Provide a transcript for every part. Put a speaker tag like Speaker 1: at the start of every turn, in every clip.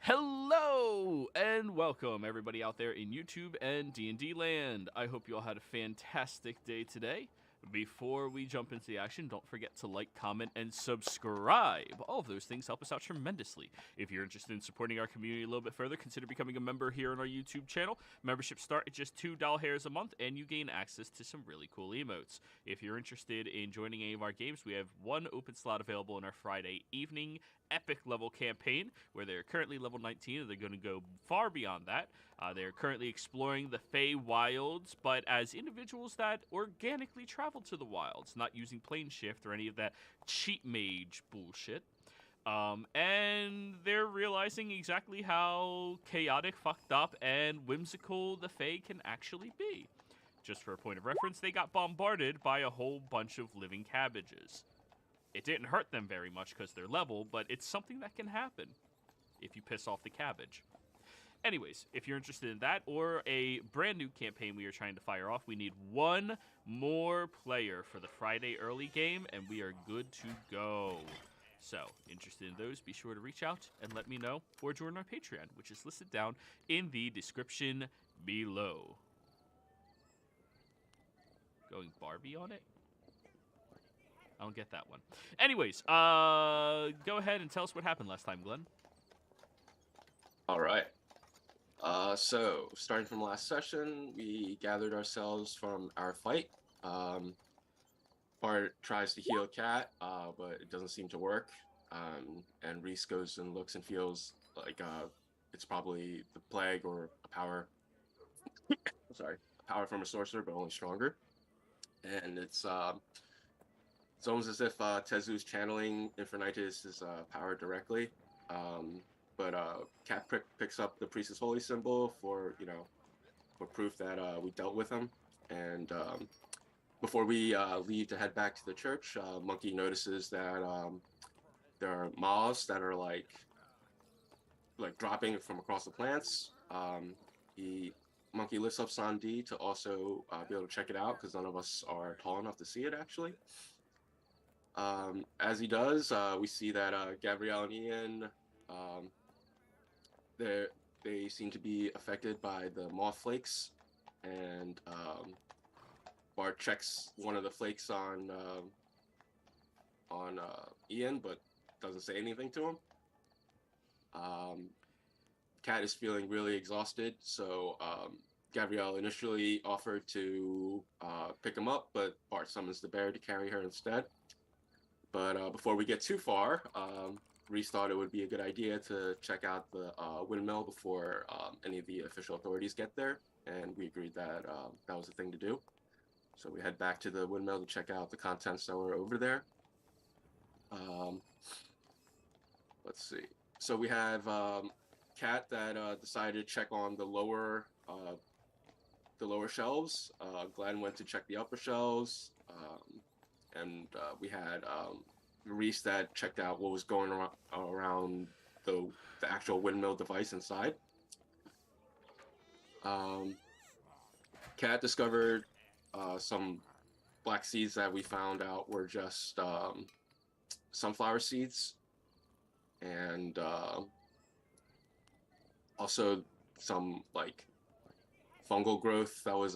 Speaker 1: Hello and welcome everybody out there in YouTube and D&D land. I hope you all had a fantastic day today. Before we jump into the action, don't forget to like, comment, and subscribe. All of those things help us out tremendously. If you're interested in supporting our community a little bit further, consider becoming a member here on our YouTube channel. Memberships start at just $2 a month, and you gain access to some really cool emotes. If you're interested in joining any of our games, we have one open slot available in our Friday evening epic level campaign, where they're currently level 19, and they're going to go far beyond that. They're currently exploring the Fey Wilds, but as individuals that organically travel to the wilds, not using plane shift or any of that cheat mage bullshit. And they're realizing exactly how chaotic, fucked up, and whimsical the Fey can actually be. Just for a point of reference, they got bombarded by a whole bunch of living cabbages. It didn't hurt them very much because they're level, but it's something that can happen if you piss off the cabbage. Anyways, if you're interested in that or a brand new campaign we are trying to fire off, we need one more player for the Friday early game, and we are good to go. So, interested in those, be sure to reach out and let me know, or join our Patreon, which is listed down in the description below. Going Barbie on it? I don't get that one. Anyways, go ahead and tell us what happened last time, Glenn.
Speaker 2: All right. So starting from last session, we gathered ourselves from our fight. Bart tries to heal Cat, but it doesn't seem to work. And Reese goes and looks and feels like it's probably the plague or a power. Sorry, a power from a sorcerer, but only stronger. And it's almost as if Tezu's channeling Infernitus' power directly. But Cat picks up the Priestess Holy symbol for proof that we dealt with him. And before we leave to head back to the church, Monkey notices that there are moths that are like dropping from across the plants. Monkey lifts up Sandy to also be able to check it out because none of us are tall enough to see it actually. As he does, we see that Gabrielle and Ian, they seem to be affected by the moth flakes, and Bart checks one of the flakes on Ian, but doesn't say anything to him. Cat is feeling really exhausted, so Gabrielle initially offered to pick him up, but Bart summons the bear to carry her instead. But before we get too far, Reese thought it would be a good idea to check out the windmill before any of the official authorities get there, and we agreed that that was the thing to do. So we head back to the windmill to check out the contents that were over there. Let's see. So we have Cat that decided to check on the lower shelves. Glenn went to check the upper shelves. And we had Reese that checked out what was going around the actual windmill device inside. Cat discovered some black seeds that we found out were just sunflower seeds, and also some like fungal growth that was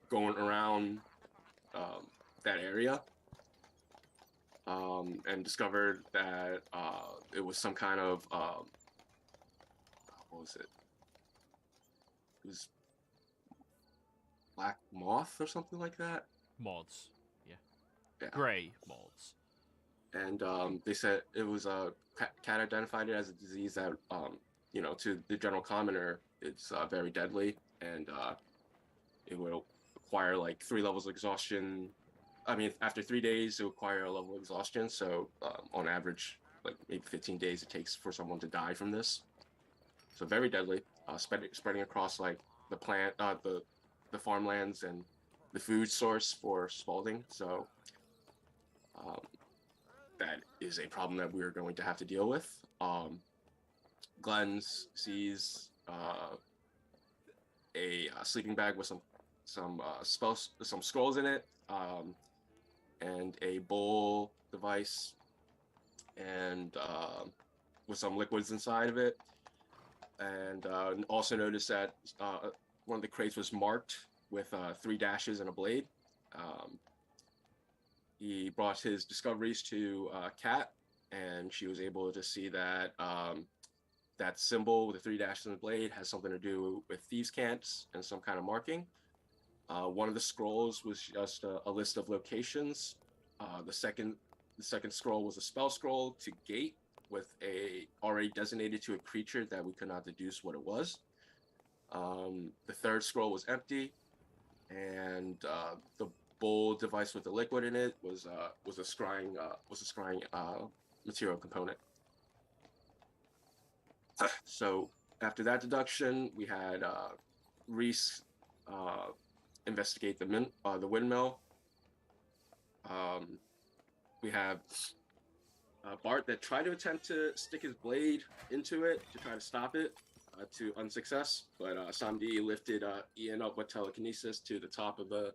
Speaker 2: going around that area. And discovered that it was some kind of what was it? It was black moth or something like that.
Speaker 1: Moths, yeah. Gray moths.
Speaker 2: And they said it was Cat identified it as a disease that to the general commoner it's very deadly, and it will require like 3 levels of exhaustion. I mean, after 3 days, it will require a level of exhaustion. So on average, like maybe 15 days it takes for someone to die from this. So very deadly, spreading across like the plant, the farmlands and the food source for Spalding. So that is a problem that we're going to have to deal with. Glenn sees a sleeping bag with some scrolls in it. And a bowl device, and with some liquids inside of it. and also noticed that one of the crates was marked with 3 dashes and a blade. He brought his discoveries to Kat, and she was able to see that that symbol with the 3 dashes and the blade has something to do with thieves' camps and some kind of marking. One of the scrolls was just a list of locations. The second scroll was a spell scroll to gate with a already designated to a creature that we could not deduce what it was. The third scroll was empty, and the bowl device with the liquid in it was a scrying material component. So after that deduction, we had Reese investigate the windmill. We have Bart that tried to attempt to stick his blade into it to try to stop it, to unsuccess. But Samdi lifted Ian up with telekinesis to the top of the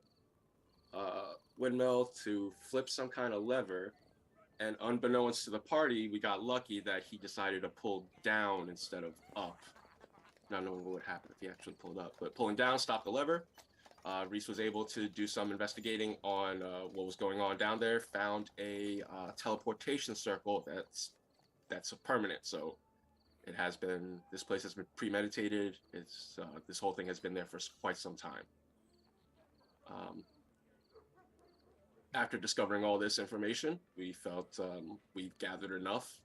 Speaker 2: windmill to flip some kind of lever. And unbeknownst to the party, we got lucky that he decided to pull down instead of up. Not knowing what would happen if he actually pulled up. But pulling down stopped the lever. Reese was able to do some investigating on what was going on down there, found a teleportation circle that's a permanent. So this place has been premeditated. This whole thing has been there for quite some time. After discovering all this information, we felt we gathered enough,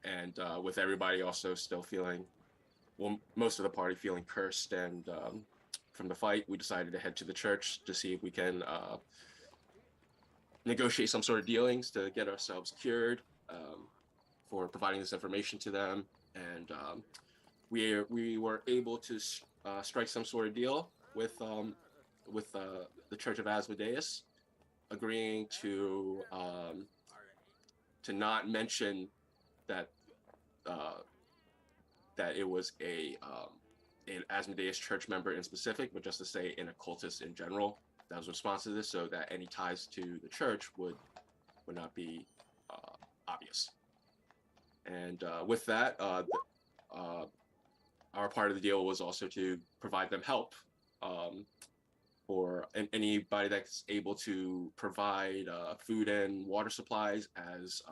Speaker 2: and with everybody also still feeling, well, most of the party feeling cursed and from the fight, we decided to head to the church to see if we can negotiate some sort of dealings to get ourselves cured for providing this information to them. And we were able to strike some sort of deal with the Church of Asmodeus, agreeing to not mention that that it was an Asmodeus church member in specific, but just to say an occultist in general that was responsive to this, so that any ties to the church would not be obvious. And with that, our part of the deal was also to provide them help for anybody that's able to provide food and water supplies, as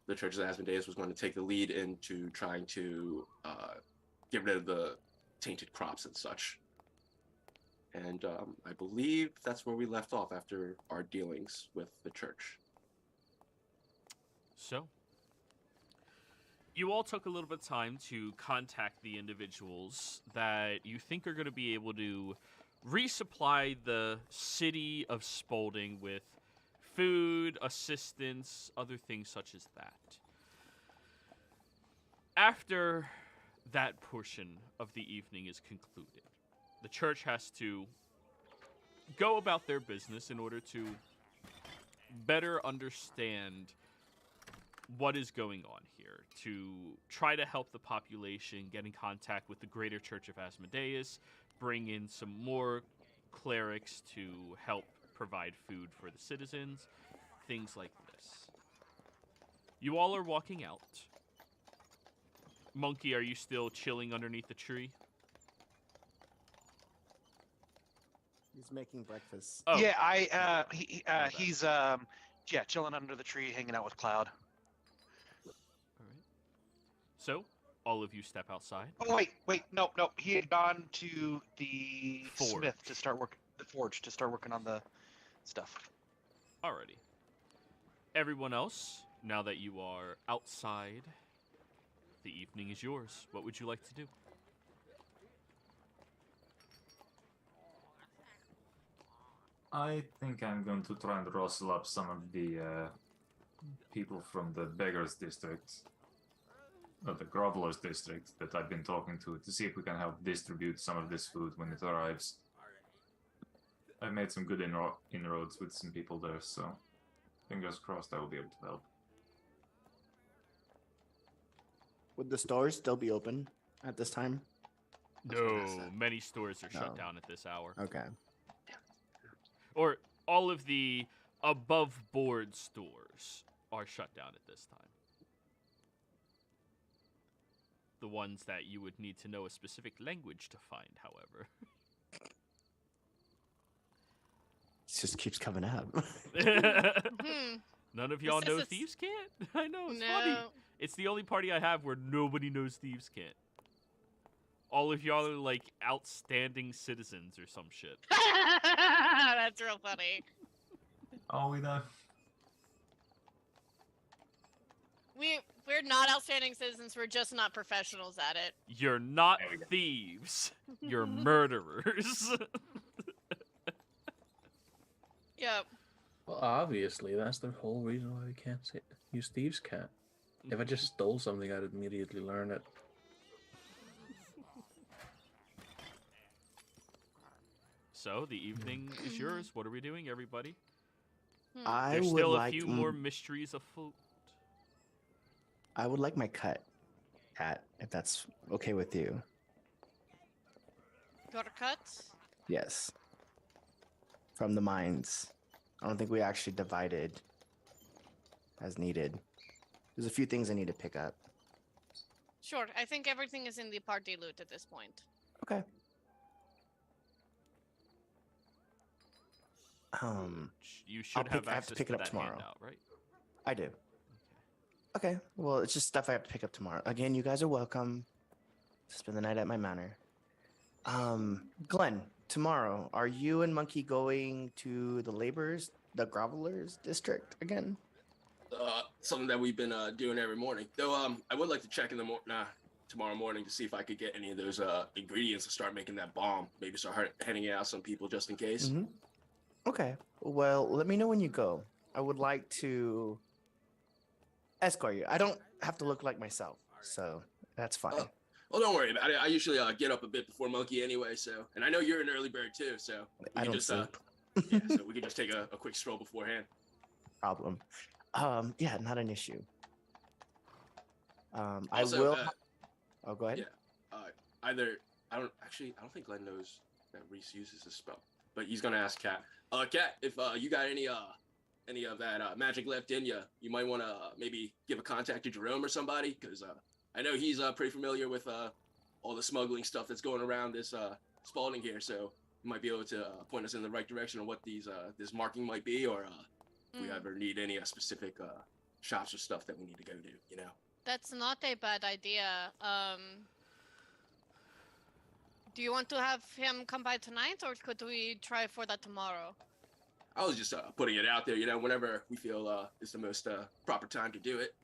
Speaker 2: the Church of Asmodeus was going to take the lead into trying to get rid of the tainted crops and such. And I believe that's where we left off after our dealings with the church.
Speaker 1: So, you all took a little bit of time to contact the individuals that you think are going to be able to resupply the city of Spalding with food, assistance, other things such as that. After that portion of the evening is concluded, the church has to go about their business in order to better understand what is going on here, to try to help the population get in contact with the greater Church of Asmodeus, bring in some more clerics to help provide food for the citizens, things like this. You all are walking out. Monkey, are you still chilling underneath the tree?
Speaker 3: He's making breakfast.
Speaker 1: Oh.
Speaker 4: Yeah, he's chilling under the tree, hanging out with Cloud.
Speaker 1: All right. So, all of you step outside.
Speaker 4: Oh wait, no. He had gone to the
Speaker 1: Forge.
Speaker 4: smith to start working, the forge to start working on the stuff.
Speaker 1: Alrighty. Everyone else, now that you are outside, the evening is yours. What would you like to do?
Speaker 5: I think I'm going to try and rustle up some of the people from the Beggars District, or the Grovelers District that I've been talking to see if we can help distribute some of this food when it arrives. I've made some good inroads with some people there, so fingers crossed I will be able to help.
Speaker 3: Would the stores still be open at this time?
Speaker 1: No, many stores are shut
Speaker 3: No.
Speaker 1: down at this hour.
Speaker 3: Okay.
Speaker 1: Or all of the above board stores are shut down at this time. the ones that you would need to know a specific language to find, however.
Speaker 3: It just keeps coming up.
Speaker 1: None of y'all know
Speaker 6: This is-
Speaker 1: Thieves' Cant? I know, it's funny.
Speaker 6: No.
Speaker 1: It's the only party I have where nobody knows Thieves' Cant. All of y'all are like outstanding citizens or some shit.
Speaker 6: That's real funny.
Speaker 5: Oh, we know.
Speaker 6: We're not outstanding citizens. We're just not professionals at it.
Speaker 1: You're not
Speaker 5: There we go.
Speaker 1: thieves. You're murderers.
Speaker 6: Yep.
Speaker 7: Well, obviously, that's the whole reason why we can't use Thieves' Cat. If I just stole something, I'd immediately learn it.
Speaker 1: So the evening is yours. What are we doing, everybody?
Speaker 3: I
Speaker 1: There's
Speaker 3: would
Speaker 1: still
Speaker 3: like
Speaker 1: a few more mysteries afloat.
Speaker 3: I would like my cut, Cat, if that's okay with you.
Speaker 6: Your cut?
Speaker 3: Yes. From the mines. I don't think we actually divided as needed. There's a few things I need to pick up.
Speaker 6: Sure. I think everything is in the party loot at this point.
Speaker 3: Okay.
Speaker 1: You should
Speaker 3: I have
Speaker 1: have
Speaker 3: to
Speaker 1: access
Speaker 3: pick
Speaker 1: to
Speaker 3: it up
Speaker 1: that
Speaker 3: tomorrow.
Speaker 1: handout, right?
Speaker 3: I do. Okay. Well, it's just stuff I have to pick up tomorrow. Again, you guys are welcome to spend the night at my manor. Glenn, tomorrow, are you and Monkey going to the the Grovelers district again?
Speaker 2: Something that we've been doing every morning. Though I would like to check in the tomorrow morning to see if I could get any of those ingredients to start making that bomb. Maybe start handing it out some people just in case.
Speaker 3: Mm-hmm. Okay. Well, let me know when you go. I would like to escort you. I don't have to look like myself, so that's fine.
Speaker 2: Well, don't worry about it. I usually get up a bit before Monkey anyway, so and I know you're an early bird too, so we
Speaker 3: I
Speaker 2: can
Speaker 3: don't
Speaker 2: just
Speaker 3: sleep.
Speaker 2: yeah, so we can just take a quick stroll beforehand.
Speaker 3: Problem. Yeah, not an issue. I
Speaker 2: Also,
Speaker 3: will. Oh, go ahead.
Speaker 2: Yeah. Either I don't think Glenn knows that Reese uses this spell, but he's gonna ask Kat. Kat, if you got any of that magic left in you, you might want to maybe give a contact to Jerome or somebody, because I know he's pretty familiar with all the smuggling stuff that's going around this Spalding here, so he might be able to point us in the right direction on what this marking might be, or if we ever need any specific shops or stuff that we need to go to, you know.
Speaker 6: That's not a bad idea. Do you want to have him come by tonight, or could we try for that tomorrow?
Speaker 2: I was just putting it out there, you know, whenever we feel is the most proper time to do it.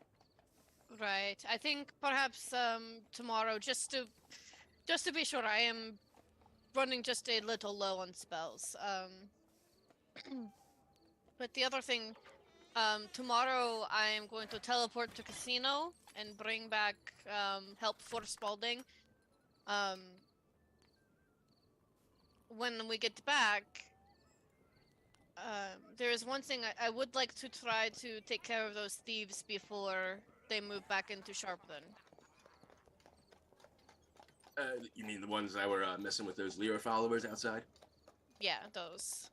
Speaker 6: Right. I think perhaps tomorrow, just to be sure. I am running just a little low on spells. But the other thing, tomorrow I am going to teleport to casino and bring back help for Spalding. When we get back, there is one thing I would like to try to take care of those thieves before they move back into Sharpton.
Speaker 2: You mean the ones that were messing with those Lyra followers outside?
Speaker 6: Yeah, those.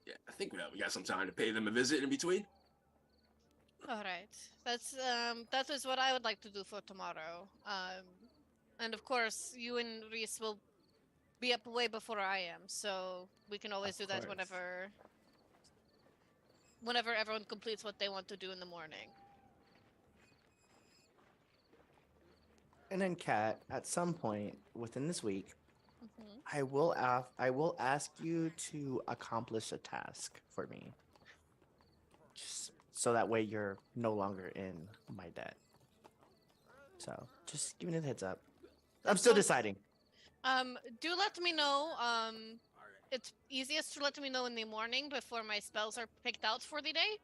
Speaker 2: Yeah, I think we got some time to pay them a visit in between.
Speaker 6: All right. That is what I would like to do for tomorrow. And of course, you and Reese will be up way before I am, so we can always do that
Speaker 3: course.
Speaker 6: whenever everyone completes what they want to do in the morning.
Speaker 3: And then, Kat, at some point within this week,
Speaker 6: Mhm.
Speaker 3: I will ask you to accomplish a task for me, just so that way you're no longer in my debt. So just give me the heads up. I'm still deciding.
Speaker 6: Do let me know. It's easiest to let me know in the morning before my spells are picked out for the day.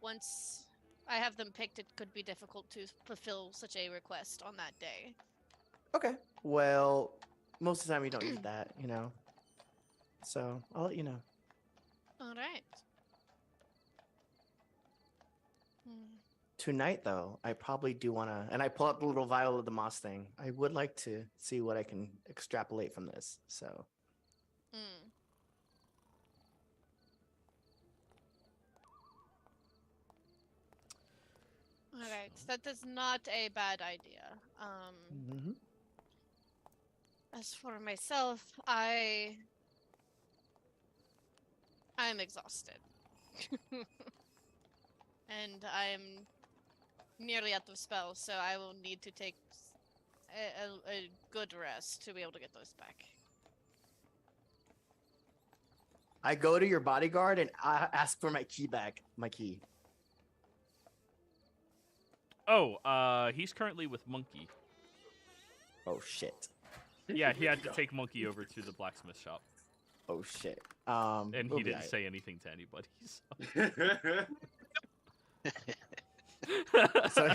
Speaker 6: Once I have them picked, it could be difficult to fulfill such a request on that day.
Speaker 3: Okay. Well, most of the time we don't use that, you know. So I'll let you know.
Speaker 6: All right.
Speaker 3: Tonight, though, I probably do want to, and I pull out the little vial of the moss thing. I would like to see what I can extrapolate from this. So,
Speaker 6: Mm. That is not a bad idea.
Speaker 3: Mm-hmm.
Speaker 6: As for myself, I'm exhausted. And I'm nearly out of spells, so I will need to take a good rest to be able to get those back.
Speaker 3: I go to your bodyguard and I ask for my key back. My key.
Speaker 1: Oh, he's currently with Monkey.
Speaker 3: Oh shit.
Speaker 1: Yeah, he had to take Monkey over to the blacksmith shop,
Speaker 3: Oh shit.
Speaker 1: and
Speaker 3: we'll
Speaker 1: he
Speaker 3: be
Speaker 1: didn't
Speaker 3: alright.
Speaker 1: say anything to anybody.
Speaker 3: So,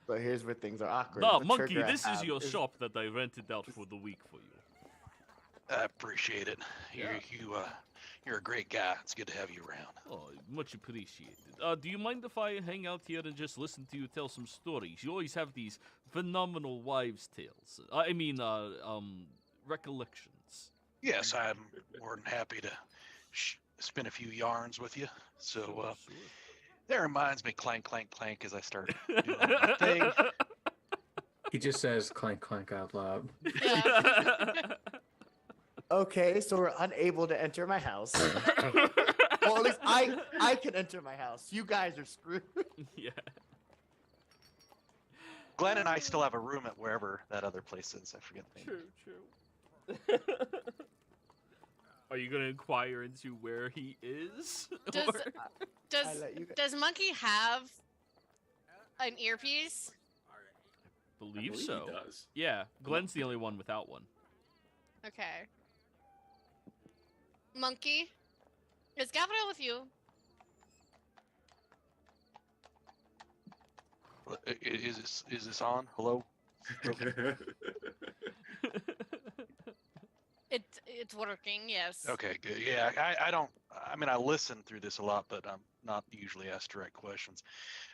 Speaker 3: so here's where things are awkward.
Speaker 1: No,
Speaker 3: The
Speaker 1: Monkey,
Speaker 3: trigger I
Speaker 1: this is
Speaker 3: have
Speaker 1: your shop that I rented out for the week for you.
Speaker 4: I appreciate it.
Speaker 1: Yeah.
Speaker 4: You're a great guy. It's good to have you around.
Speaker 1: Oh, much appreciated. Do you mind if I hang out here and just listen to you tell some stories? You always have these phenomenal wives' tales. Recollections.
Speaker 4: Yes, I'm more than happy to spin a few yarns with you. So
Speaker 1: Sure.
Speaker 4: that reminds me, clank, clank, clank, as I start doing my thing.
Speaker 7: He just says clank clank out loud.
Speaker 6: Yeah.
Speaker 3: Okay, so we're unable to enter my house. Well, at least I can enter my house. You guys are screwed.
Speaker 1: Yeah.
Speaker 4: Glenn and I still have a room at wherever that other place is. I forget the name.
Speaker 1: True. Are you gonna inquire into where he is?
Speaker 6: Does
Speaker 1: Or-
Speaker 3: I let you guys.
Speaker 6: does Monkey have an earpiece?
Speaker 1: Believe
Speaker 2: He
Speaker 1: so.
Speaker 2: does.
Speaker 1: Yeah, Glenn's the only one without one.
Speaker 6: Okay. Monkey, is Gabriel with you?
Speaker 4: Is this on? Hello?
Speaker 6: It's working. Yes.
Speaker 4: Okay, good. Yeah, I don't. I mean, I listen through this a lot, but I'm not usually asked direct questions.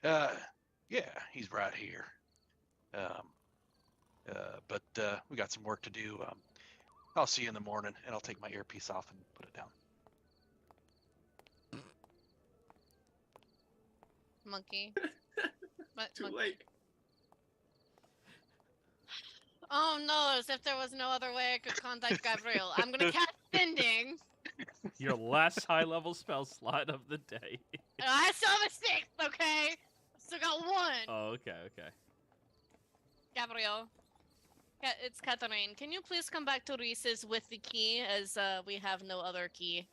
Speaker 4: Yeah, he's right here. But we got some work to do. I'll see you in the morning, and I'll take my earpiece off and put it down.
Speaker 6: Monkey.
Speaker 2: Too
Speaker 6: Monkey.
Speaker 2: late.
Speaker 6: Oh no! As if there was no other way I could contact Gabriel. I'm gonna cast Sending.
Speaker 1: Your last high-level spell slot of the day.
Speaker 6: And I still have a sixth. Okay. Still got one.
Speaker 1: Oh, okay.
Speaker 6: Gabriel. It's Catherine. Can you please come back to Reese's with the key, as we have no other key?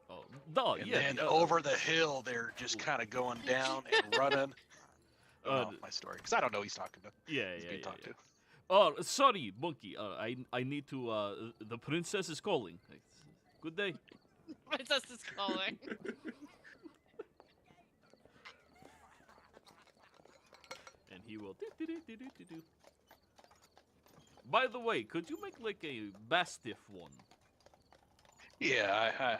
Speaker 1: Oh, no,
Speaker 4: And
Speaker 1: yeah.
Speaker 4: then over the hill, they're just kind of going down and running. My story, because I don't know who he's talking to.
Speaker 1: Yeah.
Speaker 4: He's being talked to.
Speaker 1: Oh, sorry, Monkey. I need to. The princess is calling. Good day.
Speaker 6: Princess is calling.
Speaker 1: And he will. Do. By the way, could you make like a Mastiff one?
Speaker 4: Yeah,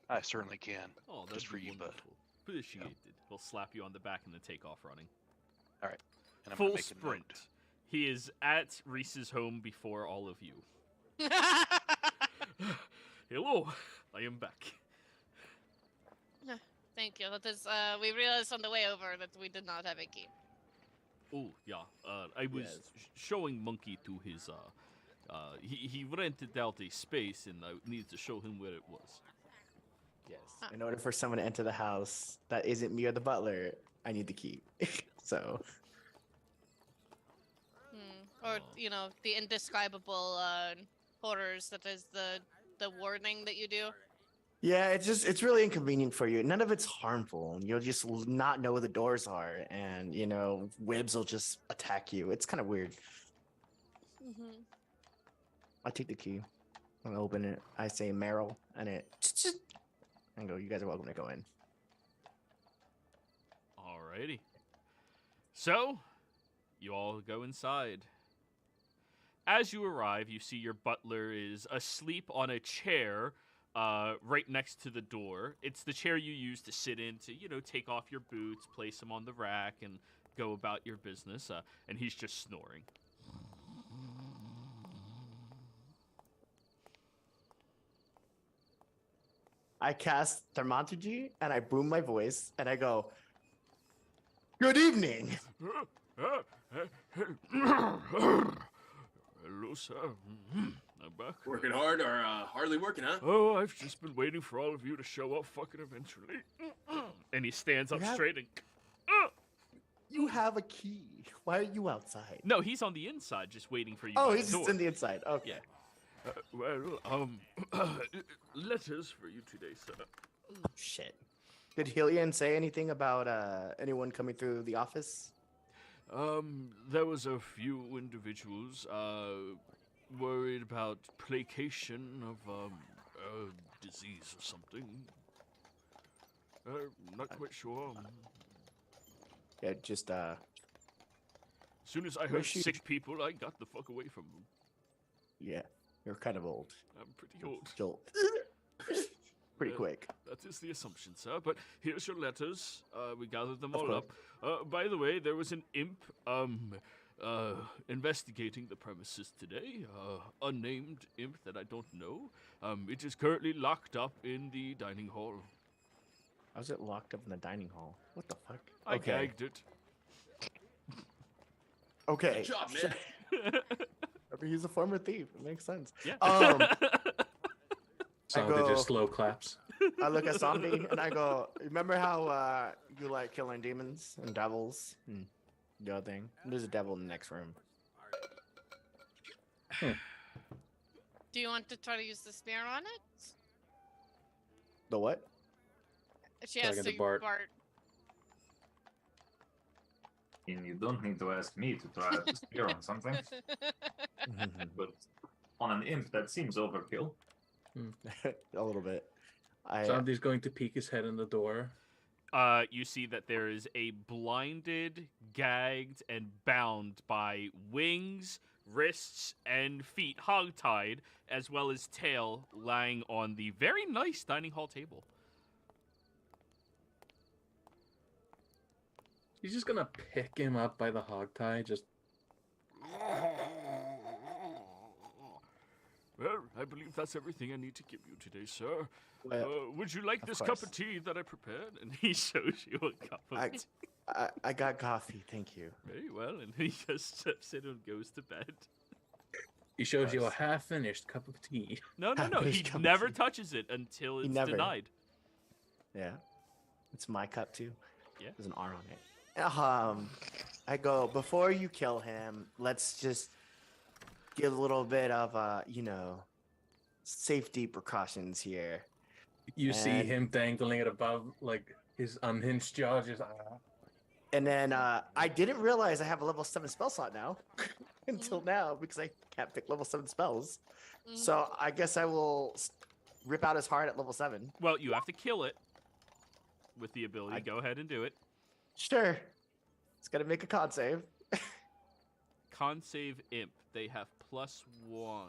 Speaker 4: I certainly can.
Speaker 1: Oh, that's
Speaker 4: Just for you, bud.
Speaker 1: wonderful. Appreciated. We'll slap you on the back and then take off running.
Speaker 4: And I'm gonna
Speaker 1: Full
Speaker 4: make a
Speaker 1: sprint.
Speaker 4: note.
Speaker 1: He is at Reese's home before all of you. Hello, I am back.
Speaker 6: Thank you. That is, we realized on the way over that we did not have a key.
Speaker 1: Oh yeah, I was
Speaker 3: Yes.
Speaker 1: showing Monkey to his. He rented out a space, and I needed to show him where it was.
Speaker 3: Yes. In order for someone to enter the house that isn't me or the butler, I need the key. So
Speaker 6: Or, the indescribable horrors that is the warning that you do.
Speaker 3: yeah, it's really inconvenient for you. None of it's harmful. You'll just not know where the doors are, and webs will just attack you. It's kind of weird.
Speaker 6: Mm-hmm.
Speaker 3: I take the key and open it. I say Meryl, and it and go. You guys are welcome to go in.
Speaker 1: Alrighty. So, you all go inside. As you arrive, you see your butler is asleep on a chair right next to the door. It's the chair you use to sit in to, take off your boots, place them on the rack, and go about your business. And he's just snoring.
Speaker 3: I cast Thaumaturgy and I boom my voice and I go, Good evening.
Speaker 1: Hello, sir. I'm back.
Speaker 2: Working hard or hardly working, huh?
Speaker 1: Oh, I've just been waiting for all of you to show up fucking eventually. And he stands up
Speaker 3: You have-
Speaker 1: straight and...
Speaker 3: You have a key. Why are you outside?
Speaker 1: No, he's on the inside just waiting for you
Speaker 3: Oh,
Speaker 1: by
Speaker 3: he's
Speaker 1: the door.
Speaker 3: just in the inside. Okay.
Speaker 1: Letters for you today, sir.
Speaker 3: Shit. Did Hillian say anything about anyone coming through the office?
Speaker 1: There was a few individuals, worried about placation of, disease or something. Not quite sure.
Speaker 3: Yeah, just
Speaker 1: As soon as I heard
Speaker 3: Where's she-
Speaker 1: sick people, I got the fuck away from them.
Speaker 3: yeah. You're kind of old.
Speaker 1: I'm pretty old.
Speaker 3: Jolt. Pretty
Speaker 1: Yeah.
Speaker 3: quick.
Speaker 1: That is the assumption, sir. But here's your letters. We gathered them
Speaker 3: Of
Speaker 1: all
Speaker 3: course.
Speaker 1: up. By the way, there was an imp, investigating the premises today. Unnamed imp that I don't know. It is currently locked up in the dining hall.
Speaker 3: How's it locked up in the dining hall? What the fuck?
Speaker 1: I
Speaker 3: Okay.
Speaker 1: gagged it.
Speaker 3: Okay.
Speaker 2: Good job, man.
Speaker 3: I mean, he's a former thief. It makes sense.
Speaker 1: Yeah.
Speaker 7: Zombie
Speaker 3: go-
Speaker 7: just slow claps.
Speaker 3: I look at Zombie and I go, remember how you like killing demons and devils and the other thing? There's a devil in the next room.
Speaker 6: Do you want to try to use the spear on it?
Speaker 3: The what?
Speaker 6: She has
Speaker 7: Talking
Speaker 6: to
Speaker 7: to Bart.
Speaker 5: And you don't need to ask me to try to spear on something, but on an imp, that seems overkill.
Speaker 3: A little bit.
Speaker 7: Zombie's going to peek his head in the door.
Speaker 1: You see that there is a blinded, gagged, and bound by wings, wrists, and feet hogtied, as well as tail lying on the very nice dining hall table.
Speaker 7: He's just gonna pick him up by the hog tie. Just
Speaker 1: Well, I believe that's everything I need to give you today, sir.
Speaker 3: Well,
Speaker 1: Would you like
Speaker 3: of
Speaker 1: this cup of
Speaker 3: course.
Speaker 1: tea that I prepared? And he shows you a cup of tea.
Speaker 3: I got coffee, thank you.
Speaker 1: Very well, and he just steps in and goes to bed.
Speaker 7: he shows you a
Speaker 3: Nice.
Speaker 7: half-finished cup of tea.
Speaker 1: No, he
Speaker 3: Half-finished cup of
Speaker 1: never
Speaker 3: tea.
Speaker 1: touches it until
Speaker 3: He
Speaker 1: it's
Speaker 3: never.
Speaker 1: denied.
Speaker 3: Yeah. It's my cup too.
Speaker 1: Yeah.
Speaker 3: There's an R on it. I go, before you kill him, let's just give a little bit of safety precautions here.
Speaker 7: You see
Speaker 3: And-
Speaker 7: him dangling it above, like his unhinged jaw. Just
Speaker 3: And then I didn't realize I have a level 7 spell slot now until now because I can't pick level 7 spells.
Speaker 6: Mhm.
Speaker 3: So I guess I will rip out his heart at level 7.
Speaker 1: Well, you have to kill it with the ability.
Speaker 3: I-
Speaker 1: Go ahead and do it.
Speaker 3: Sure. It's got to make a con save.
Speaker 1: Con save imp. They have +1.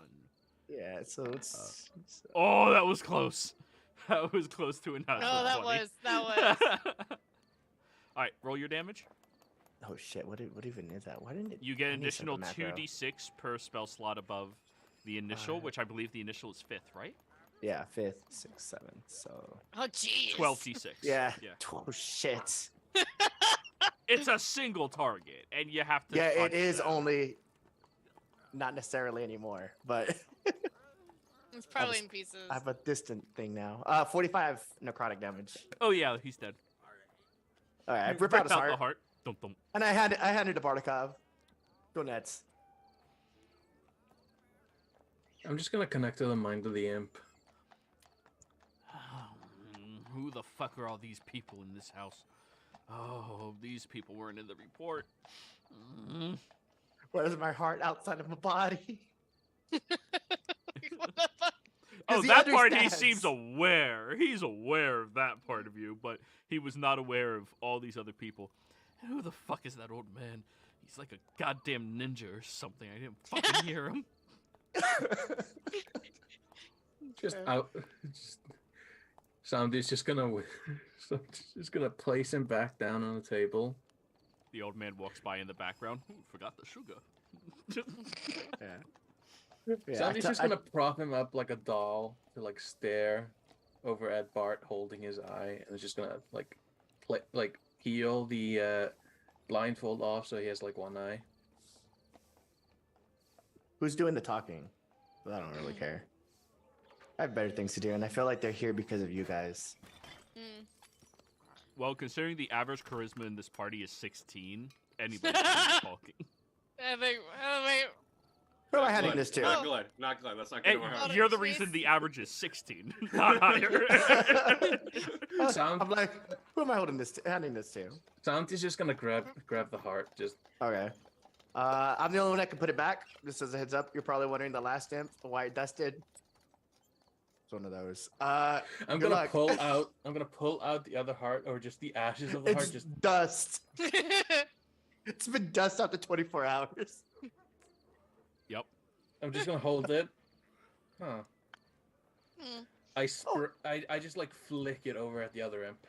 Speaker 3: Yeah, so it's.
Speaker 1: Oh, that was close. That was close to a natural
Speaker 6: Oh, that
Speaker 1: 20.
Speaker 6: was. That was.
Speaker 1: All right, roll your damage.
Speaker 3: Oh shit! What even is that? Why didn't it?
Speaker 1: You get
Speaker 3: I
Speaker 1: an
Speaker 3: need to set the
Speaker 1: additional
Speaker 3: macro.
Speaker 1: 2d6 per spell slot above the initial, which I believe the initial is 5th, right?
Speaker 3: Yeah, 5th, 6th, 7th. So.
Speaker 6: Oh, jeez.
Speaker 1: 12d6.
Speaker 3: Yeah.
Speaker 1: Yeah.
Speaker 3: Oh shit.
Speaker 1: It's a single target, and you have to.
Speaker 3: Yeah, it
Speaker 1: touch
Speaker 3: is
Speaker 1: them.
Speaker 3: only. Not necessarily anymore, but
Speaker 6: It's probably
Speaker 3: was-
Speaker 6: in pieces.
Speaker 3: I have a distant thing now. 45 necrotic damage.
Speaker 1: Oh yeah, he's dead.
Speaker 3: All right, I
Speaker 1: You
Speaker 3: rip out his
Speaker 1: the
Speaker 3: heart,
Speaker 1: heart. Dum, dum.
Speaker 3: and I hand it to Bartikov. Go Nets.
Speaker 7: I'm just gonna connect to the mind of the imp.
Speaker 1: Who the fuck are all these people in this house? Oh, these people weren't in the report. Mm.
Speaker 3: Where's my heart outside of my body?
Speaker 6: What the fuck?
Speaker 1: Oh,
Speaker 3: he
Speaker 1: that part he
Speaker 3: understands.
Speaker 1: seems aware. He's aware of that part of you, but he was not aware of all these other people. And who the fuck is that old man? He's like a goddamn ninja or something. I didn't fucking hear him.
Speaker 7: Just out. Just, somebody's just gonna place him back down on the table.
Speaker 1: The old man walks by in the background. Ooh, forgot the sugar.
Speaker 3: Yeah. Yeah,
Speaker 7: Somebody's just gonna prop him up like a doll to like stare over at Bart holding his eye, and it's just gonna like heal the blindfold off so he has like one eye.
Speaker 3: Who's doing the talking? I don't really care. I have better things to do, and I feel like they're here because of you guys.
Speaker 6: Mm.
Speaker 1: Well, considering the average charisma in this party is 16, anybody can be talking.
Speaker 3: Who am I
Speaker 2: Not
Speaker 3: handing
Speaker 2: Glenn,
Speaker 3: this to?
Speaker 2: Not Glenn. Not Glenn. Let's not
Speaker 1: Hey,
Speaker 2: get him around.
Speaker 1: you're the reason the average is 16, not higher.
Speaker 7: Sound,
Speaker 3: I'm like, who am I handing this to?
Speaker 7: Sound is just gonna grab the heart. Just
Speaker 3: Okay. I'm the only one that can put it back. Just as a heads up, you're probably wondering the last imp, why it dusted. It's one of those.
Speaker 7: I'm
Speaker 3: good
Speaker 7: gonna
Speaker 3: luck.
Speaker 7: pull out. I'm gonna pull out the other heart, or just the ashes of the
Speaker 3: It's
Speaker 7: heart. Just
Speaker 3: dust. It's been dust after 24 hours.
Speaker 1: Yep.
Speaker 7: I'm just gonna hold it. Huh.
Speaker 6: Hmm.
Speaker 7: I just like flick it over at the other imp.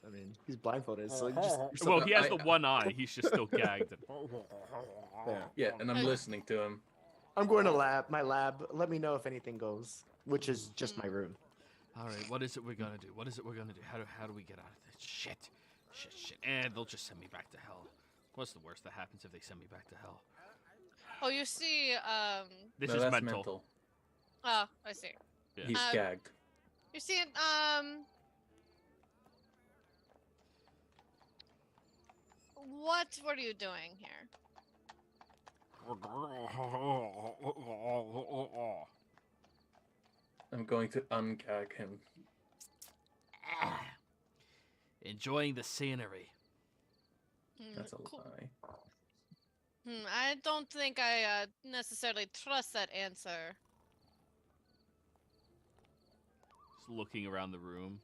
Speaker 3: I mean, he's blindfolded, so you just.
Speaker 1: Well, he has
Speaker 7: I-
Speaker 1: the one eye. He's just still gagged.
Speaker 3: Yeah.
Speaker 7: Yeah, and I'm listening to him.
Speaker 3: I'm going to my lab. Let me know if anything goes, which is just my room.
Speaker 1: All right, what is it we're gonna do? What is it we're gonna do? How do we get out of this? Shit. And they'll just send me back to hell. What's the worst that happens if they send me back to hell?
Speaker 6: Oh, you see,
Speaker 1: This
Speaker 7: No,
Speaker 1: is
Speaker 7: that's
Speaker 1: mental.
Speaker 6: oh, I see.
Speaker 1: Yeah.
Speaker 7: He's gagged.
Speaker 6: You see, what were you doing here?
Speaker 7: I'm going to ungag him.
Speaker 1: Enjoying the scenery.
Speaker 7: That's a
Speaker 6: Cool.
Speaker 7: lie.
Speaker 6: I don't think I necessarily trust that answer.
Speaker 1: Just looking around the room.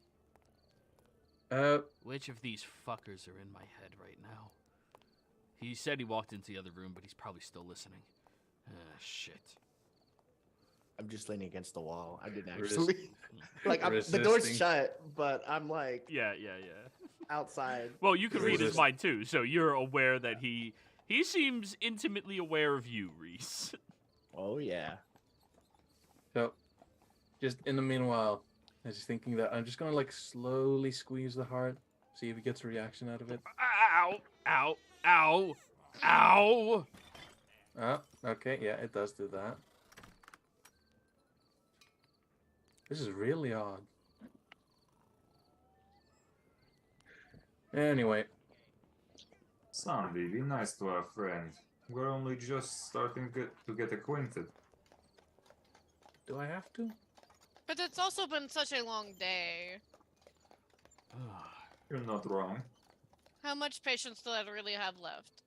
Speaker 1: Which of these fuckers are in my head right now? He said he walked into the other room, but he's probably still listening. Shit.
Speaker 3: I'm just leaning against the wall. I didn't
Speaker 7: Resist-
Speaker 3: actually. Like, the door's
Speaker 7: resisting.
Speaker 3: shut, but I'm like
Speaker 1: Yeah.
Speaker 3: outside.
Speaker 1: Well, you can read his
Speaker 7: Resist-
Speaker 1: mind too, so you're aware that he seems intimately aware of you, Reese.
Speaker 3: Oh, yeah.
Speaker 7: So, just in the meanwhile, I was just thinking that I'm just gonna like slowly squeeze the heart, see if he gets a reaction out of it.
Speaker 1: Ow! Ow! Ow! Ow!
Speaker 7: Oh, okay, yeah, it does do that. This is really odd. Anyway,
Speaker 5: Sandy, be nice to our friend. We're only just starting to get acquainted.
Speaker 7: do I have to?
Speaker 6: But it's also been such a long day.
Speaker 5: You're not wrong.
Speaker 6: How much patience do I really have left?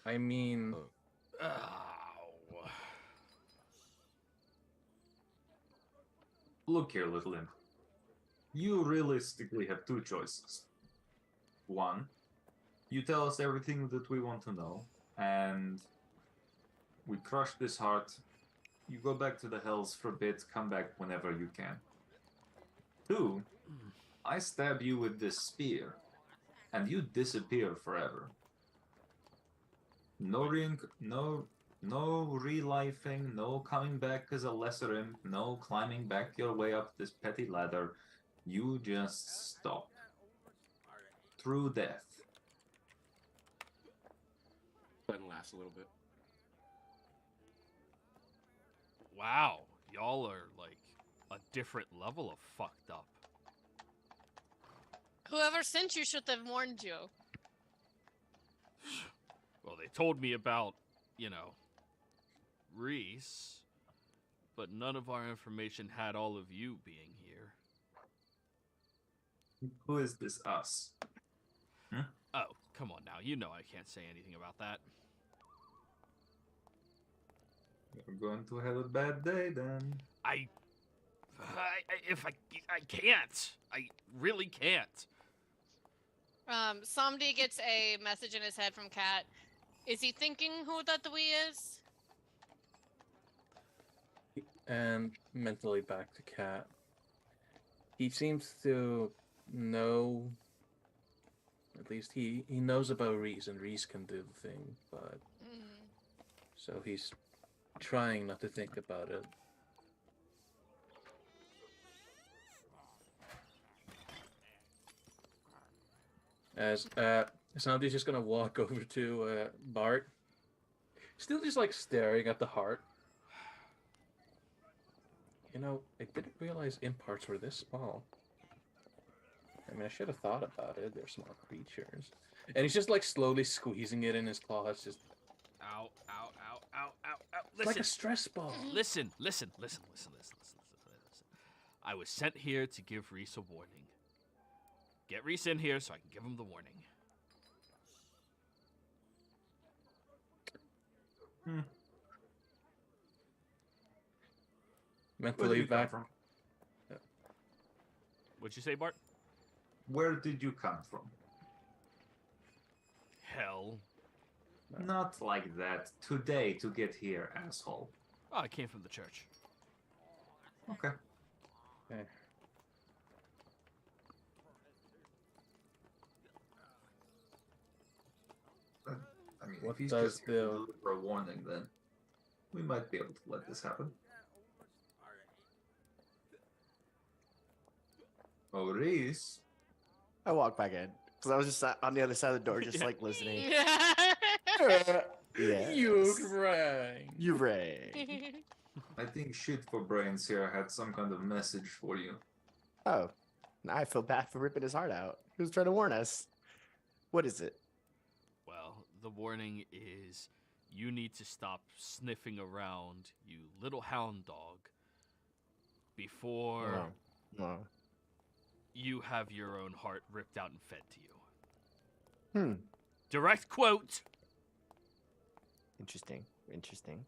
Speaker 7: I mean,
Speaker 1: Ow.
Speaker 5: Look here, little imp. You realistically have two choices. One, you tell us everything that we want to know, and we crush this heart. You go back to the hells for a bit, come back whenever you can. Two, I stab you with this spear, and you disappear forever. No relifing, no coming back as a lesser imp, no climbing back your way up this petty ladder. You just stop. Through death.
Speaker 2: Let him last a little bit.
Speaker 1: Wow, y'all are like a different level of fucked up.
Speaker 6: Whoever sent you should have warned you.
Speaker 1: Well, they told me about, Reese, but none of our information had all of you being here.
Speaker 5: Who is this us?
Speaker 1: Oh, come on now. You know I can't say anything about that.
Speaker 5: You're going to have a bad day then.
Speaker 1: I can't. I really can't.
Speaker 6: Somebody gets a message in his head from Kat. Is he thinking who that we is?
Speaker 7: and mentally back to Cat. He seems to know, at least he knows about Reese, and Reese can do the thing, but so he's trying not to think about it. As Sandy's just gonna walk over to Bart, still just like staring at the heart. You know, I didn't realize imp hearts were this small. I mean, I should have thought about it. They're small creatures. And he's just like slowly squeezing it in his claws. Just
Speaker 1: Ow, ow, ow, ow, ow, ow.
Speaker 7: it's like
Speaker 1: Listen,
Speaker 7: a stress ball.
Speaker 1: listen. I was sent here to give Reese a warning. Get Reese in here so I can give him the warning.
Speaker 5: Where did
Speaker 7: Mentally
Speaker 5: you come
Speaker 7: back.
Speaker 5: from?
Speaker 1: What'd you say, Bart?
Speaker 5: Where did you come from?
Speaker 1: Hell.
Speaker 5: Not like that. Today to get here, asshole.
Speaker 1: Oh, I came from the church.
Speaker 5: Okay.
Speaker 7: Okay.
Speaker 5: I mean,
Speaker 7: What
Speaker 5: if he's
Speaker 7: does
Speaker 5: just here to
Speaker 7: the-
Speaker 5: deliver a warning, then we might be able to let this happen. Oh, Reese.
Speaker 3: I walked back in because I was just on the other side of the door, just like listening. Yeah.
Speaker 7: You rang.
Speaker 3: You rang.
Speaker 5: I think Shit for Brains here had some kind of message for you.
Speaker 3: Oh, now I feel bad for ripping his heart out. He was trying to warn us. What is it?
Speaker 1: Well, the warning is you need to stop sniffing around, you little hound dog, before
Speaker 3: No.
Speaker 1: you have your own heart ripped out and fed to you.
Speaker 3: Hmm.
Speaker 1: Direct quote.
Speaker 3: Interesting.
Speaker 7: I'm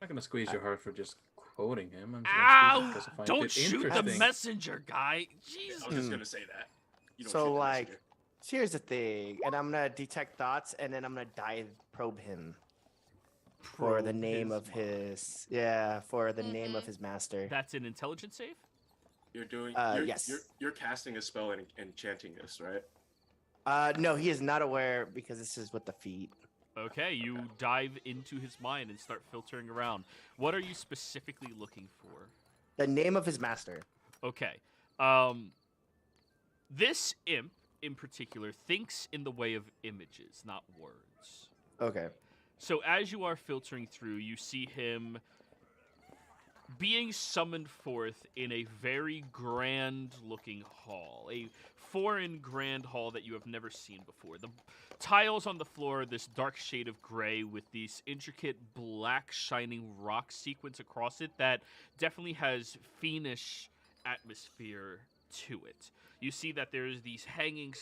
Speaker 7: not gonna squeeze your heart for just quoting him. I'm just
Speaker 1: Ow!
Speaker 7: gonna squeeze it because I find
Speaker 1: Don't
Speaker 7: it
Speaker 1: shoot the
Speaker 7: interesting.
Speaker 1: messenger, guy. Jesus.
Speaker 2: I was just gonna say that. You don't
Speaker 3: So,
Speaker 2: shoot the
Speaker 3: like,
Speaker 2: messenger.
Speaker 3: here's the thing, and I'm gonna detect thoughts, and then I'm gonna probe him for the
Speaker 1: Probe
Speaker 3: name
Speaker 1: his
Speaker 3: of
Speaker 1: mind.
Speaker 3: his for the name of his master.
Speaker 1: That's an intelligence save?
Speaker 2: You're doing.
Speaker 3: Yes.
Speaker 2: You're casting a spell and chanting this, right?
Speaker 3: No, he is not aware because this is with the feet.
Speaker 1: Okay, you dive into his mind and start filtering around. What are you specifically looking for?
Speaker 3: The name of his master.
Speaker 1: Okay. This imp in particular thinks in the way of images, not words.
Speaker 3: Okay.
Speaker 1: So as you are filtering through, you see him being summoned forth in a very grand looking hall, a foreign grand hall that you have never seen before. The tiles on the floor are this dark shade of gray with these intricate black shining rock sequence across it that definitely has fiendish atmosphere to it. You see that there's these hanging,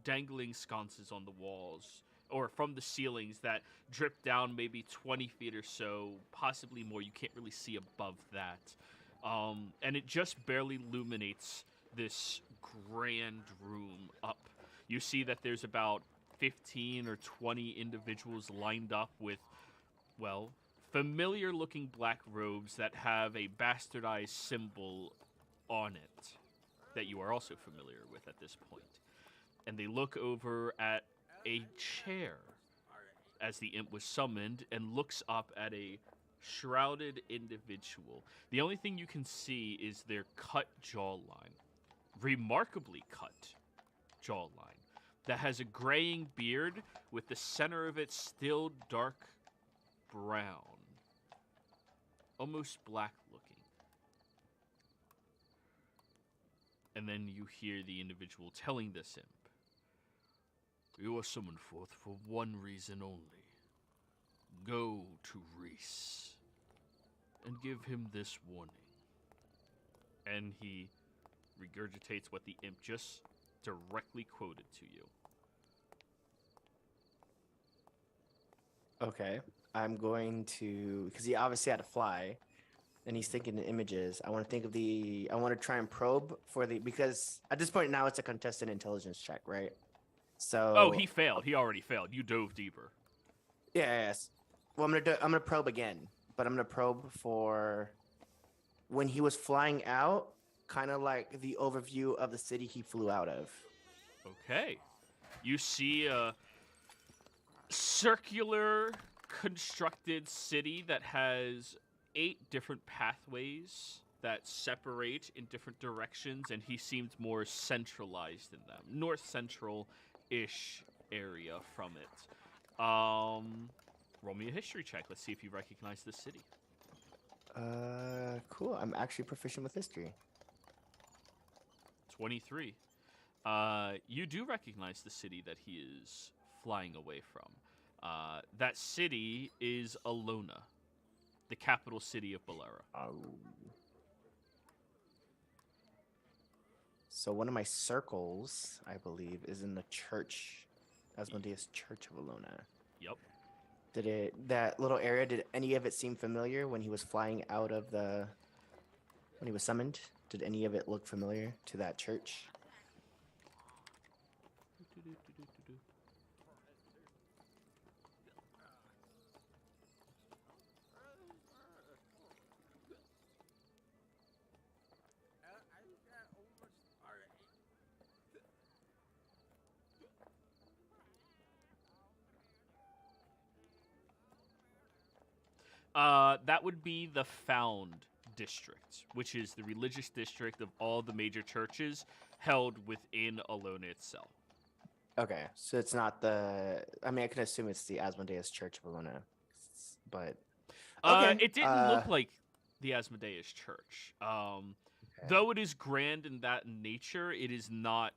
Speaker 1: dangling sconces on the walls, or from the ceilings, that drip down maybe 20 feet or so, possibly more. You can't really see above that. And it just barely illuminates this grand room up. You see that there's about 15 or 20 individuals lined up with, well, familiar-looking black robes that have a bastardized symbol on it that you are also familiar with at this point. And they look over at a chair as the imp was summoned and looks up at a shrouded individual. The only thing you can see is their cut jawline. Remarkably cut jawline that has a graying beard with the center of it still dark brown, almost black looking. And then you hear the individual telling this imp, "You are summoned forth for one reason only. Go to Reese and give him this warning." And he regurgitates what the imp just directly quoted to you.
Speaker 3: Okay. I'm going to, because he obviously had to fly, and he's thinking the images. I want to try and probe for because at this point now it's a contested intelligence check, right? So.
Speaker 1: Oh, he failed. He already failed. You dove deeper.
Speaker 3: Yes. Well, I'm gonna probe again, but I'm gonna probe for when he was flying out, kind of like the overview of the city he flew out of.
Speaker 1: Okay. You see a circular constructed city that has 8 different pathways that separate in different directions, and he seemed more centralized in them. North Central ish area from it. Roll me a history check. Let's see if you recognize this city.
Speaker 3: Cool. I'm actually proficient with history.
Speaker 1: 23. You do recognize the city that he is flying away from. That city is Alona, the capital city of Bolera.
Speaker 3: Oh. So one of my circles, I believe, is in the church, Asmodeus Church of Alona.
Speaker 1: Yep.
Speaker 3: That little area, did any of it seem familiar when he was flying out of when he was summoned? Did any of it look familiar to that church?
Speaker 1: That would be the Found District, which is the religious district of all the major churches held within Alona itself.
Speaker 3: Okay, so it's not the. I mean, I can assume it's the Asmodeus Church of Alona, but okay.
Speaker 1: It didn't look like the Asmodeus Church.
Speaker 3: Okay.
Speaker 1: Though it is grand in that nature, it is not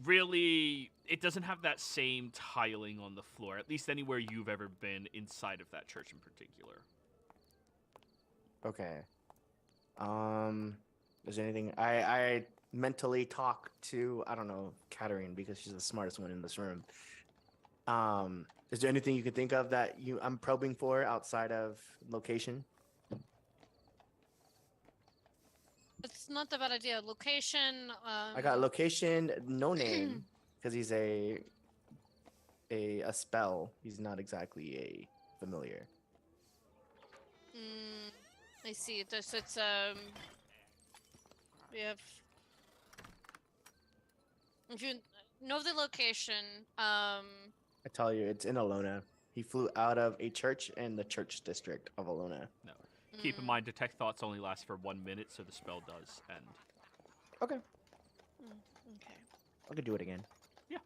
Speaker 1: really. It doesn't have that same tiling on the floor, at least anywhere you've ever been inside of that church in particular.
Speaker 3: Okay. Is there anything I mentally talk to, I don't know, Katarine, because she's the smartest one in this room. Is there anything you can think of that I'm probing for outside of location?
Speaker 6: It's not a bad idea. Location.
Speaker 3: I got location, no name, because he's a spell. He's not exactly a familiar.
Speaker 6: I see. It's we have. If you know the location,
Speaker 3: I tell you, it's in Alona. He flew out of a church in the church district of Alona.
Speaker 1: No. Keep in mind, Detect Thoughts only lasts for 1 minute, so the spell does end.
Speaker 3: Okay.
Speaker 6: Okay.
Speaker 3: I could do it again.
Speaker 1: Yeah.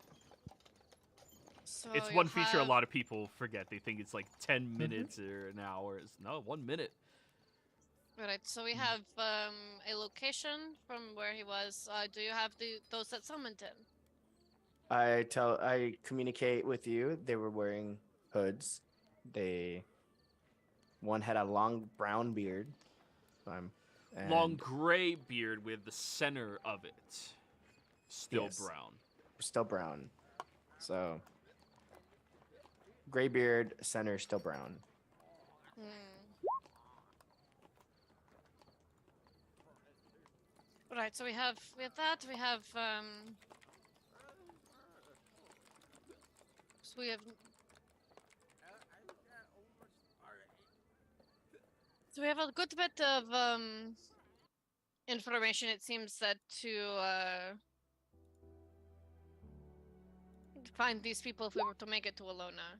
Speaker 6: So
Speaker 1: It's
Speaker 6: you
Speaker 1: one feature a
Speaker 6: have-
Speaker 1: lot of people forget. They think it's like 10 minutes or an hour. It's, no, 1 minute.
Speaker 6: Right. So we have a location from where he was. Do you have those that summoned him?
Speaker 3: I communicate with you. They were wearing hoods. One had a long brown beard.
Speaker 1: Long
Speaker 3: and
Speaker 1: gray beard with the center of it still
Speaker 3: Yes.
Speaker 1: brown.
Speaker 3: still brown. So gray beard, center still brown.
Speaker 6: Right. So we have that. We have So we have. So we have a good bit of information. It seems that to find these people if we were to make it to Alona.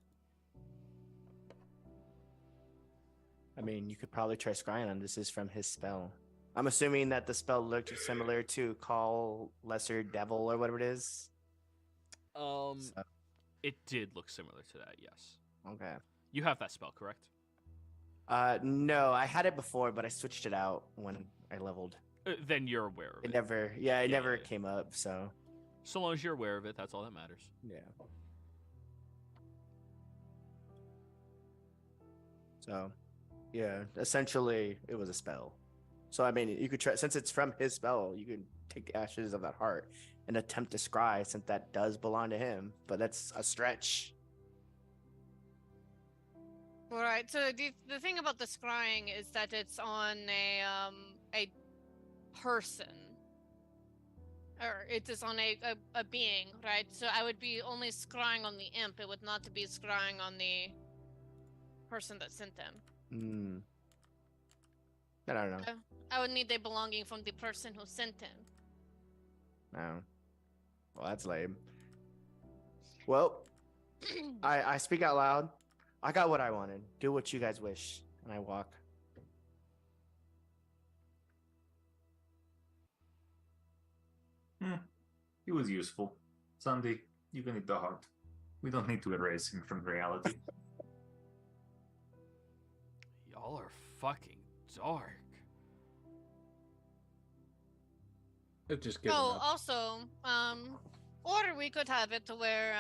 Speaker 3: I mean, you could probably try scrying on this is from his spell. I'm assuming that the spell looked similar to Call Lesser Devil or whatever it is. So,
Speaker 1: It did look similar to that, yes.
Speaker 3: okay.
Speaker 1: You have that spell, correct?
Speaker 3: No, I had it before, but I switched it out when I leveled.
Speaker 1: Then you're aware of
Speaker 3: It
Speaker 1: it.
Speaker 3: never, it
Speaker 1: Yeah,
Speaker 3: never
Speaker 1: yeah.
Speaker 3: came up. So
Speaker 1: So long as you're aware of it, that's all that matters.
Speaker 3: yeah. So, yeah, essentially it was a spell. So I mean, you could try since it's from his spell. You could take the ashes of that heart and attempt to scry, since that does belong to him. But that's a stretch.
Speaker 6: All right. So the thing about the scrying is that it's on a person, or it is on a being, right? So I would be only scrying on the imp. It would not be scrying on the person that sent them.
Speaker 3: I don't know.
Speaker 6: I would need a belonging from the person who sent him.
Speaker 3: No. Well, that's lame. Well, I speak out loud. I got what I wanted. Do what you guys wish. And I walk.
Speaker 5: He was useful. Sandy, you can eat the heart. We don't need to erase him from reality.
Speaker 1: Y'all are fucking dark.
Speaker 7: I've just given
Speaker 6: Oh,
Speaker 7: up.
Speaker 6: also, or we could have it to where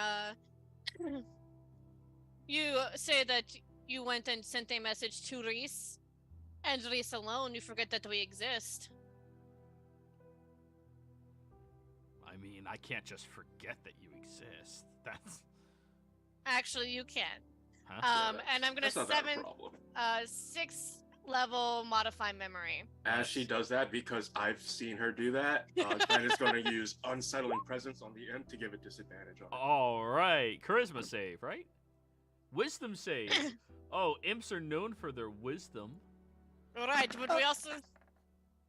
Speaker 6: you say that you went and sent a message to Reese, and Reese alone, you forget that we exist.
Speaker 1: I mean, I can't just forget that you exist. That's
Speaker 6: Actually, you can.
Speaker 1: huh?
Speaker 6: And I'm gonna
Speaker 2: That's not that a
Speaker 6: 7,
Speaker 2: problem.
Speaker 6: 6 level modify memory.
Speaker 2: As she does that, because I've seen her do that, Glenn is going to use Unsettling Presence on the imp to give it disadvantage on it.
Speaker 1: All right, charisma save, right? Wisdom save. Oh, imps are known for their wisdom.
Speaker 6: Right, but we also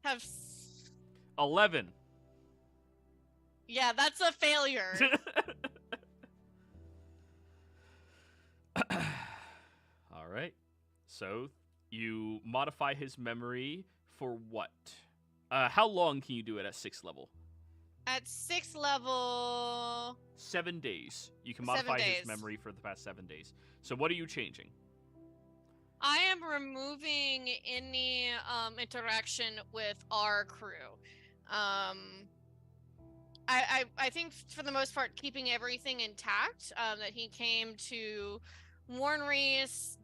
Speaker 6: have.
Speaker 1: 11.
Speaker 6: Yeah, that's a failure.
Speaker 1: All right. So you modify his memory for what? How long can you do it at 6th level?
Speaker 6: At 6th level,
Speaker 1: 7 days. You can
Speaker 6: 7
Speaker 1: modify his
Speaker 6: days.
Speaker 1: memory for the past 7 days. So what are you changing?
Speaker 6: I am removing any interaction with our crew. I think for the most part keeping everything intact. That he came to warn Reese.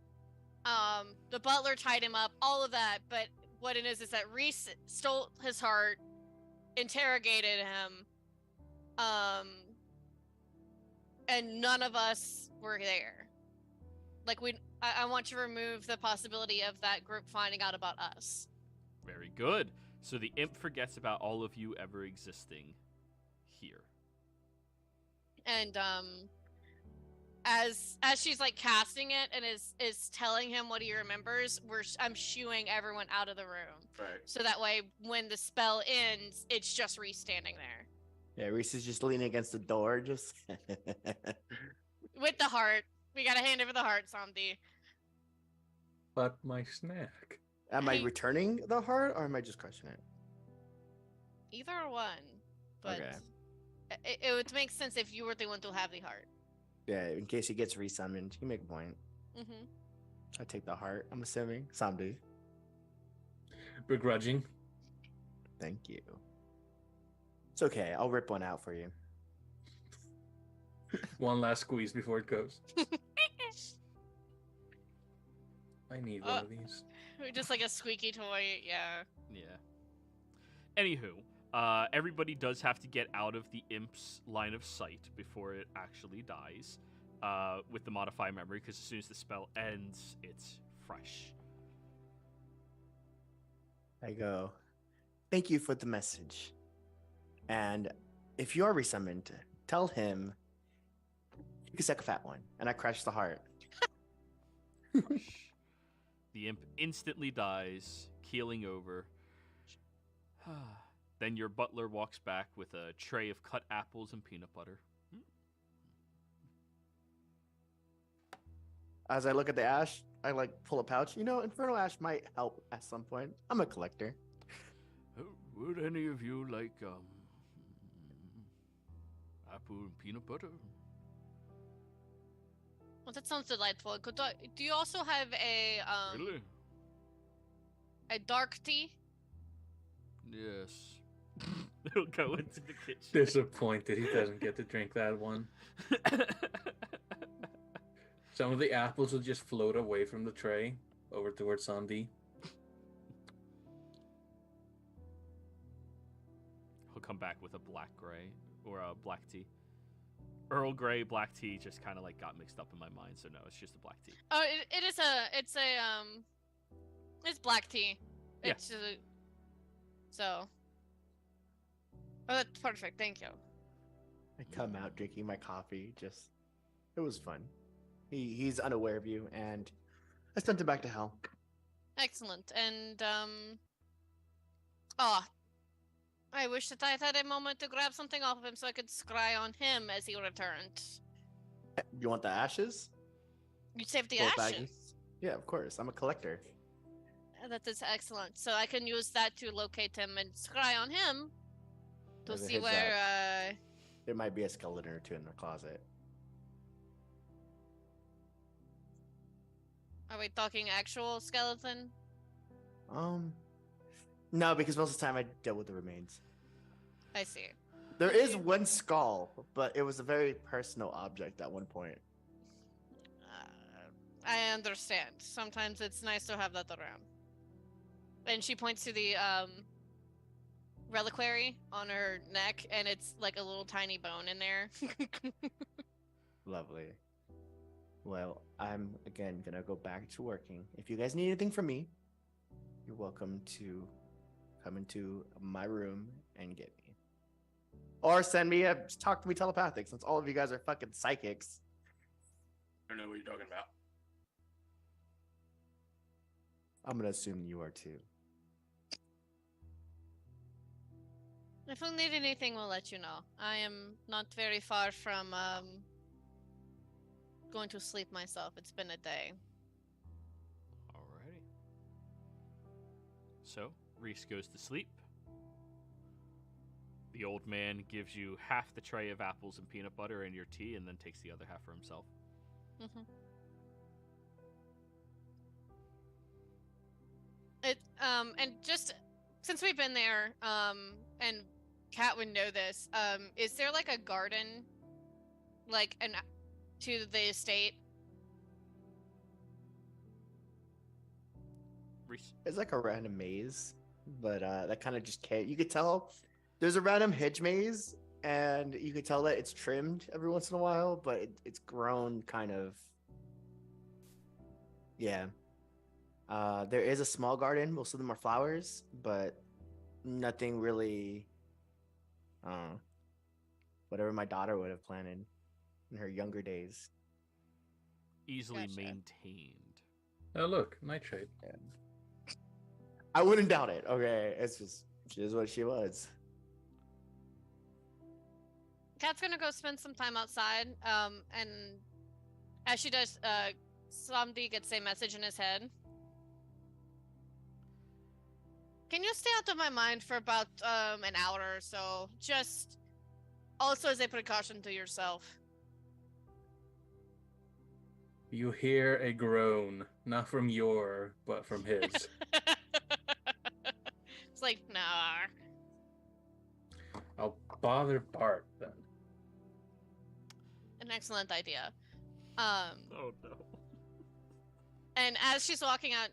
Speaker 6: The butler tied him up. All of that. But what it is that Reese stole his heart, interrogated him, and none of us were there. Like I want to remove the possibility of that group finding out about us.
Speaker 1: Very good. So the imp forgets about all of you ever existing here.
Speaker 6: And as she's like casting it and is telling him what he remembers, I'm shooing everyone out of the room.
Speaker 2: Right.
Speaker 6: So that way when the spell ends, it's just Reese standing there.
Speaker 3: Yeah, Reese is just leaning against the door, just.
Speaker 6: With the heart. We gotta hand over the heart, Samdi.
Speaker 7: But my snack.
Speaker 3: Am I
Speaker 6: Hey.
Speaker 3: returning the heart or am I just crushing it?
Speaker 6: Either one. But
Speaker 3: Okay.
Speaker 6: it would make sense if you were the one to have the heart.
Speaker 3: Yeah, in case he gets resummoned, you make a point.
Speaker 6: Mm-hmm.
Speaker 3: I take the heart, I'm assuming. Samdi.
Speaker 7: Begrudging.
Speaker 3: Thank you. It's okay, I'll rip one out for you.
Speaker 7: One last squeeze before it goes. I need one of these.
Speaker 6: Just like a squeaky toy, yeah.
Speaker 1: Yeah. Anywho, everybody does have to get out of the imp's line of sight before it actually dies with the modify memory, because as soon as the spell ends, it's fresh.
Speaker 3: I go, thank you for the message. And if you're resummoned, tell him you can suck a fat one. And I crash the heart.
Speaker 1: Fresh. The imp instantly dies, keeling over. Then your butler walks back with a tray of cut apples and peanut butter.
Speaker 3: As I look at the ash, I like pull a pouch. You know, Infernal Ash might help at some point. I'm a collector.
Speaker 1: Would any of you like apple and peanut butter?
Speaker 6: Well, that sounds delightful. Do you also have
Speaker 1: Really?
Speaker 6: a dark tea?
Speaker 1: Yes. He'll go into the kitchen.
Speaker 7: Disappointed he doesn't get to drink that one. Some of the apples will just float away from the tray over towards Sandy.
Speaker 1: He'll come back with a black gray or a black tea. Earl Grey black tea just kind of like got mixed up in my mind, so no, it's just a black tea.
Speaker 6: Oh, it's black tea.
Speaker 1: Yeah.
Speaker 6: It's so. Oh, that's perfect. Thank you.
Speaker 3: I come out drinking my coffee. Just, it was fun. He's unaware of you, and I sent him back to hell.
Speaker 6: Excellent. And I wish that I had had a moment to grab something off of him so I could scry on him as he returned.
Speaker 3: You want the ashes?
Speaker 6: You saved the
Speaker 3: Full
Speaker 6: ashes.
Speaker 3: baggies? Yeah, of course. I'm a collector.
Speaker 6: That is excellent. So I can use that to locate him and scry on him to
Speaker 3: As a
Speaker 6: see
Speaker 3: heads
Speaker 6: where
Speaker 3: There might be a skeleton or two in the closet.
Speaker 6: Are we talking actual skeleton?
Speaker 3: No, because most of the time I dealt with the remains.
Speaker 6: I see.
Speaker 3: There is one skull, but it was a very personal object at one point.
Speaker 6: I understand. Sometimes it's nice to have that around. And she points to the reliquary on her neck, and it's like a little tiny bone in there.
Speaker 3: Lovely. Well, I'm again gonna go back to working. If you guys need anything from me, you're welcome to come into my room and get me. Or send me talk to me telepathic, since all of you guys are fucking psychics.
Speaker 2: I don't know what you're talking about.
Speaker 3: I'm gonna assume you are too.
Speaker 6: If we need anything, we'll let you know. I am not very far from going to sleep myself. It's been a day.
Speaker 1: Alrighty. So, Reese goes to sleep. The old man gives you half the tray of apples and peanut butter and your tea, and then takes the other half for himself.
Speaker 6: Mm-hmm. And just since we've been there, and Kat would know this, is there like a garden, like to the estate?
Speaker 1: Reese.
Speaker 3: It's like a random maze, but that kind of just can't. You could tell there's a random hedge maze, and you could tell that it's trimmed every once in a while, but it's grown kind of. Yeah. There is a small garden. Most of them are flowers, but nothing really. Whatever my daughter would have planted in her younger days.
Speaker 1: Easily
Speaker 6: Gotcha.
Speaker 1: maintained.
Speaker 7: Oh, look, nightshade.
Speaker 3: Yeah. I wouldn't doubt it. Okay, it's just she is what she was.
Speaker 6: Kat's gonna go spend some time outside, and as she does, Samdi gets a message in his head. Can you stay out of my mind for about an hour or so? Just also as a precaution to yourself.
Speaker 7: You hear a groan, not from your, but from his.
Speaker 6: It's like, nah.
Speaker 7: I'll bother Bart then.
Speaker 6: An excellent idea.
Speaker 1: Oh no.
Speaker 6: And as she's walking out,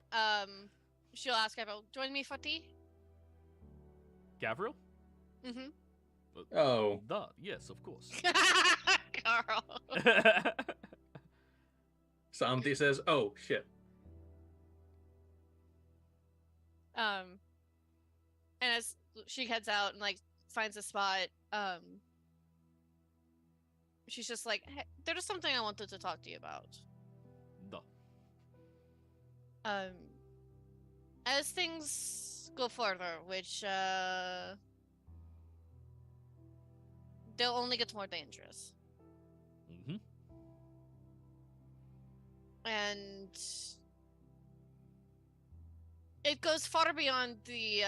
Speaker 6: she'll ask Gabriel, join me for tea?
Speaker 1: Gavril?
Speaker 6: Mm-hmm.
Speaker 7: Oh.
Speaker 1: Duh, yes, of course.
Speaker 6: Carl.
Speaker 7: Samdi says, oh, shit.
Speaker 6: And as she heads out and like finds a spot, she's just like, hey, there's something I wanted to talk to you about.
Speaker 1: Duh.
Speaker 6: As things go further, which they'll only get more dangerous.
Speaker 1: Mm-hmm.
Speaker 6: And it goes far beyond the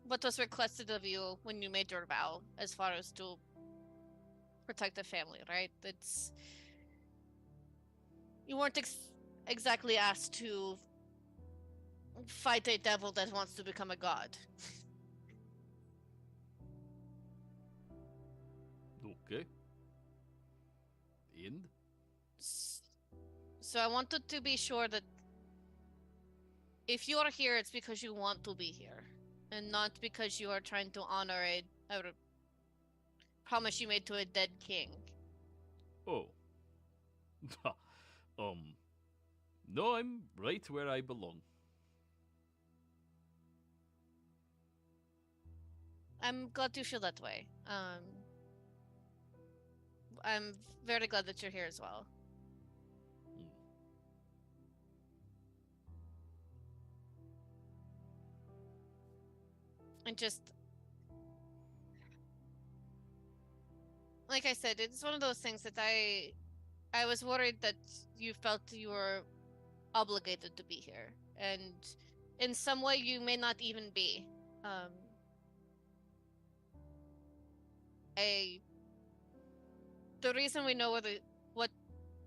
Speaker 6: what was requested of you when you made your vow, as far as to protect the family, right? It's you weren't exactly asked to fight a devil that wants to become a god.
Speaker 1: Okay. And?
Speaker 6: So I wanted to be sure that if you are here, it's because you want to be here, and not because you are trying to honor a promise you made to a dead king.
Speaker 1: Oh. No, I'm right where I belong.
Speaker 6: I'm glad you feel that way. I'm very glad that you're here as well. And just like I said, it's one of those things that I was worried that you felt you were obligated to be here, and in some way you may not even be. the reason we know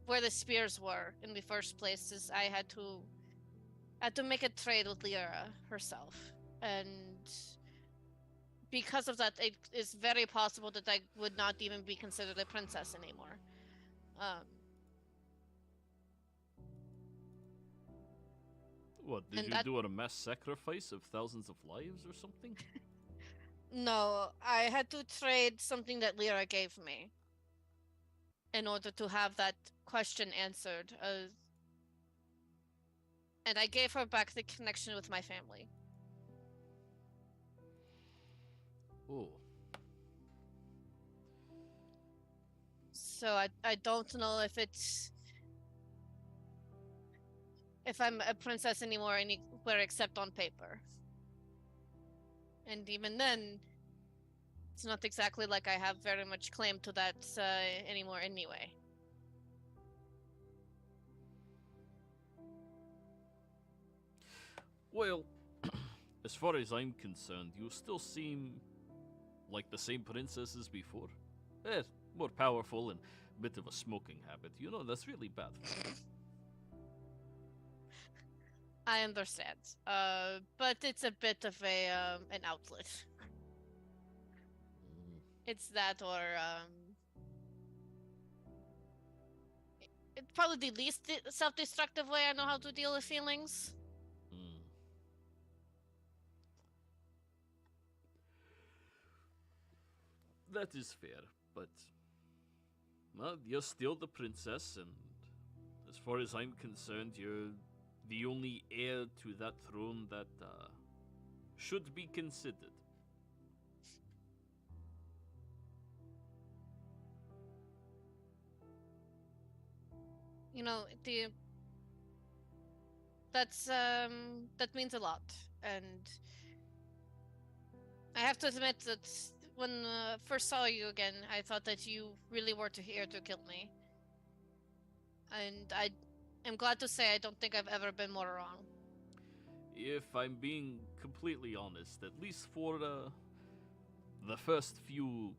Speaker 6: where the spears were in the first place is I had to make a trade with Lyra herself, and because of that, it is very possible that I would not even be considered a princess anymore.
Speaker 1: What, did
Speaker 6: And
Speaker 1: you
Speaker 6: that-
Speaker 1: do a mass sacrifice of thousands of lives or something?
Speaker 6: No, I had to trade something that Lyra gave me in order to have that question answered. And I gave her back the connection with my family.
Speaker 1: Oh.
Speaker 6: So I don't know if I'm a princess anymore anywhere except on paper. And even then, it's not exactly like I have very much claim to that anymore anyway.
Speaker 1: Well, as far as I'm concerned, you still seem like the same princess as before. More powerful and a bit of a smoking habit. You know, that's really bad for you.
Speaker 6: I understand. But it's a bit of an outlet. It's that or it's probably the least self-destructive way I know how to deal with feelings.
Speaker 1: Mm. That is fair, but well, you're still the princess, and as far as I'm concerned, you're the only heir to that throne that should be considered.
Speaker 6: You know, that means a lot, and I have to admit that when I first saw you again, I thought that you really were here to kill me, and I am glad to say I don't think I've ever been more wrong.
Speaker 1: If I'm being completely honest, at least for the first few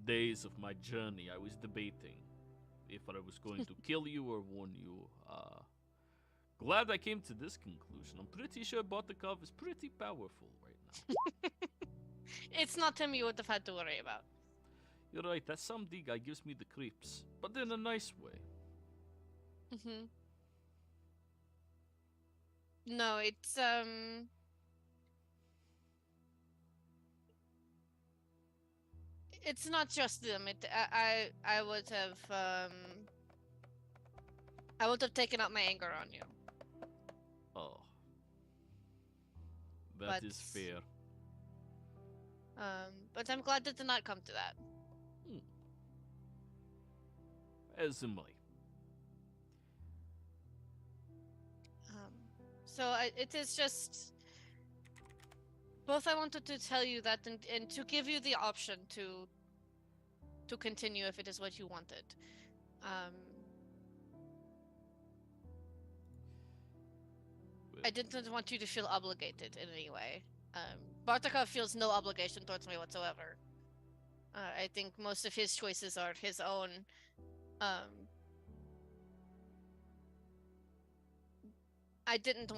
Speaker 1: days of my journey, I was debating if I was going to kill you or warn you. Glad I came to this conclusion. I'm pretty sure Bartakov is pretty powerful right now.
Speaker 6: It's not him you would have had to worry about.
Speaker 1: You're right, that Samdi guy gives me the creeps, but in a nice way.
Speaker 6: Mm-hmm. No, it's not just them. I would have taken out my anger on you.
Speaker 1: Oh. That is
Speaker 6: But-
Speaker 1: fair.
Speaker 6: But I'm glad it did not come to that.
Speaker 1: As am I.
Speaker 6: So it is just both. I wanted to tell you that and to give you the option to continue if it is what you wanted. I didn't want you to feel obligated in any way. Bartakov feels no obligation towards me whatsoever. I think most of his choices are his own. I didn't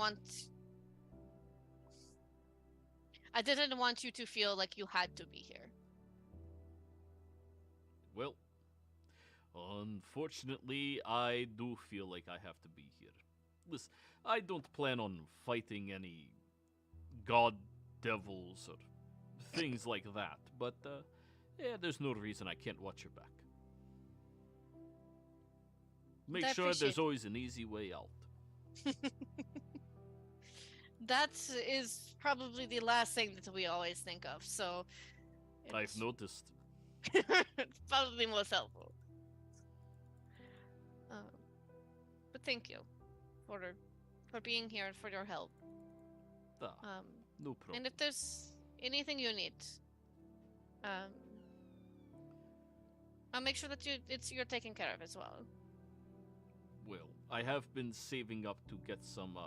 Speaker 6: want you to feel like you had to be here.
Speaker 1: Well, unfortunately, I do feel like I have to be here. Listen, I don't plan on fighting any god devils or things like that, but yeah, there's no reason I can't watch your back. Make
Speaker 6: I
Speaker 1: sure
Speaker 6: appreciate
Speaker 1: there's
Speaker 6: it.
Speaker 1: always an easy way out.
Speaker 6: That is probably the last thing that we always think of, so
Speaker 1: I've noticed.
Speaker 6: it's probably most helpful. But thank you for being here and for your help.
Speaker 1: No problem.
Speaker 6: And if there's anything you need, I'll make sure that you're taken care of as well.
Speaker 1: Well, I have been saving up to get some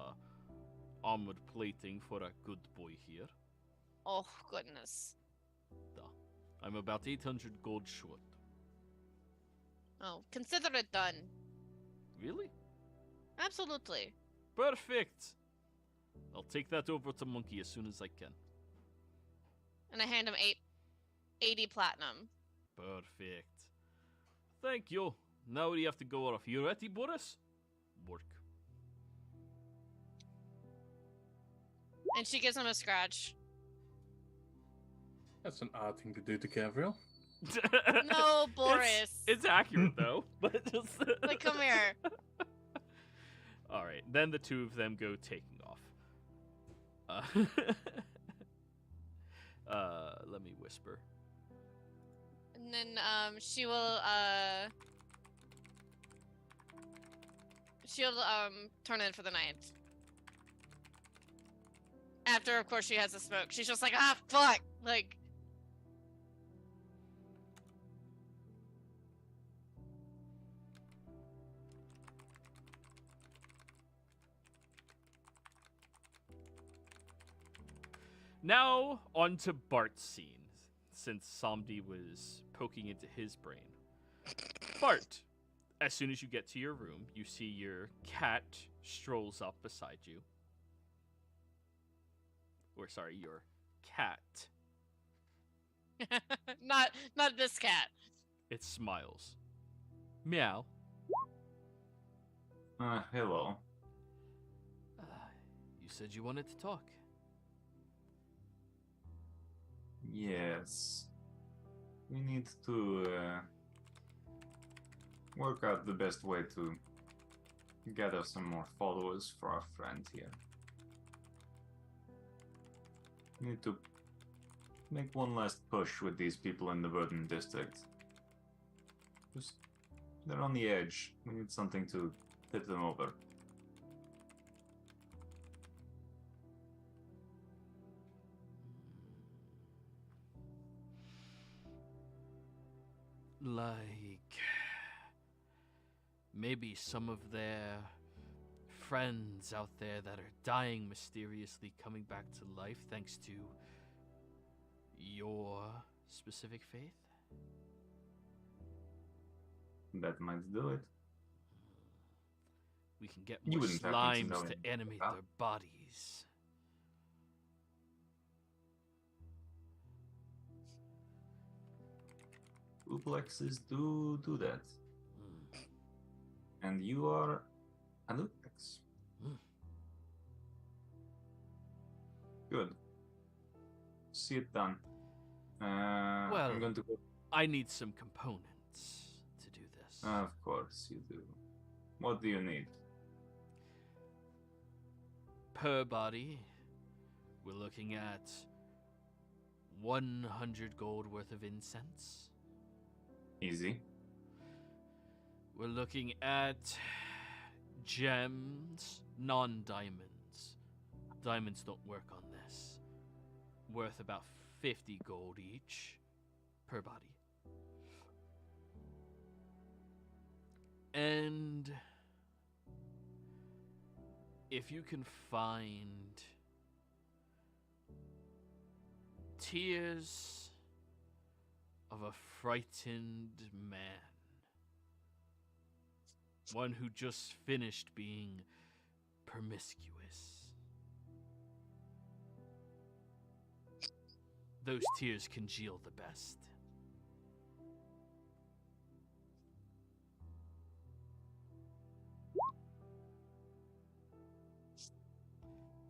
Speaker 1: armored plating for a good boy here.
Speaker 6: Oh goodness.
Speaker 1: I'm about 800 gold short.
Speaker 6: Oh, consider it done.
Speaker 1: Really?
Speaker 6: Absolutely.
Speaker 1: Perfect. I'll take that over to Monkey as soon as I can.
Speaker 6: And I hand him 80 platinum.
Speaker 1: Perfect. Thank you. Now we have to go off. You ready, Boris? Work.
Speaker 6: And she gives him a scratch.
Speaker 7: That's an odd thing to do to Gabriel.
Speaker 6: No, Boris.
Speaker 1: It's accurate though, but just
Speaker 6: Like, come here.
Speaker 1: All right, then the two of them go taking off. Let me whisper.
Speaker 6: And then she'll turn in for the night. After, of course, she has a smoke. She's just like, ah, fuck! Like...
Speaker 1: Now, on to Bart's scene, since Samdi was poking into his brain. Bart, as soon as you get to your room, you see your cat strolls up beside you. Or, sorry, your cat.
Speaker 6: not this cat.
Speaker 1: It smiles. Meow.
Speaker 5: Hello.
Speaker 1: You said you wanted to talk.
Speaker 5: Yes. We need to work out the best way to gather some more followers for our friend here. We need to make one last push with these people in the Burden District. Just, they're on the edge. We need something to tip them over.
Speaker 1: Like, maybe some of their friends out there that are dying mysteriously coming back to life thanks to your specific faith?
Speaker 5: That might do it.
Speaker 1: We can get
Speaker 5: You
Speaker 1: more
Speaker 5: wouldn't have me to know
Speaker 1: slimes to
Speaker 5: anything
Speaker 1: animate
Speaker 5: about
Speaker 1: their bodies.
Speaker 5: Duplexes do that. And you are a duplex.
Speaker 1: Mm.
Speaker 5: Good. See it done.
Speaker 1: Well,
Speaker 5: I'm going to go.
Speaker 1: I need some components to do this.
Speaker 5: Of course you do. What do you need?
Speaker 1: Per body, we're looking at 100 gold worth of incense.
Speaker 5: Easy.
Speaker 1: We're looking at gems, non-diamonds. Diamonds don't work on this. Worth about 50 gold each per body. And if you can find tears of a frightened man, one who just finished being promiscuous, those tears congeal the best.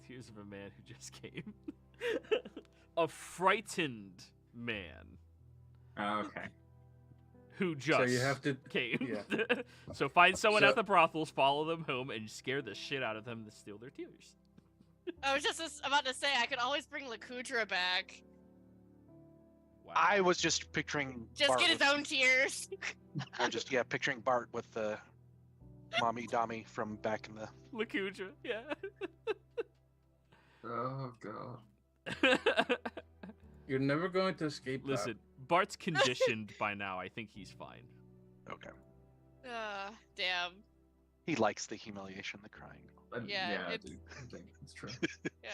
Speaker 1: Tears of a man who just came. A frightened man
Speaker 5: Okay.
Speaker 1: who just
Speaker 7: So you have to.
Speaker 1: came.
Speaker 7: Yeah.
Speaker 1: So find someone
Speaker 7: So-
Speaker 1: at the brothels, follow them home, and scare the shit out of them to steal their tears.
Speaker 6: I was just about to say, I could always bring Lakudra back.
Speaker 1: Wow.
Speaker 4: I was just picturing
Speaker 6: Just
Speaker 4: Bart
Speaker 6: get his
Speaker 4: with-
Speaker 6: own tears.
Speaker 4: or just picturing Bart with the mommy Dami from back in the.
Speaker 1: Lakudra, yeah.
Speaker 5: Oh god.
Speaker 7: You're never going to escape that.
Speaker 1: Listen, Bart's conditioned by now. I think he's fine.
Speaker 4: Okay.
Speaker 6: Damn.
Speaker 4: He likes the humiliation, the crying.
Speaker 6: Yeah,
Speaker 5: I
Speaker 6: it's-
Speaker 5: do. I think it's true.
Speaker 6: Yeah.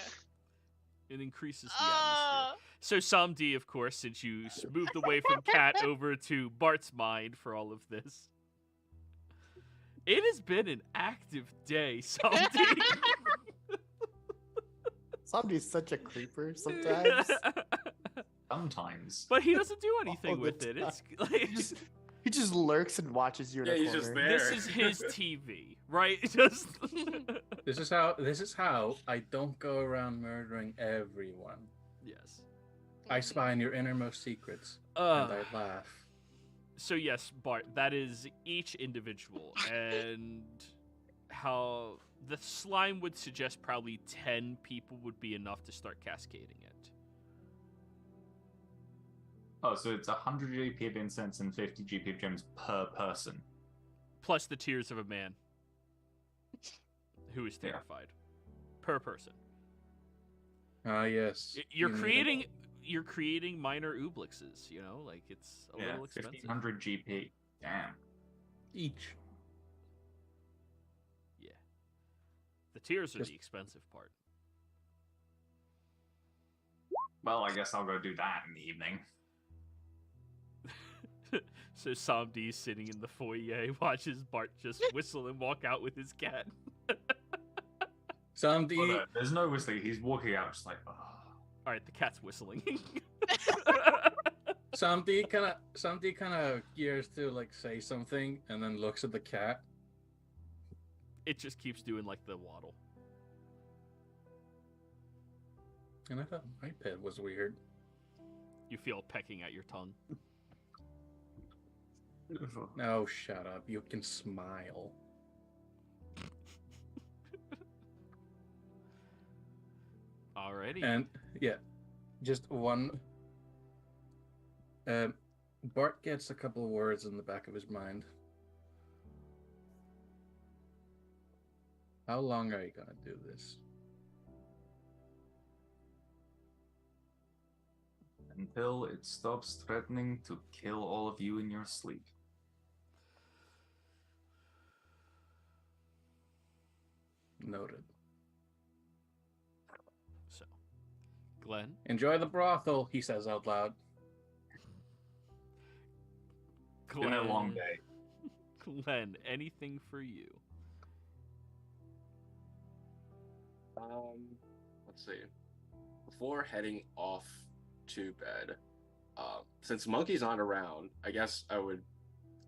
Speaker 1: It increases the atmosphere. So Samdi, of course, since you moved away from Cat over to Bart's mind for all of this, it has been an active day, Samdi.
Speaker 3: Somebody's such a creeper sometimes.
Speaker 5: Sometimes.
Speaker 1: But he doesn't do anything
Speaker 3: All the
Speaker 1: with it. It's
Speaker 3: time.
Speaker 1: like
Speaker 3: He just lurks and watches you in
Speaker 2: Yeah,
Speaker 3: a
Speaker 2: he's
Speaker 3: corner.
Speaker 2: just there.
Speaker 1: this is his TV, right? Just
Speaker 7: This is how I don't go around murdering everyone.
Speaker 1: yes.
Speaker 7: I spy on your innermost secrets, and I laugh.
Speaker 1: So yes, Bart, that is each individual, and how the slime would suggest probably 10 people would be enough to start cascading it.
Speaker 5: Oh, so it's 100 GP of incense and 50 GP of gems per person.
Speaker 1: Plus the tears of a man who is
Speaker 5: Yeah.
Speaker 1: terrified per person.
Speaker 7: Ah, yes.
Speaker 1: You're
Speaker 7: you need
Speaker 1: creating minor oobluxes, you know, like it's a little expensive.
Speaker 5: 1500 GP. Damn.
Speaker 7: each.
Speaker 1: Yeah. The tears are
Speaker 7: Just-
Speaker 1: the expensive part.
Speaker 5: Well, I guess I'll go do that in the evening.
Speaker 1: So Samdi's sitting in the foyer, watches Bart just whistle and walk out with his cat.
Speaker 7: Somebody,
Speaker 5: Well, there's no whistling. He's walking out just like, oh.
Speaker 1: All right, the cat's whistling.
Speaker 7: somebody kind of gears to like say something, and then looks at the cat.
Speaker 1: It just keeps doing like the waddle.
Speaker 7: And I thought my pet was weird.
Speaker 1: You feel pecking at your tongue.
Speaker 7: No, shut up. You can smile.
Speaker 1: Alrighty.
Speaker 7: And yeah, just one. Bart gets a couple of words in the back of his mind. How long are you gonna do this?
Speaker 5: Until it stops threatening to kill all of you in your sleep.
Speaker 7: Noted.
Speaker 1: So, Glenn,
Speaker 7: Enjoy the brothel, he says out loud.
Speaker 5: Been a long day.
Speaker 1: Glenn, anything for you?
Speaker 2: Let's see. Before heading off to bed, since Monkey's not around, I guess I would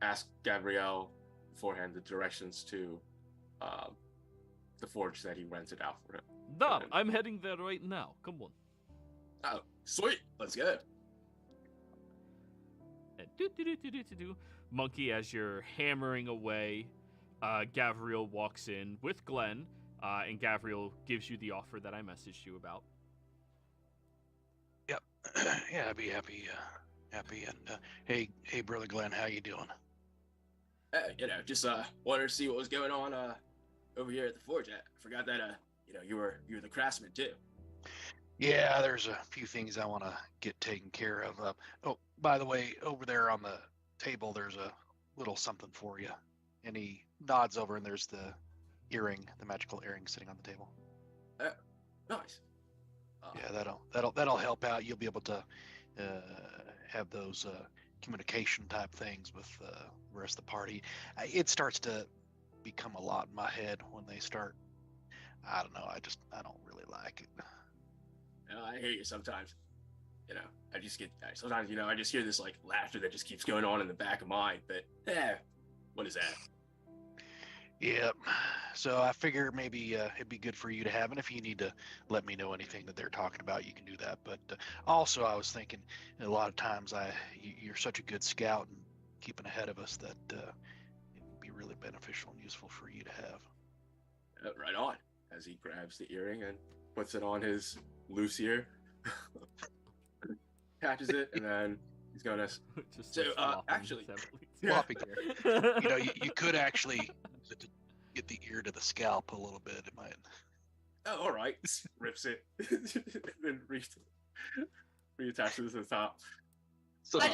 Speaker 2: ask Gabrielle beforehand the directions to the forge that he rented out for him.
Speaker 1: No, I'm heading there right now. Come on.
Speaker 2: Oh, sweet. Let's go.
Speaker 1: And do. Monkey, as you're hammering away, Gavriel walks in with Glenn, and Gavriel gives you the offer that I messaged you about.
Speaker 4: Yep. Yeah, I'd be happy. Happy. And hey, brother Glenn, how you doing?
Speaker 2: Just wanted to see what was going on over here at the forge. I forgot that you were the craftsman too.
Speaker 4: Yeah, there's a few things I want to get taken care of. Oh, by the way, over there on the table, there's a little something for you. And he nods over, and there's the earring, the magical earring, sitting on the table.
Speaker 2: Nice.
Speaker 4: Yeah, that'll help out. You'll be able to have those communication type things with the rest of the party. It starts to become a lot in my head when they start. I don't know. I don't really like it.
Speaker 2: I hear you sometimes. I just get sometimes. I just hear this like laughter that just keeps going on in the back of mine. But what is that?
Speaker 4: Yep. So I figure maybe it'd be good for you to have, and if you need to let me know anything that they're talking about, you can do that. But also, I was thinking a lot of times you're such a good scout and keeping ahead of us that it'd be really beneficial and useful for you to have.
Speaker 2: Right on. As he grabs the earring and puts it on his loose ear, catches it, and then he's gonna.
Speaker 1: Just
Speaker 2: So,
Speaker 1: flopping
Speaker 2: actually-
Speaker 1: heavily.
Speaker 4: Flopping there. You could actually use it to get the ear to the scalp a little bit. It might.
Speaker 2: Oh, all right. Rips it, and then reattaches it to the top.
Speaker 4: So
Speaker 6: I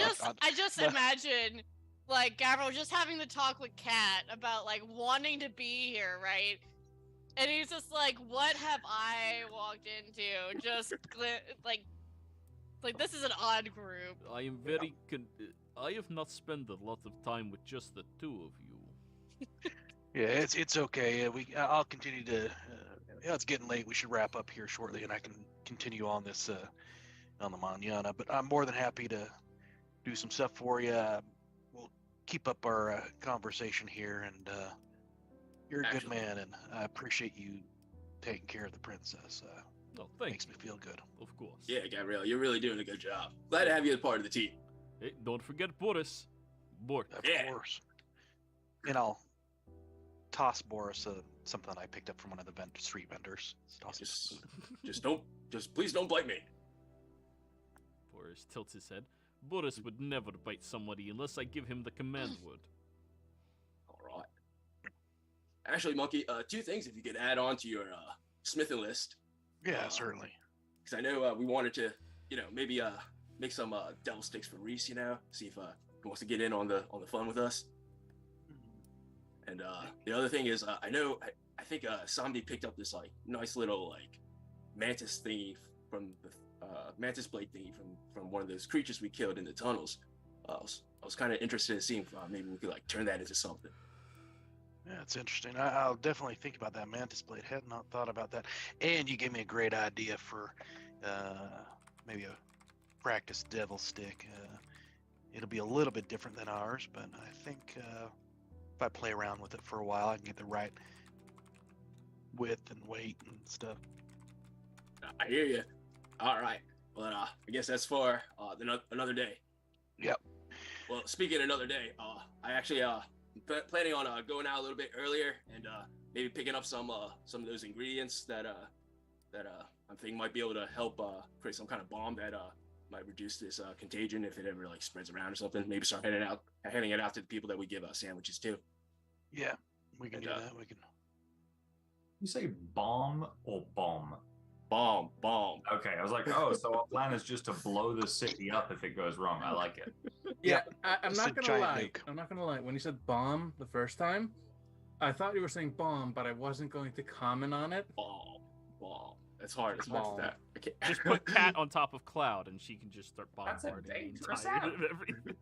Speaker 6: just imagine like Gabriel just having the talk with Kat about like wanting to be here, right? And he's just like, "What have I walked into?" Just like Like, this is an odd group.
Speaker 1: I am very. I have not spent a lot of time with just the two of you.
Speaker 4: Yeah, it's okay. I'll continue to. It's getting late. We should wrap up here shortly, and I can continue on this on the manana. But I'm more than happy to do some stuff for you. We'll keep up our conversation here, and you're a good man, and I appreciate you taking care of the princess.
Speaker 1: Oh, thank
Speaker 4: Makes me feel good.
Speaker 1: Of course.
Speaker 2: Yeah, Gabrielle, you're really doing a good job. Glad to have you as part of the team.
Speaker 1: Hey, don't forget Boris. Of
Speaker 2: Yeah.
Speaker 4: Course. And I'll toss Boris something I picked up from one of the street vendors.
Speaker 2: Just please don't bite me.
Speaker 1: Boris tilts his head. Boris would never bite somebody unless I give him the command word.
Speaker 2: All right. Actually, Monkey, two things if you could add on to your smithing list.
Speaker 4: Yeah, certainly.
Speaker 2: Because I know we wanted to, maybe make some devil sticks for Reese. See if he wants to get in on the fun with us. And the other thing is, I think Samdi picked up this like nice little like mantis thingy from the mantis blade thingy from one of those creatures we killed in the tunnels. I was kind of interested in seeing if maybe we could like turn that into something.
Speaker 4: Yeah, it's interesting. I'll definitely think about that mantis blade. Had not thought about that. And you gave me a great idea for maybe a practice devil stick. It'll be a little bit different than ours, but I think if I play around with it for a while, I can get the right width and weight and stuff.
Speaker 2: I hear you. All right. Well, I guess that's for another day.
Speaker 4: Yep.
Speaker 2: Well, speaking of another day, I actually planning on going out a little bit earlier and maybe picking up some of those ingredients that I'm thinking might be able to help create some kind of bomb that might reduce this contagion if it ever like spreads around or something. Maybe start handing it out to the people that we give sandwiches to.
Speaker 4: Yeah, we can do that. We can.
Speaker 5: You say bomb or bomb?
Speaker 2: Bomb.
Speaker 5: Okay, I was like, oh, so our plan is just to blow the city up if it goes wrong. I like it.
Speaker 7: Yeah, I'm
Speaker 4: It's
Speaker 7: not
Speaker 4: a
Speaker 7: gonna
Speaker 4: giant
Speaker 7: lie.
Speaker 4: nuke.
Speaker 7: I'm not gonna lie. When you said bomb the first time, I thought you were saying bomb, but I wasn't going to comment on it.
Speaker 2: Bomb. It's hard. It's hard for that. I can't.
Speaker 1: Just put Cat on top of Cloud, and she can just start
Speaker 5: That's a
Speaker 1: bombarding the
Speaker 5: dangerous
Speaker 1: entire
Speaker 5: app.
Speaker 1: everything.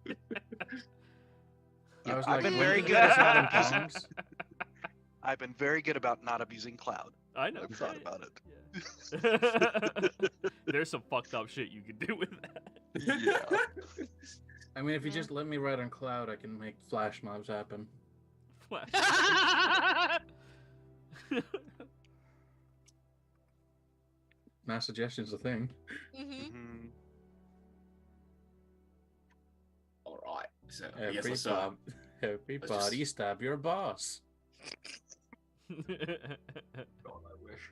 Speaker 7: I was
Speaker 4: I've
Speaker 7: like,
Speaker 4: been very
Speaker 7: "Wait,
Speaker 4: good
Speaker 7: that's
Speaker 4: at
Speaker 7: not
Speaker 4: not abusing.
Speaker 7: bombs."
Speaker 4: I've been very good about not abusing Cloud.
Speaker 1: I know.
Speaker 4: I've thought
Speaker 1: right?
Speaker 4: about it.
Speaker 1: Yeah. There's some fucked up shit you can do with that.
Speaker 4: Yeah.
Speaker 7: I mean, if you just let me ride on cloud, I can make flash mobs happen.
Speaker 1: Flash.
Speaker 7: Mass suggestion's a thing.
Speaker 6: Mm-hmm.
Speaker 2: All right. So I guess let's
Speaker 7: Everybody stab your boss.
Speaker 5: God, I wish.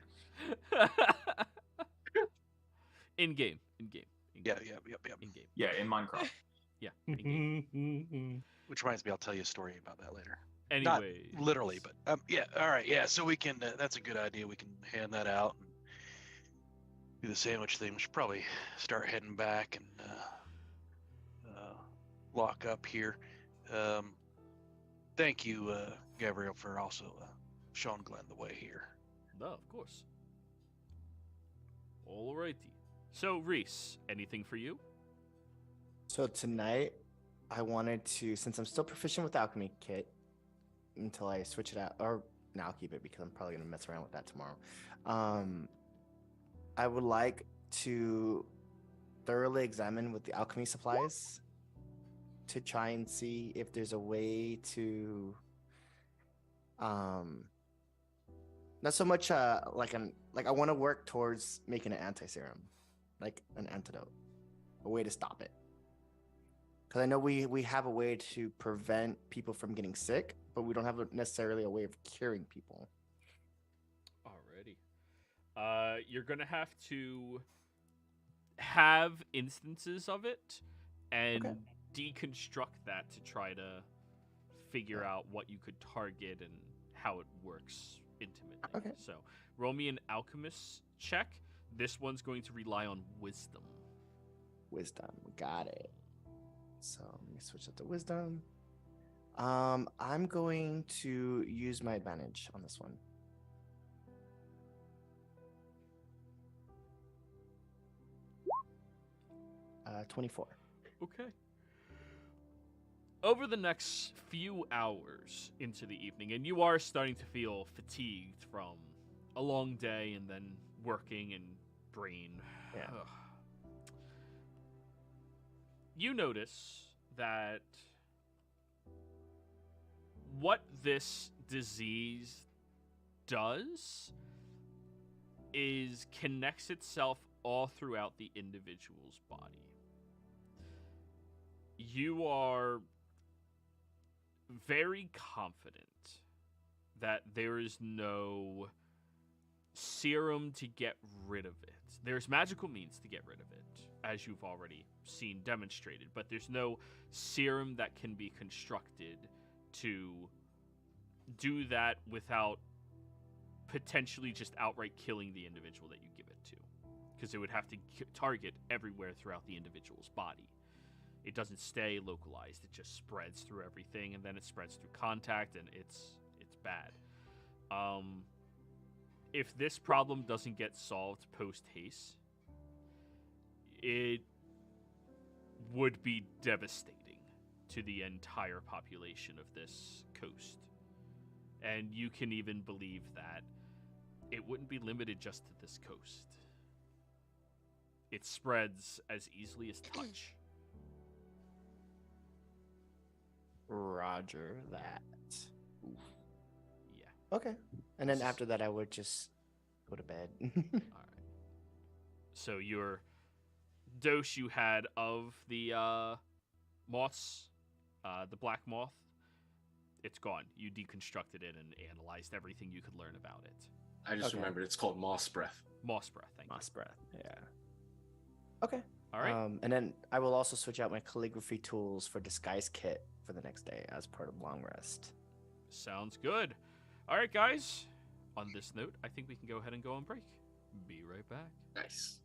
Speaker 1: In game.
Speaker 4: Yeah.
Speaker 1: In game.
Speaker 5: Yeah, in Minecraft.
Speaker 1: Yeah. In-game.
Speaker 4: Which reminds me, I'll tell you a story about that later.
Speaker 1: Anyway.
Speaker 4: Not literally, but yeah. All right, yeah. So we can. That's a good idea. We can hand that out and do the sandwich thing. We should probably start heading back and lock up here. Thank you, Gabriel, for also showing Glenn the way here.
Speaker 1: No, of course. Alrighty. So, Reese, anything for you?
Speaker 3: So tonight, I wanted to, since I'm still proficient with the alchemy kit, until I switch it out, or no, I'll keep it because I'm probably gonna mess around with that tomorrow. I would like to thoroughly examine with the alchemy supplies to try and see if there's a way to, not so much like I want to work towards making an anti-serum, like an antidote, a way to stop it. Because I know we have a way to prevent people from getting sick, but we don't have necessarily a way of curing people.
Speaker 1: Alrighty. You're gonna have to have instances of it and
Speaker 3: Okay.
Speaker 1: deconstruct that to try to figure out what you could target and how it works intimately.
Speaker 3: Okay.
Speaker 1: So roll me an alchemist check. This one's going to rely on wisdom.
Speaker 3: Wisdom, got it. So let me switch up to wisdom. I'm going to use my advantage on this one. 24.
Speaker 1: Okay. Over the next few hours into the evening, and you are starting to feel fatigued from a long day and then working and brain.
Speaker 3: Yeah.
Speaker 1: Ugh. You notice that what this disease does is connects itself all throughout the individual's body. You are very confident that there is no serum to get rid of it. There's magical means to get rid of it, as you've already seen demonstrated, but there's no serum that can be constructed to do that without potentially just outright killing the individual that you give it to, because it would have to target everywhere throughout the individual's body. It doesn't stay localized. It just spreads through everything, and then it spreads through contact, and it's bad. If this problem doesn't get solved post-haste, it would be devastating to the entire population of this coast. And you can even believe that it wouldn't be limited just to this coast. It spreads as easily as touch.
Speaker 3: Roger that.
Speaker 1: Yeah.
Speaker 3: Okay. And then after that, I would just go to bed.
Speaker 1: All right. So your dose you had of the moths, the black moth, it's gone. You deconstructed it and analyzed everything you could learn about it.
Speaker 2: I just
Speaker 3: Okay.
Speaker 2: remembered it's called moss breath.
Speaker 1: Moss breath, thank
Speaker 3: Moss breath. Yeah. Okay.
Speaker 1: you. All right.
Speaker 3: And then I will also switch out my calligraphy tools for disguise kit for the next day as part of long rest.
Speaker 1: Sounds good. All right, guys. On this note, I think we can go ahead and go on break. Be right back.
Speaker 2: Nice.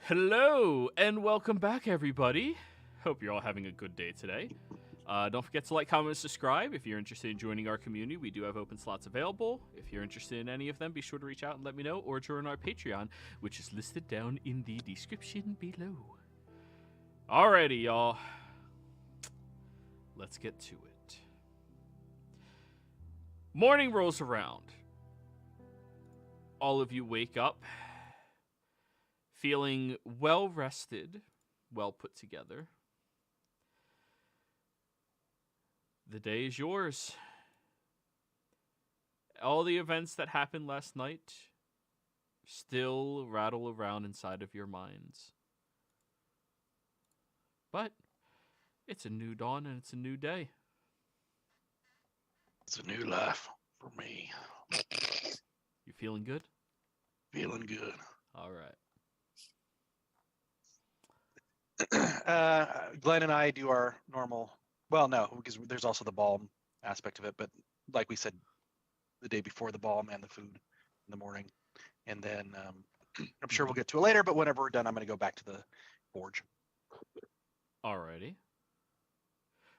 Speaker 1: Hello, and welcome back, everybody. Hope you're all having a good day today. Don't forget to like, comment, and subscribe. If you're interested in joining our community, we do have open slots available. If you're interested in any of them, be sure to reach out and let me know, or join our Patreon, which is listed down in the description below. Alrighty, y'all. Let's get to it. Morning rolls around. All of you wake up feeling well rested, well put together. The day is yours. All the events that happened last night still rattle around inside of your minds. But it's a new dawn and it's a new day.
Speaker 4: It's a new life for me.
Speaker 1: You feeling good?
Speaker 4: Feeling good.
Speaker 1: All right.
Speaker 4: Glenn and I do our normal. Well, no, because there's also the ball aspect of it. But like we said, the day before the ball, man, the food in the morning, and then I'm sure we'll get to it later. But whenever we're done, I'm going to go back to the forge.
Speaker 1: Alrighty.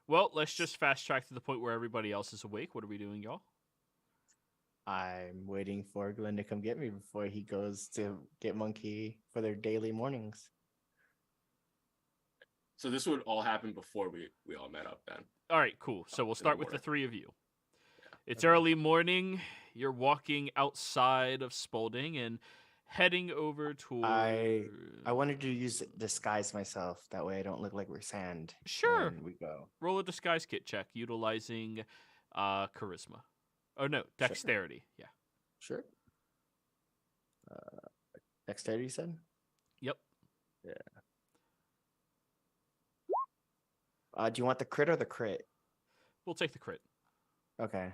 Speaker 1: Well, let's just fast track to the point where everybody else is awake. What are we doing, y'all?
Speaker 3: I'm waiting for Glenn to come get me before he goes to get Monkey for their daily mornings.
Speaker 2: So this would all happen before we all met up then.
Speaker 1: All right, cool. So we'll
Speaker 2: in the
Speaker 1: start with the
Speaker 2: morning.
Speaker 1: three of you. It's
Speaker 3: Okay.
Speaker 1: early morning. You're walking outside of Spalding and heading over toward...
Speaker 3: I wanted to use disguise myself. That way I don't look like we're sand.
Speaker 1: Sure.
Speaker 3: When we go.
Speaker 1: Roll a disguise kit check utilizing charisma. Oh, no, dexterity. Yeah.
Speaker 3: Sure. Dexterity, you said?
Speaker 1: Yep.
Speaker 3: Do you want the crit or the crit?
Speaker 1: We'll take the crit.
Speaker 3: Okay.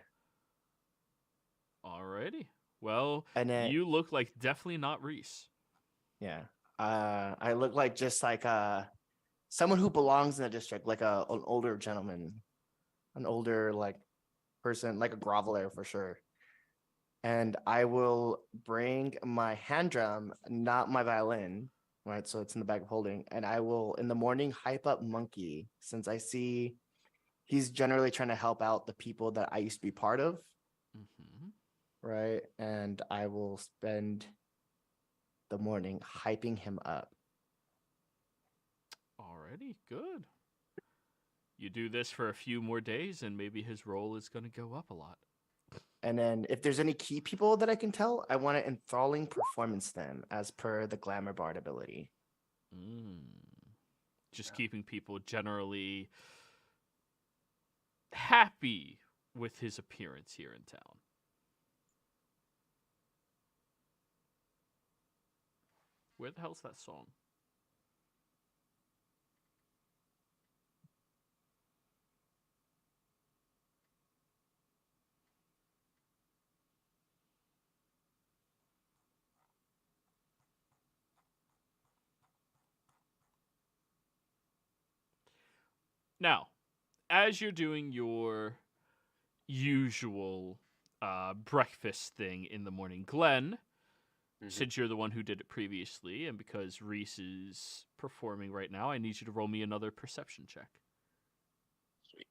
Speaker 1: Alrighty. Well,
Speaker 3: And then
Speaker 1: you look like definitely not Reese.
Speaker 3: yeah. I look like just like someone who belongs in the district, like an older gentleman, an older like person, like a groveler for sure. And I will bring my hand drum, not my violin, right? So it's in the bag of holding, and I will in the morning hype up Monkey since I see he's generally trying to help out the people that I used to be part of,
Speaker 1: Mm-hmm.
Speaker 3: right? And I will spend the morning hyping him up.
Speaker 1: Alrighty, good. You do this for a few more days, and maybe his role is going to go up a lot.
Speaker 3: And then if there's any key people that I can tell, I want to enthralling performance them as per the glamour bard ability.
Speaker 1: Just keeping people generally happy with his appearance here in town. Where the hell's that song? Now, as you're doing your usual breakfast thing in the morning, Glenn, since you're the one who did it previously, and because Reese is performing right now, I need you to roll me another perception check.
Speaker 2: Sweet.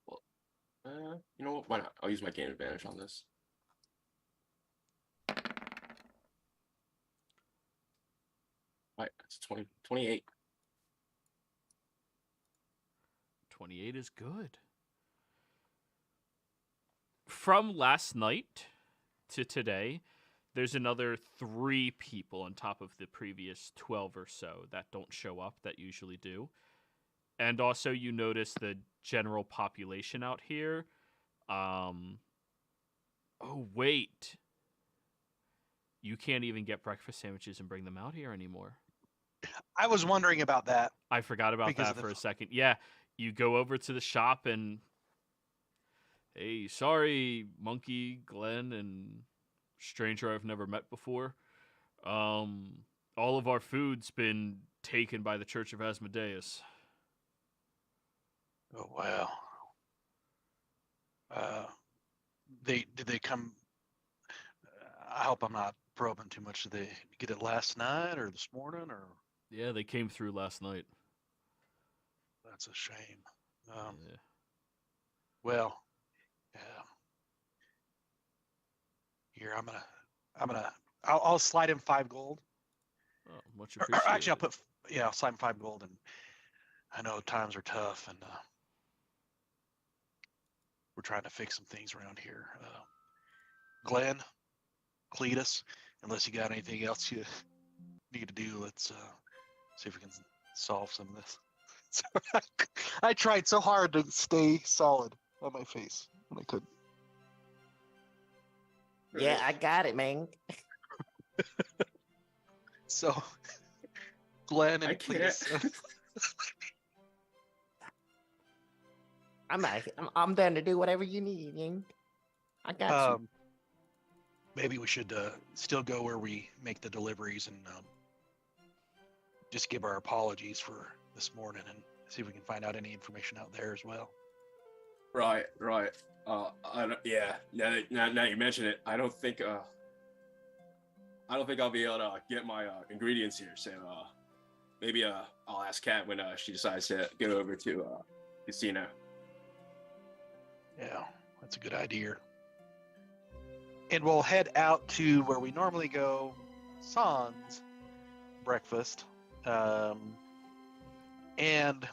Speaker 2: Well, you know what? Why not? I'll use my game advantage on this. All right, it's 28.
Speaker 1: 28 is good. From last night to today, there's another 3 people on top of the previous 12 or so that don't show up that usually do. And also you notice the general population out here. Oh, wait. You can't even get breakfast sandwiches and bring them out here anymore.
Speaker 4: I was wondering about that.
Speaker 1: I forgot about
Speaker 4: Because
Speaker 1: that
Speaker 4: of
Speaker 1: for
Speaker 4: the
Speaker 1: a second. Yeah, you go over to the shop and... Hey, sorry, Monkey, Glenn, and stranger I've never met before. All of our food's been taken by the Church of Asmodeus.
Speaker 4: Oh wow. Did they come? I hope I'm not probing too much. Did they get it last night or this morning? Or
Speaker 1: Yeah, they came through last night.
Speaker 4: that's a shame.
Speaker 1: Yeah.
Speaker 4: Well, yeah. Here, I'll slide him 5 gold.
Speaker 1: Oh, much
Speaker 4: Or
Speaker 1: appreciated.
Speaker 4: actually, I'll slide him 5 gold. And I know times are tough, and we're trying to fix some things around here. Glenn, Cletus, unless you got anything else you need to do, let's see if we can solve some of this. So I tried so hard to stay solid on my face, and I couldn't.
Speaker 3: Yeah, I got it, man.
Speaker 4: So, Glenn
Speaker 2: I
Speaker 4: and
Speaker 2: can't.
Speaker 4: Cletus.
Speaker 3: I'm down to do whatever you need, man. I got you.
Speaker 4: Maybe we should still go where we make the deliveries and just give our apologies for this morning and see if we can find out any information out there as well.
Speaker 2: Right. Yeah. Now you mention it, I don't think I'll be able to get my ingredients here. So maybe I'll ask Kat when she decides to get over to casino.
Speaker 4: Yeah, that's a good idea. And we'll head out to where we normally go, Sans breakfast. And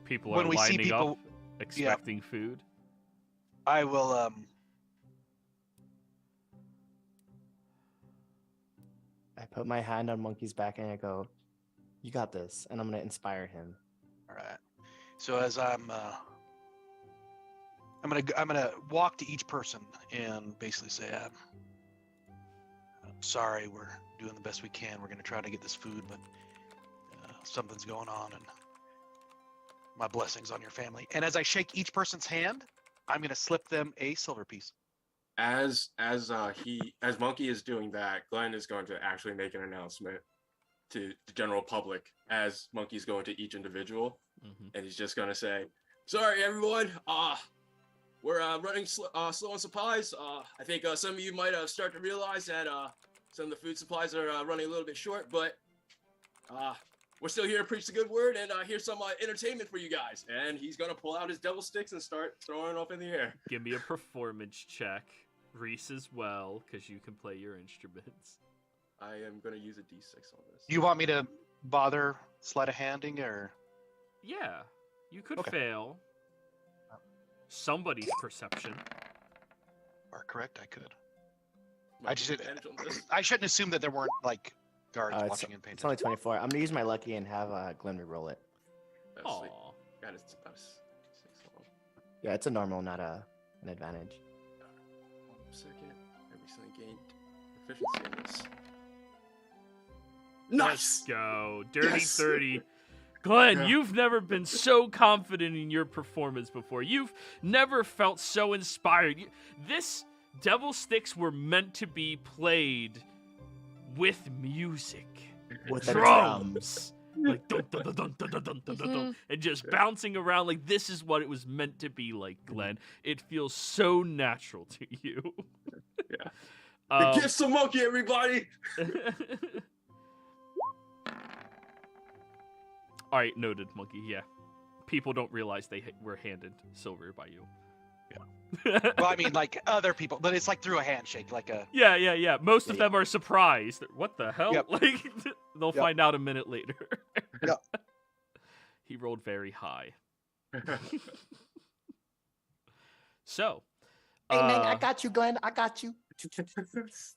Speaker 1: People
Speaker 4: when
Speaker 1: are
Speaker 4: we see
Speaker 1: lining
Speaker 4: people,
Speaker 1: up, expecting food.
Speaker 4: I will
Speaker 3: I put my hand on Monkey's back and I go, "You got this," and I'm gonna inspire him.
Speaker 4: all right. So as I'm gonna walk to each person and basically say, I'm sorry, we're doing the best we can. We're gonna try to get this food, but something's going on, and my blessings on your family. And as I shake each person's hand, I'm gonna slip them a silver piece.
Speaker 2: As Monkey is doing that, Glenn is going to actually make an announcement to the general public as Monkey's going to each individual, and he's just going to say, "Sorry, everyone. We're running slow on supplies. I think some of you might start to realize that some of the food supplies are running a little bit short, but we're still here to preach the good word, and here's some entertainment for you guys." And he's going to pull out his devil sticks and start throwing it off in the air.
Speaker 1: Give me a performance check. Reese as well, because you can play your instruments.
Speaker 2: I am going to use a d6 on this.
Speaker 4: You want me to bother sleight of handing, or?
Speaker 1: Yeah, you could
Speaker 4: Okay.
Speaker 1: fail somebody's perception.
Speaker 4: Or correct, I could.
Speaker 2: Might
Speaker 4: just
Speaker 2: be
Speaker 4: didn't-
Speaker 2: advantage on this.
Speaker 4: I shouldn't assume that there weren't like guards
Speaker 3: It's
Speaker 4: watching and paying
Speaker 3: only
Speaker 4: attention.
Speaker 3: 24. I'm gonna use my lucky and have Glenn re-roll it.
Speaker 2: That's sweet.
Speaker 1: Aw.
Speaker 2: Got it. About a 6 on.
Speaker 3: Yeah, it's a normal, not an advantage.
Speaker 2: 1 second. I recently gained proficiency in this.
Speaker 1: Let's go. Dirty
Speaker 2: Yes!
Speaker 1: 30. Glenn,
Speaker 2: Yeah.
Speaker 1: you've never been so confident in your performance before. You've never felt so inspired. This Devil Sticks were meant to be played with music.
Speaker 3: With the
Speaker 1: drums. Like dun, dun, dun, dun, dun, dun, dun, dun, dun, dun, and just
Speaker 2: Yeah.
Speaker 1: bouncing around like this is what it was meant to be like, Glenn. It feels so natural to you.
Speaker 2: Yeah.
Speaker 1: Um,
Speaker 2: Give some monkey, everybody!
Speaker 1: All right, noted, Monkey. Yeah, people don't realize they were handed silver by you.
Speaker 4: Well, I mean, like other people, but it's like through a handshake, like a.
Speaker 1: Yeah. Most of
Speaker 4: Yeah.
Speaker 1: them are surprised. What the hell?
Speaker 4: Yep.
Speaker 1: Like they'll
Speaker 4: Yep.
Speaker 1: find out a minute later.
Speaker 4: Yep.
Speaker 1: He rolled very high. So.
Speaker 3: Hey man, I got you, Glenn. I got you.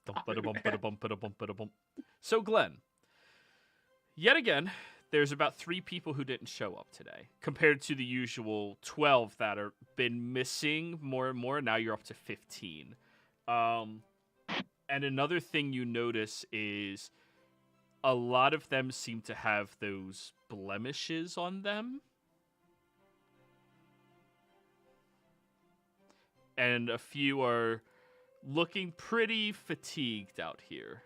Speaker 1: Dum-ba-da-bum-ba-da-bum-ba-da-bum-ba-da-bum. So, Glenn, yet again, there's about 3 people who didn't show up today, compared to the usual 12 that are been missing more and more. Now you're up to 15. And another thing you notice is a lot of them seem to have those blemishes on them. And a few are looking pretty fatigued out here.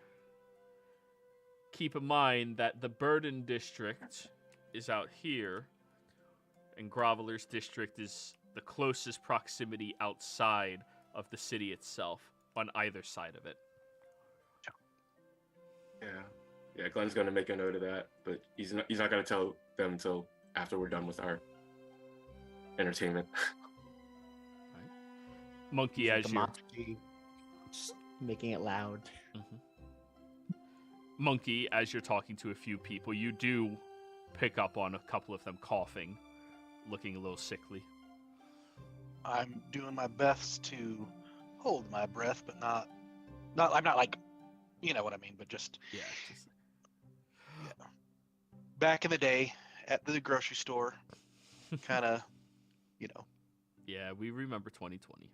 Speaker 1: keep in mind that the Burden District is out here, and Groveler's District is the closest proximity outside of the city itself on either side of it.
Speaker 2: Yeah, Glenn's gonna make a note of that, but he's not gonna tell them until after we're done with our entertainment.
Speaker 1: Monkey,
Speaker 3: Use
Speaker 1: as
Speaker 3: the
Speaker 1: you're
Speaker 3: monster, just making it loud.
Speaker 1: Monkey, as you're talking to a few people, you do pick up on a couple of them coughing, looking a little sickly.
Speaker 4: I'm doing my best to hold my breath, but not. I'm not like, you know what I mean, but just.
Speaker 1: Yeah.
Speaker 4: Yeah. Back in the day, at the grocery store, kind of, you know.
Speaker 1: Yeah, we remember 2020.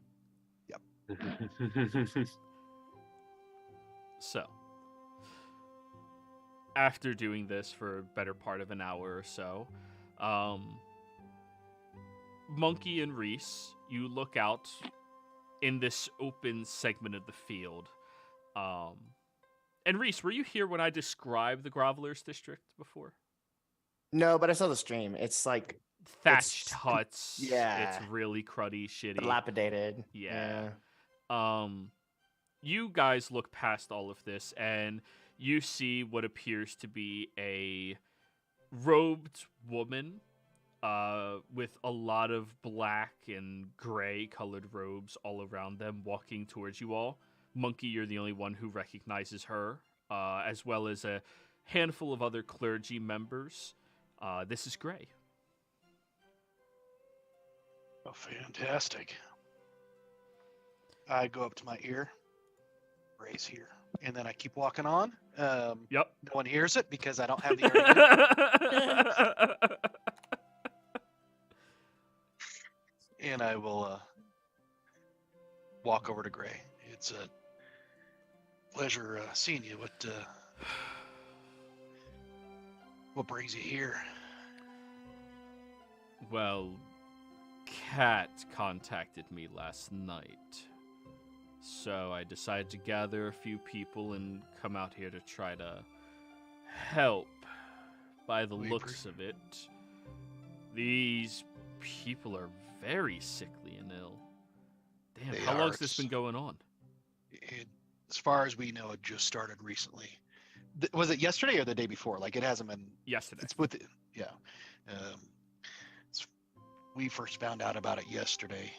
Speaker 1: So, after doing this for a better part of an hour or so, Monkey and Reese, you look out in this open segment of the field. And Reese, were you here when I described the Grovelers District before?
Speaker 3: No, but I saw the stream. It's like
Speaker 1: Thatched huts.
Speaker 3: yeah.
Speaker 1: It's really cruddy, shitty.
Speaker 3: dilapidated.
Speaker 1: Yeah. You guys look past all of this, and you see what appears to be a robed woman with a lot of black and gray colored robes all around them walking towards you all. Monkey, you're the only one who recognizes her, as well as a handful of other clergy members. This is Gray.
Speaker 4: Oh, fantastic. I go up to my ear, Ray's here, and then I keep walking on.
Speaker 1: Yep.
Speaker 4: No one hears it because I don't have the ear. And I will walk over to Gray. It's a pleasure seeing you. What brings you here?
Speaker 1: Well, Kat contacted me last night. So I decided to gather a few people and come out here to try to help. By the looks of it, these people are very sickly and ill. Damn,
Speaker 4: They
Speaker 1: how
Speaker 4: are.
Speaker 1: long's this been going on?
Speaker 4: As far as we know, it just started recently. Was it yesterday or the day before? Like, it hasn't been.
Speaker 1: Yesterday.
Speaker 4: It's with, yeah. We first found out about it yesterday.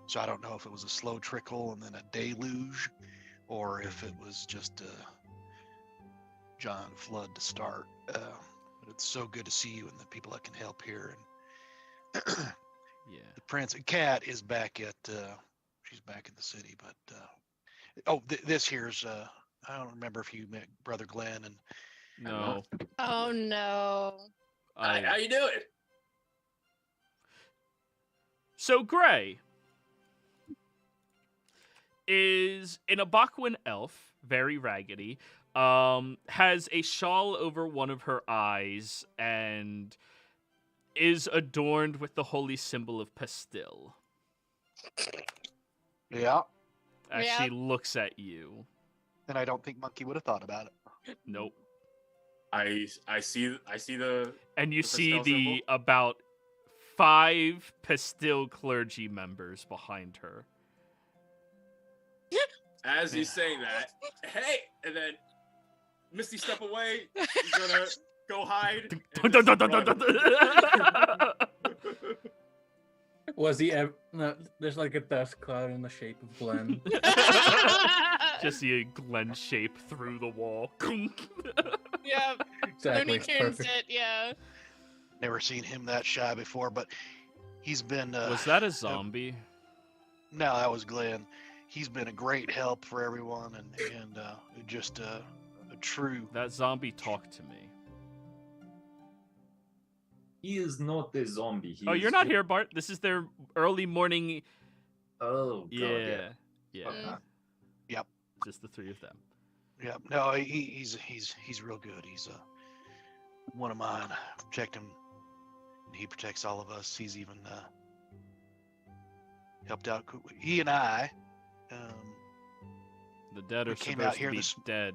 Speaker 4: So I don't know if it was a slow trickle and then a deluge, or if it was just a giant flood to start. But it's so good to see you and the people that can help here. And
Speaker 1: Yeah.
Speaker 4: the Prince Cat is back at. She's back in the city, but this here's. I don't remember if you met Brother Glenn and.
Speaker 1: No.
Speaker 6: Oh no.
Speaker 2: How you doing?
Speaker 1: So Gray is an Abakuan elf, very raggedy, has a shawl over one of her eyes, and is adorned with the holy symbol of Pastille.
Speaker 4: Yeah.
Speaker 1: As
Speaker 6: Yeah.
Speaker 1: she looks at you.
Speaker 4: And I don't think Monkey would have thought about it.
Speaker 1: Nope.
Speaker 2: I see the
Speaker 1: And you
Speaker 2: The
Speaker 1: see
Speaker 2: Pastille
Speaker 1: the
Speaker 2: symbol?
Speaker 1: about 5 Pastille clergy members behind her.
Speaker 2: as he's saying that, hey, and then Misty step away. He's gonna go hide. and just run.
Speaker 7: Was he ever? No, there's like a dust cloud in the shape of Glenn.
Speaker 1: Just see a Glen shape through the wall.
Speaker 6: Yeah.
Speaker 7: Exactly.
Speaker 6: Looney Tunes
Speaker 7: Perfect.
Speaker 6: it, yeah.
Speaker 4: Never seen him that shy before, but he's been.
Speaker 1: Was that a zombie?
Speaker 4: No, that was Glenn. He's been a great help for everyone, and just a true.
Speaker 1: That zombie talked to me.
Speaker 5: He is not a zombie.
Speaker 1: Oh, you're not here, Bart. This is their early morning.
Speaker 5: Oh, God,
Speaker 1: Yeah. Yeah.
Speaker 6: Mm.
Speaker 4: Yep.
Speaker 1: Just the 3 of them.
Speaker 4: Yeah. No, he's real good. He's one of mine. Protect him. And he protects all of us. He's even helped out. He and I.
Speaker 1: The dead
Speaker 4: We
Speaker 1: are
Speaker 4: came
Speaker 1: supposed
Speaker 4: out
Speaker 1: to
Speaker 4: here
Speaker 1: be
Speaker 4: this-
Speaker 1: dead.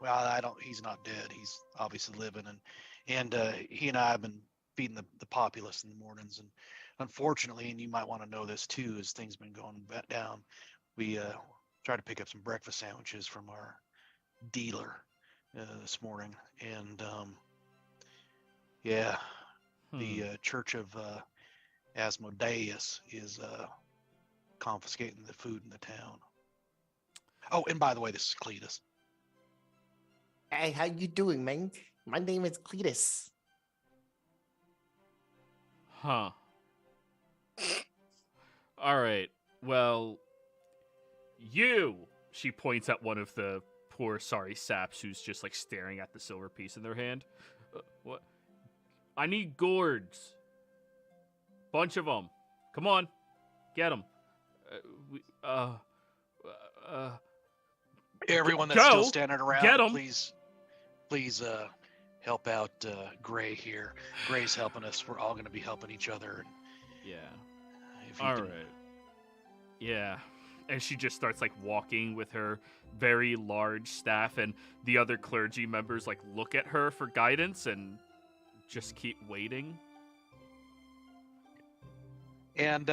Speaker 4: Well, I don't. He's not dead. He's obviously living, and he and I have been feeding the populace in the mornings. And unfortunately, and you might want to know this too, as things been going down, we tried to pick up some breakfast sandwiches from our dealer this morning, and yeah, the Church of Asmodeus is confiscating the food in the town. Oh, and by the way, this is Cletus.
Speaker 3: Hey, how you doing, man? My name is Cletus.
Speaker 1: Huh. All right. Well, she points at one of the poor, sorry saps who's just like staring at the silver piece in their hand. What? I need gourds. Bunch of them. Come on. Get them.
Speaker 4: Everyone that's
Speaker 1: Go.
Speaker 4: still standing around,
Speaker 1: Get 'em.
Speaker 4: please help out Gray here. Gray's helping us. We're all going to be helping each other.
Speaker 1: Yeah.
Speaker 4: If you
Speaker 1: All
Speaker 4: can-
Speaker 1: right. Yeah. And she just starts like walking with her very large staff, and the other clergy members like look at her for guidance and just keep waiting.
Speaker 4: And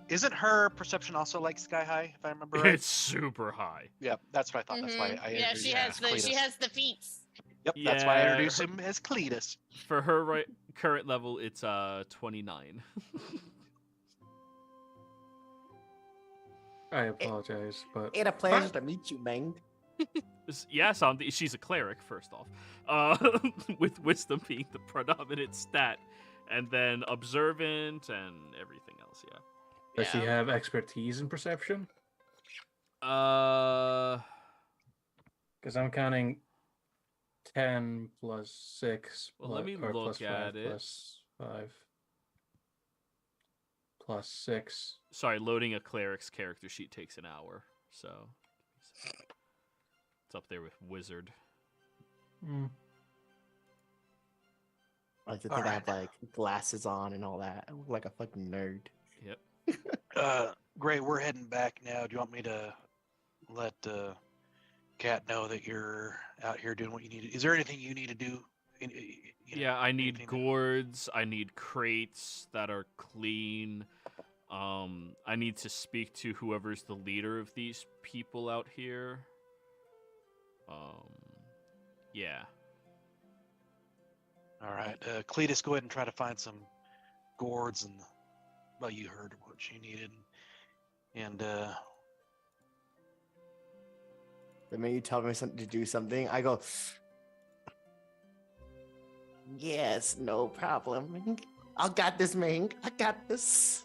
Speaker 4: isn't her perception also like sky high, if I remember right?
Speaker 1: It's super high.
Speaker 4: Yeah, that's what I thought. That's why I
Speaker 6: Yeah,
Speaker 4: introduced
Speaker 6: she
Speaker 4: him
Speaker 6: has
Speaker 4: as
Speaker 6: the she
Speaker 4: Cletus.
Speaker 6: has the feats.
Speaker 4: Yep, that's why I
Speaker 1: Yeah,
Speaker 4: introduced him as Cletus.
Speaker 1: For her current level, it's 29.
Speaker 7: I apologize, but
Speaker 3: It's a pleasure to meet you, man.
Speaker 1: Yes, she's a cleric, first off. With wisdom being the predominant stat. And then observant and everything else, yeah.
Speaker 7: does she have expertise in perception?
Speaker 1: Uh,
Speaker 7: Because I'm counting 10 plus 6.
Speaker 1: Well, let me
Speaker 7: or
Speaker 1: look
Speaker 7: plus 5
Speaker 1: at it.
Speaker 7: Plus 5. Plus 6.
Speaker 1: sorry, loading a cleric's character sheet takes an hour, so it's up there with wizard.
Speaker 7: Mm.
Speaker 3: I like to think I have like glasses on and all that. I look like a fucking nerd.
Speaker 1: Yep.
Speaker 4: Gray, we're heading back now. Do you want me to let Kat know that you're out here doing what you need to? Is there anything you need to do?
Speaker 1: Yeah, I need
Speaker 4: anything
Speaker 1: gourds. I need crates that are clean. I need to speak to whoever's the leader of these people out here. Yeah.
Speaker 4: All right, Cletus, go ahead and try to find some gourds and, well, you heard what she needed, and
Speaker 3: The minute you tell me something to do something, I go, yes, no problem. I got this, man. I got this.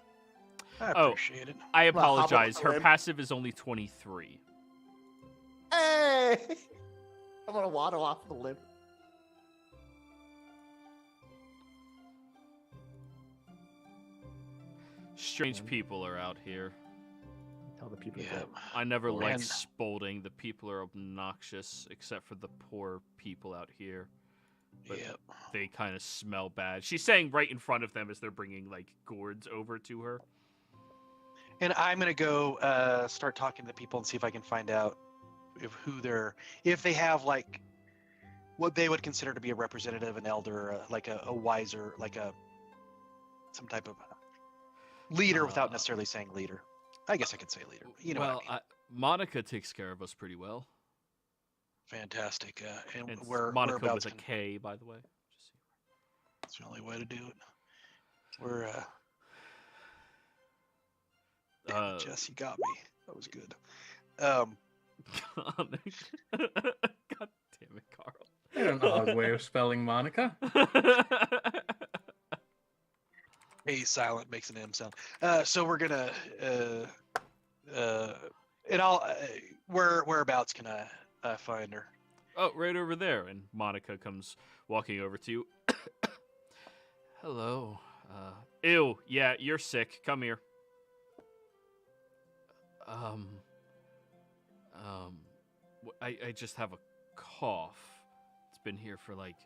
Speaker 4: I
Speaker 1: Oh.
Speaker 4: appreciate it.
Speaker 1: I
Speaker 3: Well, how about
Speaker 1: apologize.
Speaker 3: the
Speaker 1: Her
Speaker 3: limb?
Speaker 1: passive is only 23.
Speaker 3: Hey! I'm gonna waddle off the lip.
Speaker 1: Strange people are out here.
Speaker 3: Tell the people
Speaker 4: Yeah.
Speaker 3: that.
Speaker 1: I never
Speaker 4: Oh,
Speaker 1: like
Speaker 4: and-
Speaker 1: scolding. The people are obnoxious, except for the poor people out here. But
Speaker 4: Yep.
Speaker 1: they kind of smell bad. She's saying right in front of them as they're bringing like gourds over to her.
Speaker 4: And I'm gonna go start talking to the people and see if I can find out if they have like what they would consider to be a representative, an elder, like a wiser, like some type of leader, without necessarily saying leader. I guess I could say leader. You know
Speaker 1: well,
Speaker 4: what I mean.
Speaker 1: Monica takes care of us pretty well.
Speaker 4: Fantastic. And
Speaker 1: It's
Speaker 4: we're
Speaker 1: Monica
Speaker 4: whereabouts
Speaker 1: with a K, by the way. Just so
Speaker 4: That's the only way to do it. We're damn it, Jess, you got me. That was good.
Speaker 1: God damn it, Carl.
Speaker 7: An odd way of spelling Monica.
Speaker 4: A silent makes an M sound. So we're gonna and I'll whereabouts can I find her?
Speaker 1: Oh, right over there. And Monica comes walking over to you. Hello. Ew, yeah, you're sick. Come here. I just have a cough. It's been here for like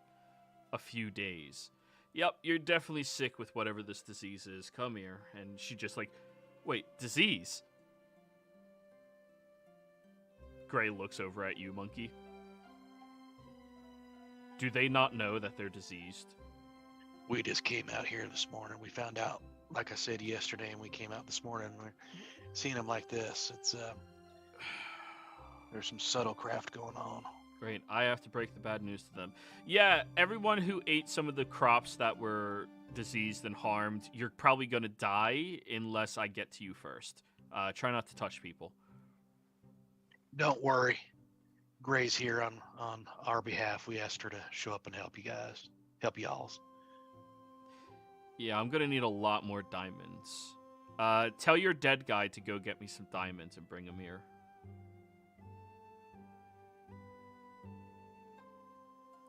Speaker 1: a few days. Yep, you're definitely sick with whatever this disease is. Come here. And she just like, wait, disease? Gray looks over at you, Monkey. Do they not know that they're diseased?
Speaker 4: We just came out here this morning. We found out, like I said yesterday, and we came out this morning. We're seeing them like this. It's there's some subtle craft going on.
Speaker 1: Great. I have to break the bad news to them. Yeah, everyone who ate some of the crops that were diseased and harmed, you're probably going to die unless I get to you first. Try not to touch people.
Speaker 4: Don't worry. Gray's here on our behalf. We asked her to show up and help you guys. Help y'alls.
Speaker 1: Yeah, I'm going to need a lot more diamonds. Tell your dead guy to go get me some diamonds and bring them here.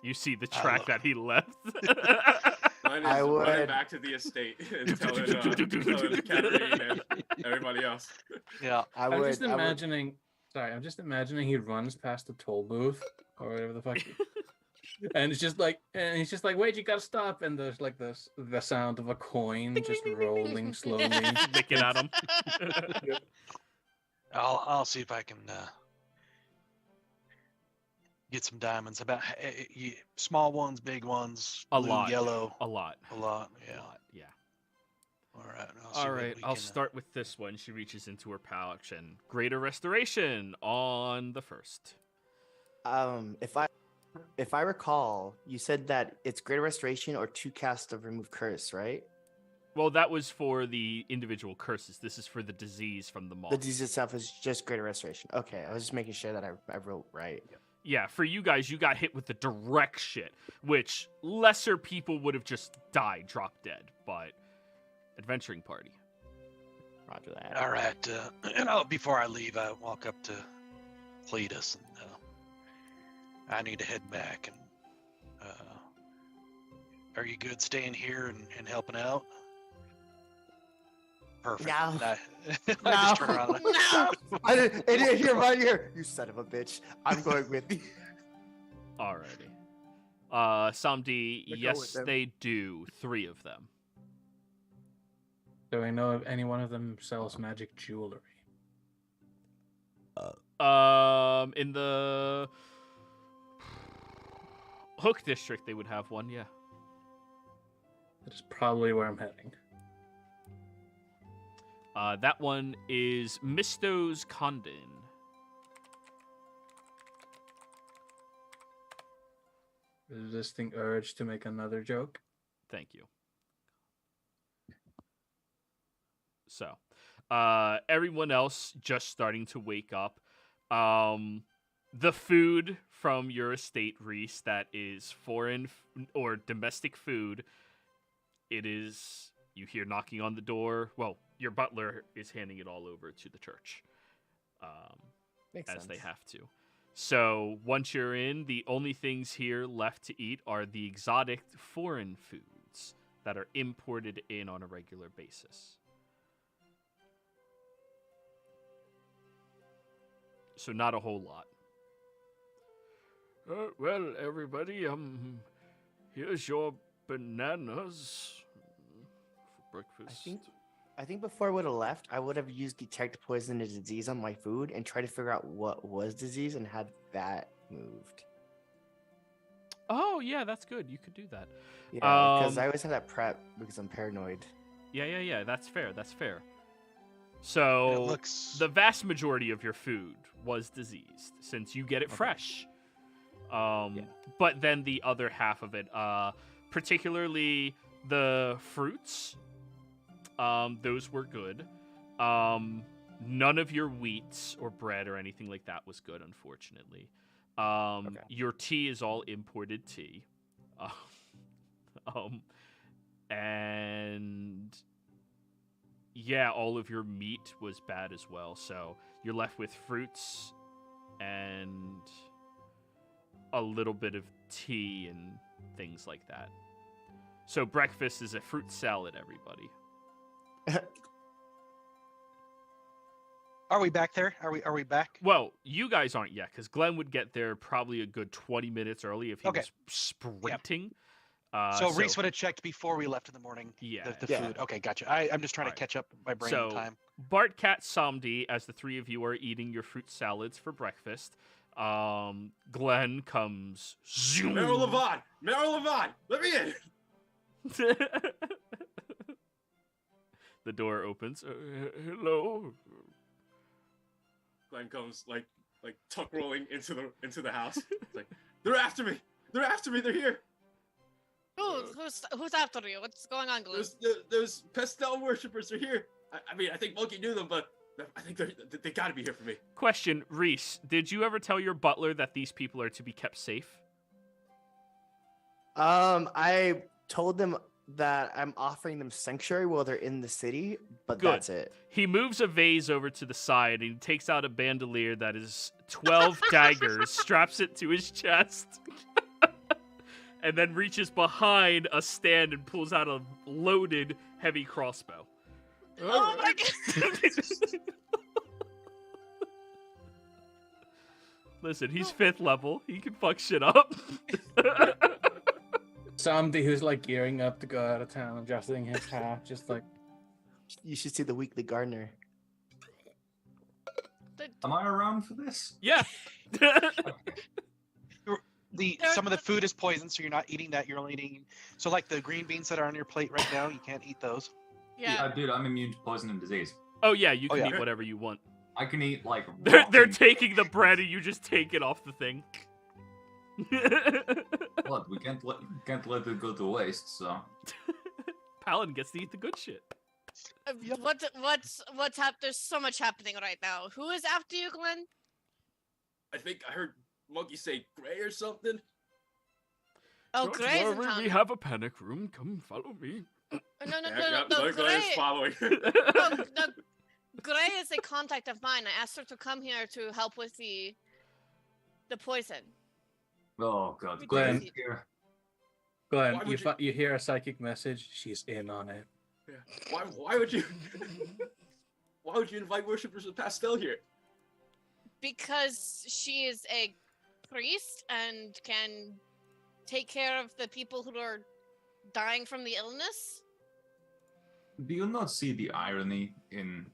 Speaker 1: You see the track that he left.
Speaker 2: Mine is
Speaker 3: I
Speaker 2: running
Speaker 3: would-
Speaker 2: back to the estate and telling Catherine and everybody else.
Speaker 4: Yeah.
Speaker 7: I'm just imagining. Sorry, I'm just imagining he runs past the toll booth or whatever the fuck, and it's just like, and he's just like, "Wait, you gotta stop!" And there's like the sound of a coin just rolling slowly.
Speaker 1: Sticking at him.
Speaker 4: I'll see if I can get some diamonds. About small ones, big ones,
Speaker 1: A
Speaker 4: blue,
Speaker 1: lot.
Speaker 4: yellow,
Speaker 1: A lot.
Speaker 4: a lot. Yeah.
Speaker 1: Yeah.
Speaker 4: All right. I'll see
Speaker 1: All
Speaker 4: what
Speaker 1: right,
Speaker 4: we
Speaker 1: I'll
Speaker 4: can,
Speaker 1: start with this one. She reaches into her pouch and greater restoration on the first.
Speaker 3: If I recall, you said that it's greater restoration or 2 casts of remove curse, right?
Speaker 1: Well, that was for the individual curses. This is for the disease from the moth.
Speaker 3: The disease itself is just greater restoration. Okay, I was just making sure that I wrote right.
Speaker 1: Yeah, for you guys, you got hit with the direct shit, which lesser people would have just died, dropped dead, but adventuring party.
Speaker 3: Roger that.
Speaker 4: All right. And before I leave, I walk up to Cletus, and I need to head back. And are you good staying here and helping out? Perfect.
Speaker 3: No.
Speaker 4: And I
Speaker 3: No,
Speaker 4: just turn around. And
Speaker 3: no! I didn't hear right here. You son of a bitch. I'm going with you.
Speaker 1: Alrighty. Samdi,
Speaker 3: Let's go with
Speaker 1: yes,
Speaker 3: them.
Speaker 1: they do. 3 of them.
Speaker 7: Do I know if any one of them sells magic jewelry?
Speaker 1: In the Hook District, they would have one, yeah.
Speaker 7: That is probably where I'm heading.
Speaker 1: That one is Misto's Condon.
Speaker 7: Resisting urge to make another joke.
Speaker 1: Thank you. So, everyone else just starting to wake up. The food from your estate, Reese, that is foreign or domestic food, it is, you hear knocking on the door. Well, your butler is handing it all over to the church,
Speaker 3: Makes
Speaker 1: as
Speaker 3: sense.
Speaker 1: they have to. So once you're in, the only things here left to eat are the exotic foreign foods that are imported in on a regular basis. So not a whole lot. Well, everybody, here's your bananas for breakfast.
Speaker 3: I think before I would have left, I would have used detect poison and disease on my food and try to figure out what was disease and had that moved.
Speaker 1: Oh, yeah, that's good. You could do that.
Speaker 3: Yeah, because I always have that prep because I'm paranoid.
Speaker 1: Yeah, that's fair. That's fair.
Speaker 4: it
Speaker 1: So
Speaker 4: looks.
Speaker 1: the vast majority of your food was diseased since you get it fresh. But then the other half of it, particularly the fruits, those were good. None of your wheats or bread or anything like that was good, unfortunately. Your tea is all imported tea. And yeah, all of your meat was bad as well. So you're left with fruits and a little bit of tea and things like that. So breakfast is a fruit salad, everybody.
Speaker 4: Are we back there? Are we back?
Speaker 1: Well, you guys aren't yet, because Glenn would get there probably a good 20 minutes early if he
Speaker 4: Okay.
Speaker 1: was sprinting.
Speaker 4: So Reese would have checked before we left in the morning.
Speaker 1: Yeah.
Speaker 4: The
Speaker 3: Yeah.
Speaker 4: food. Okay, gotcha. I'm just trying
Speaker 1: Alright.
Speaker 4: to catch up my brain
Speaker 1: So,
Speaker 4: in time.
Speaker 1: Bart, Cat, Samdi, as the three of you are eating your fruit salads for breakfast, Glenn comes. Zoom.
Speaker 2: Meryl Levon! Meryl Levon! Let me in!
Speaker 1: The door opens. Hello.
Speaker 2: Glenn comes like tuck rolling into the house. It's like, they're after me! They're after me! They're here!
Speaker 6: Who's after you? What's going on, Glenn?
Speaker 2: Those pastel worshippers are here. I mean, I think Monkey knew them, but I think they gotta be here for me.
Speaker 1: Question, Reese, did you ever tell your butler that these people are to be kept safe?
Speaker 3: I told them that I'm offering them sanctuary while they're in the city, but
Speaker 1: Good.
Speaker 3: that's it.
Speaker 1: He moves a vase over to the side and he takes out a bandolier that is 12 daggers, straps it to his chest, and then reaches behind a stand and pulls out a loaded heavy crossbow.
Speaker 6: Oh my god!
Speaker 1: Listen, he's 5th level. He can fuck shit up.
Speaker 7: Somebody who's like gearing up to go out of town, adjusting his hat, just like.
Speaker 3: You should see the Weekly Gardener.
Speaker 5: Am I around for this?
Speaker 1: Yeah.
Speaker 4: Some of the food is poison, so you're not eating that. You're only eating. So like the green beans that are on your plate right now, you can't eat those.
Speaker 6: Yeah.
Speaker 5: Dude, I'm immune to poison and disease.
Speaker 1: Oh yeah, you can
Speaker 4: yeah.
Speaker 1: eat whatever you want.
Speaker 5: I can eat like.
Speaker 1: They're
Speaker 5: rotten
Speaker 1: taking the bread and you just take it off the thing.
Speaker 5: blood. We can't let it go to waste. So.
Speaker 1: Paladin gets to eat the good shit.
Speaker 6: What's happening? There's so much happening right now. Who is after you, Glenn?
Speaker 2: I think I heard Monkey say Gray or something.
Speaker 6: Oh,
Speaker 1: Don't
Speaker 6: Gray's in
Speaker 1: worry,
Speaker 6: town.
Speaker 1: we have a panic room. Come follow me.
Speaker 6: No,
Speaker 2: Gray is following.
Speaker 6: no, Gray is a contact of mine. I asked her to come here to help with the poison.
Speaker 5: Oh god,
Speaker 7: Glenn.
Speaker 6: Glenn.
Speaker 5: Here.
Speaker 7: Glenn,
Speaker 2: Why would
Speaker 7: you hear a psychic message. She's in on it.
Speaker 2: Yeah. Why would you? Why would you invite worshippers with pastel here?
Speaker 6: Because she is a priest and can take care of the people who are dying from the illness.
Speaker 5: Do you not see the irony in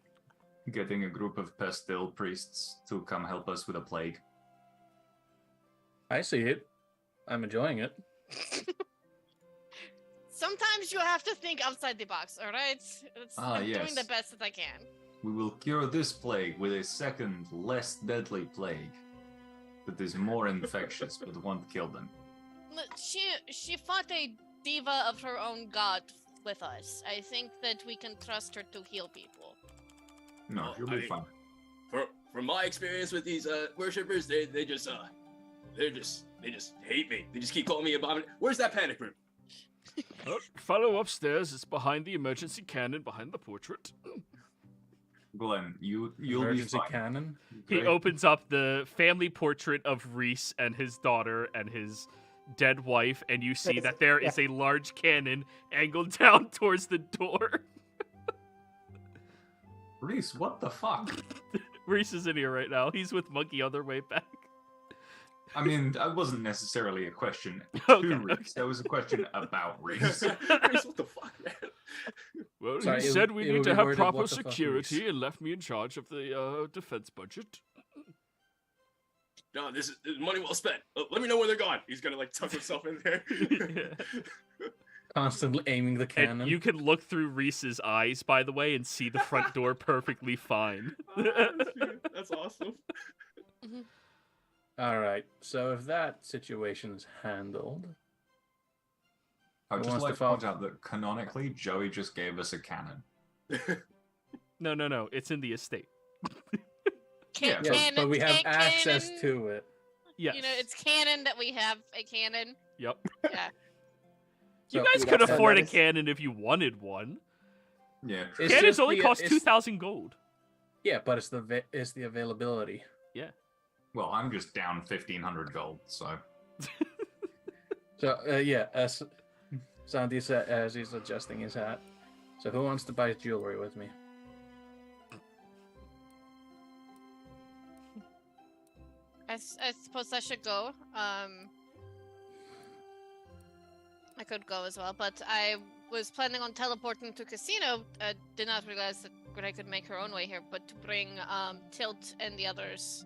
Speaker 5: getting a group of pastel priests to come help us with a plague?
Speaker 7: I see it. I'm enjoying it.
Speaker 6: Sometimes you have to think outside the box, all right? I'm doing
Speaker 5: yes.
Speaker 6: the best that I can.
Speaker 5: We will cure this plague with a second, less deadly plague that is more infectious but won't kill them.
Speaker 6: She fought a diva of her own god with us. I think that we can trust her to heal people.
Speaker 5: No,
Speaker 2: Oh,
Speaker 5: you'll
Speaker 2: I
Speaker 5: be
Speaker 2: mean-
Speaker 5: fine.
Speaker 2: From my experience with these worshippers, they just hate me. They just keep calling me abomination. Where's that panic room?
Speaker 1: Oh, follow upstairs. It's behind the emergency cannon, behind the portrait.
Speaker 5: Glenn, you'll be
Speaker 7: Emergency
Speaker 5: fine.
Speaker 7: cannon.
Speaker 1: He
Speaker 5: Great.
Speaker 1: opens up the family portrait of Reese and his daughter and his dead wife, and you see that there is a large cannon angled down towards the door.
Speaker 5: Reese, what the fuck?
Speaker 1: Reese is in here right now. He's with Monkey on their way back.
Speaker 5: I mean, that wasn't necessarily a question
Speaker 1: Okay,
Speaker 5: to Reese. That was a question about Reese.
Speaker 2: Reese, what the fuck, man?
Speaker 1: Well,
Speaker 7: Sorry,
Speaker 1: he
Speaker 7: it
Speaker 1: said
Speaker 7: would-
Speaker 1: we
Speaker 7: it
Speaker 1: need
Speaker 7: would
Speaker 1: to
Speaker 7: be
Speaker 1: have
Speaker 7: worded,
Speaker 1: proper
Speaker 7: "What the fuck,
Speaker 1: security
Speaker 7: Reese?"
Speaker 1: and left me in charge of the defense budget.
Speaker 2: No, this is money well spent. Let me know when they're gone. He's gonna like tuck himself in there.
Speaker 7: Constantly aiming the cannon.
Speaker 1: And you can look through Reese's eyes, by the way, and see the front door perfectly fine.
Speaker 2: That's awesome.
Speaker 7: All right. So if that situation's handled,
Speaker 5: I'd
Speaker 7: Who
Speaker 5: just
Speaker 7: wants
Speaker 5: like
Speaker 7: to
Speaker 5: to point
Speaker 7: follow?
Speaker 5: out that canonically, Joey just gave us a cannon.
Speaker 1: No. It's in the estate.
Speaker 5: Yeah,
Speaker 7: yes, but we have
Speaker 6: canon.
Speaker 7: access to it.
Speaker 1: Yes.
Speaker 6: You know, it's canon that we have a cannon.
Speaker 1: Yep.
Speaker 6: Yeah.
Speaker 1: You
Speaker 7: So-
Speaker 1: guys
Speaker 3: Dude,
Speaker 1: could
Speaker 3: that's
Speaker 1: afford a
Speaker 3: hilarious.
Speaker 1: cannon if you wanted one.
Speaker 5: Yeah,
Speaker 7: It's
Speaker 1: Cannons
Speaker 7: just
Speaker 1: only
Speaker 7: the-
Speaker 1: cost
Speaker 7: it's-
Speaker 1: 2,000 gold.
Speaker 7: Yeah, but it's the availability.
Speaker 5: well, I'm just down 1,500 gold, so...
Speaker 7: So yeah, as Sandy said as he's adjusting his hat. So who wants to buy jewelry with me?
Speaker 6: I suppose I should go. I could go as well, but I was planning on teleporting to casino. I did not realize that Gray could make her own way here, but to bring Tilt and the others.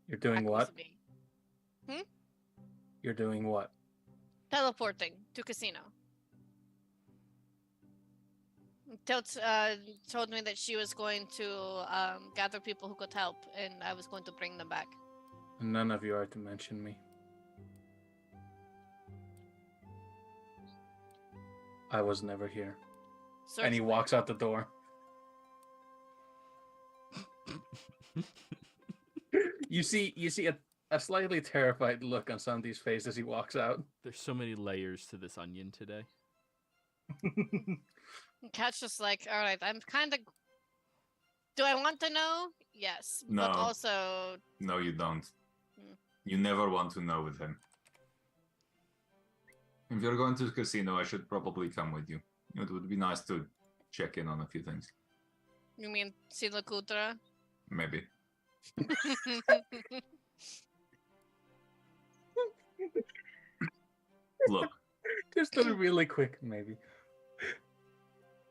Speaker 7: You're doing
Speaker 6: back
Speaker 7: what?
Speaker 6: with me.
Speaker 7: You're doing what?
Speaker 6: Teleporting to casino. Tilt told me that she was going to gather people who could help, and I was going to bring them back.
Speaker 7: None of you are to mention me. I was never here. And he
Speaker 6: Certainly.
Speaker 7: walks out the door. You see a slightly terrified look on Sandy's face as he walks out.
Speaker 1: There's so many layers to this onion today.
Speaker 6: Cat's just like, all right, I'm kind of. Do I want to know? Yes,
Speaker 5: No.
Speaker 6: but also
Speaker 5: No, you don't.
Speaker 6: Hmm.
Speaker 5: You never want to know with him. If you're going to the casino, I should probably come with you. It would be nice to check in on a few things.
Speaker 6: you mean Sila Kutra?
Speaker 5: Maybe. Look,
Speaker 7: Just a really quick, maybe.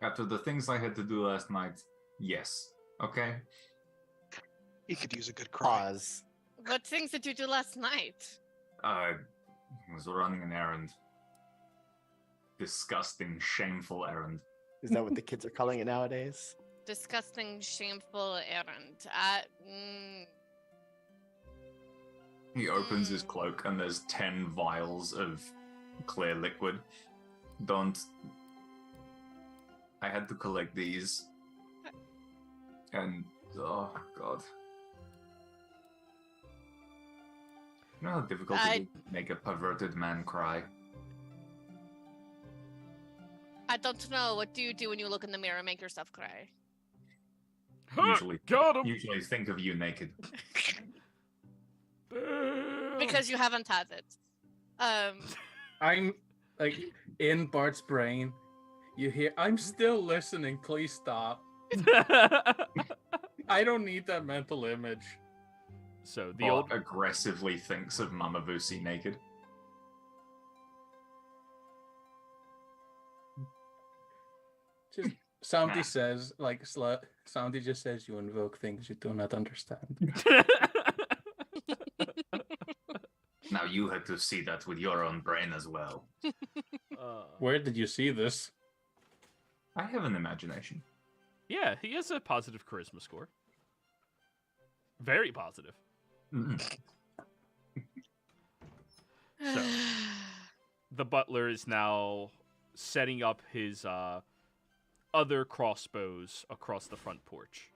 Speaker 5: after the things I had to do last night, yes. Okay?
Speaker 4: He could use a good cry.
Speaker 3: Pause.
Speaker 6: What things did you do last night?
Speaker 5: I was running an errand. Disgusting, shameful errand.
Speaker 3: Is that what the kids are calling it nowadays?
Speaker 6: Disgusting, shameful errand.
Speaker 5: He opens his cloak and there's 10 vials of clear liquid. I had to collect these. And, oh god. You know how difficult it is to make a perverted man cry?
Speaker 6: I don't know. What do you do when you look in the mirror and make yourself cry?
Speaker 5: Usually,
Speaker 1: Got him.
Speaker 5: usually think of you naked.
Speaker 6: Because you haven't had it.
Speaker 7: I'm like in Bart's brain. You hear, I'm still listening. Please stop. I don't need that mental image.
Speaker 1: So the
Speaker 5: Bart
Speaker 1: old
Speaker 5: aggressively thinks of Mama Vusi naked.
Speaker 7: Just Sandy says, like, Sandy just says, you invoke things you do not understand.
Speaker 5: Now you had to see that with your own brain as well.
Speaker 7: Where did you see this?
Speaker 5: I have an imagination.
Speaker 1: Yeah, he has a positive charisma score. Very positive.
Speaker 5: Mm.
Speaker 1: So, the butler is now setting up his other crossbows across the front porch.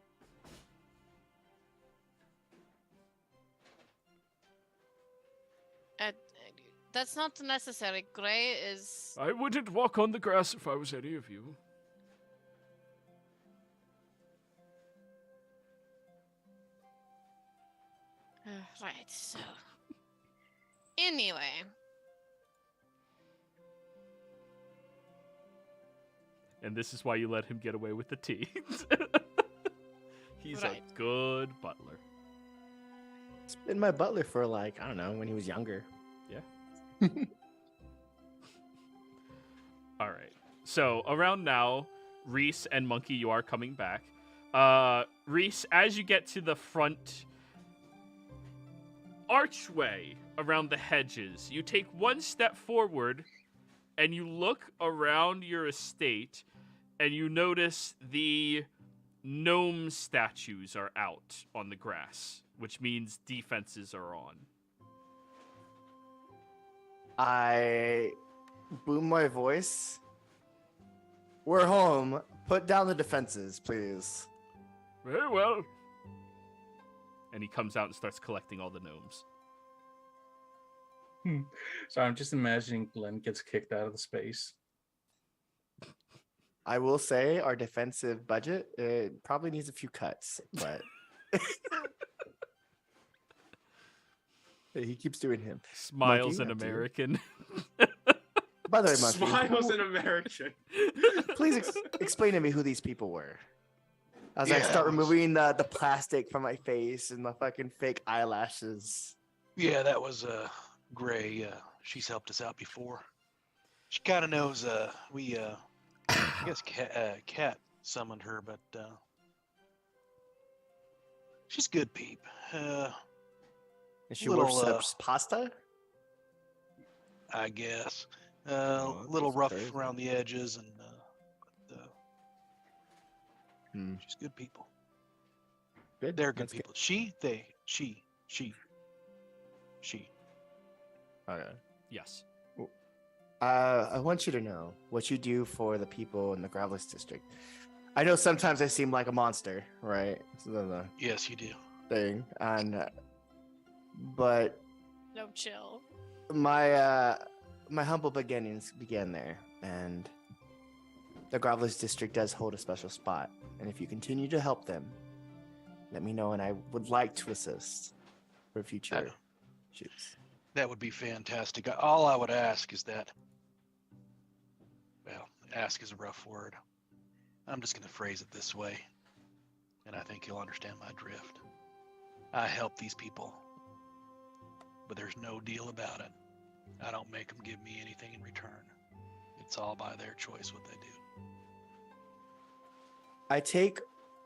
Speaker 6: That's not necessary. Gray is.
Speaker 1: I wouldn't walk on the grass if I was any of you.
Speaker 6: Right, so. Anyway.
Speaker 1: And this is why you let him get away with the tea. He's
Speaker 6: Right.
Speaker 1: a good butler.
Speaker 3: It's been my butler for like, I don't know, when he was younger.
Speaker 1: All right. So around now, Reese and Monkey, you are coming back. Reese, as you get to the front archway around the hedges, you take one step forward and you look around your estate and you notice the gnome statues are out on the grass, which means defenses are on.
Speaker 3: I boom my voice. We're home. Put down the defenses, please.
Speaker 1: Very well. And he comes out and starts collecting all the gnomes.
Speaker 7: So I'm just imagining Glenn gets kicked out of the space.
Speaker 3: I will say our defensive budget, it probably needs a few cuts, but he keeps doing him.
Speaker 1: Smiles
Speaker 3: Monkey,
Speaker 1: an
Speaker 3: that's you.
Speaker 1: American.
Speaker 3: By the way, Monkey,
Speaker 2: Smiles an American.
Speaker 3: please explain to me who these people were. As I
Speaker 4: Yeah.
Speaker 3: start removing the plastic from my face and the fucking fake eyelashes.
Speaker 4: Yeah, that was Gray. She's helped us out before. She kind of knows. I guess Cat summoned her, but she's good peep.
Speaker 3: And she
Speaker 4: Little,
Speaker 3: works up pasta.
Speaker 4: I guess.
Speaker 3: Oh,
Speaker 4: Little
Speaker 3: that's
Speaker 4: rough
Speaker 3: crazy.
Speaker 4: around the edges, and
Speaker 3: Hmm.
Speaker 4: she's good people.
Speaker 3: Good.
Speaker 4: They're good
Speaker 3: That's
Speaker 4: people. She.
Speaker 3: Okay.
Speaker 1: Yes.
Speaker 3: I want you to know what you do for the people in the Gravelous District. I know sometimes I seem like a monster, right? It's the
Speaker 4: Yes, you do.
Speaker 3: thing, but
Speaker 6: No, chill.
Speaker 3: my humble beginnings began there, and the Gravelous District does hold a special spot. And if you continue to help them, let me know, and I would like to assist for future shoots.
Speaker 4: That would be fantastic. All I would ask is that. Well, ask is a rough word. I'm just going to phrase it this way, and I think you'll understand my drift. I help these people, but there's no deal about it. I don't make them give me anything in return. It's all by their choice what they do.
Speaker 3: I take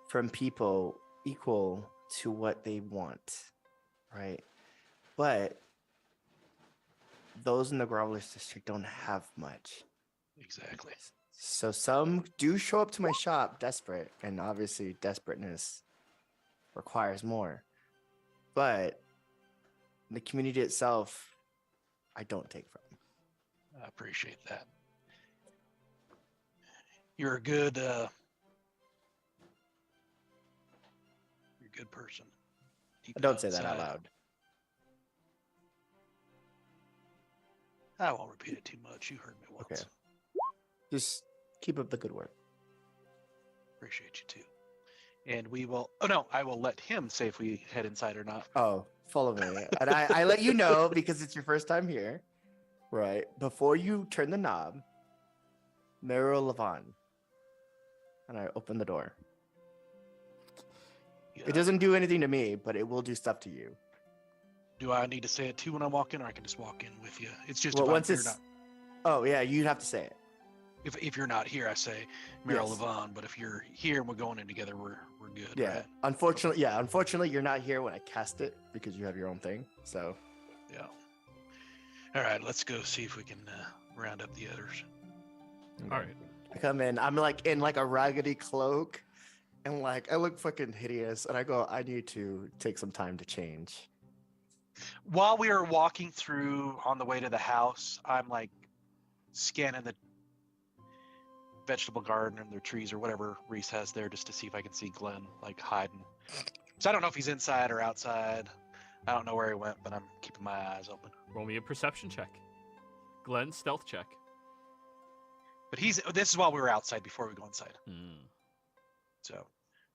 Speaker 3: from people equal to what they want, right? But those in the Gravelous District don't have much.
Speaker 4: Exactly.
Speaker 3: So some do show up to my shop desperate, and obviously desperateness requires more. But the community itself, I don't take from.
Speaker 4: I appreciate that. You're a good person. Keep it
Speaker 3: Don't say that out
Speaker 4: inside.
Speaker 3: loud.
Speaker 4: I won't repeat it too much. You heard me once.
Speaker 3: Okay. Just keep up the good work.
Speaker 4: Appreciate you too. And we will. Oh no, I will let him say if we head inside or not.
Speaker 3: Oh, follow me. And I let you know because it's your first time here, right? Before you turn the knob, Meryl Levon. And I open the door.
Speaker 4: Yeah.
Speaker 3: It doesn't do anything to me, but it will do stuff to you.
Speaker 4: Do I need to say it too when I walk in, or I can just walk in with you? It's just
Speaker 3: Well,
Speaker 4: if
Speaker 3: once
Speaker 4: you're
Speaker 3: it's.
Speaker 4: not.
Speaker 3: Oh, yeah, you'd have to say it.
Speaker 4: If you're not here, I say Meryl
Speaker 3: Yes.
Speaker 4: Levon. But if you're here and we're going in together, we're good.
Speaker 3: Yeah.
Speaker 4: Right?
Speaker 3: Unfortunately, you're not here when I cast it because you have your own thing. So.
Speaker 4: Yeah. All right, let's go see if we can round up the others.
Speaker 1: All right.
Speaker 3: I come in. I'm like in like a raggedy cloak, and like I look fucking hideous. And I go, I need to take some time to change.
Speaker 4: While we are walking through on the way to the house, I'm like scanning the vegetable garden and the trees or whatever Reese has there just to see if I can see Glenn like hiding. So I don't know if he's inside or outside. I don't know where he went, but I'm keeping my eyes open.
Speaker 1: Roll me a perception check. Glenn, stealth check.
Speaker 4: But this is while we were outside before we go inside.
Speaker 1: Hmm.
Speaker 4: So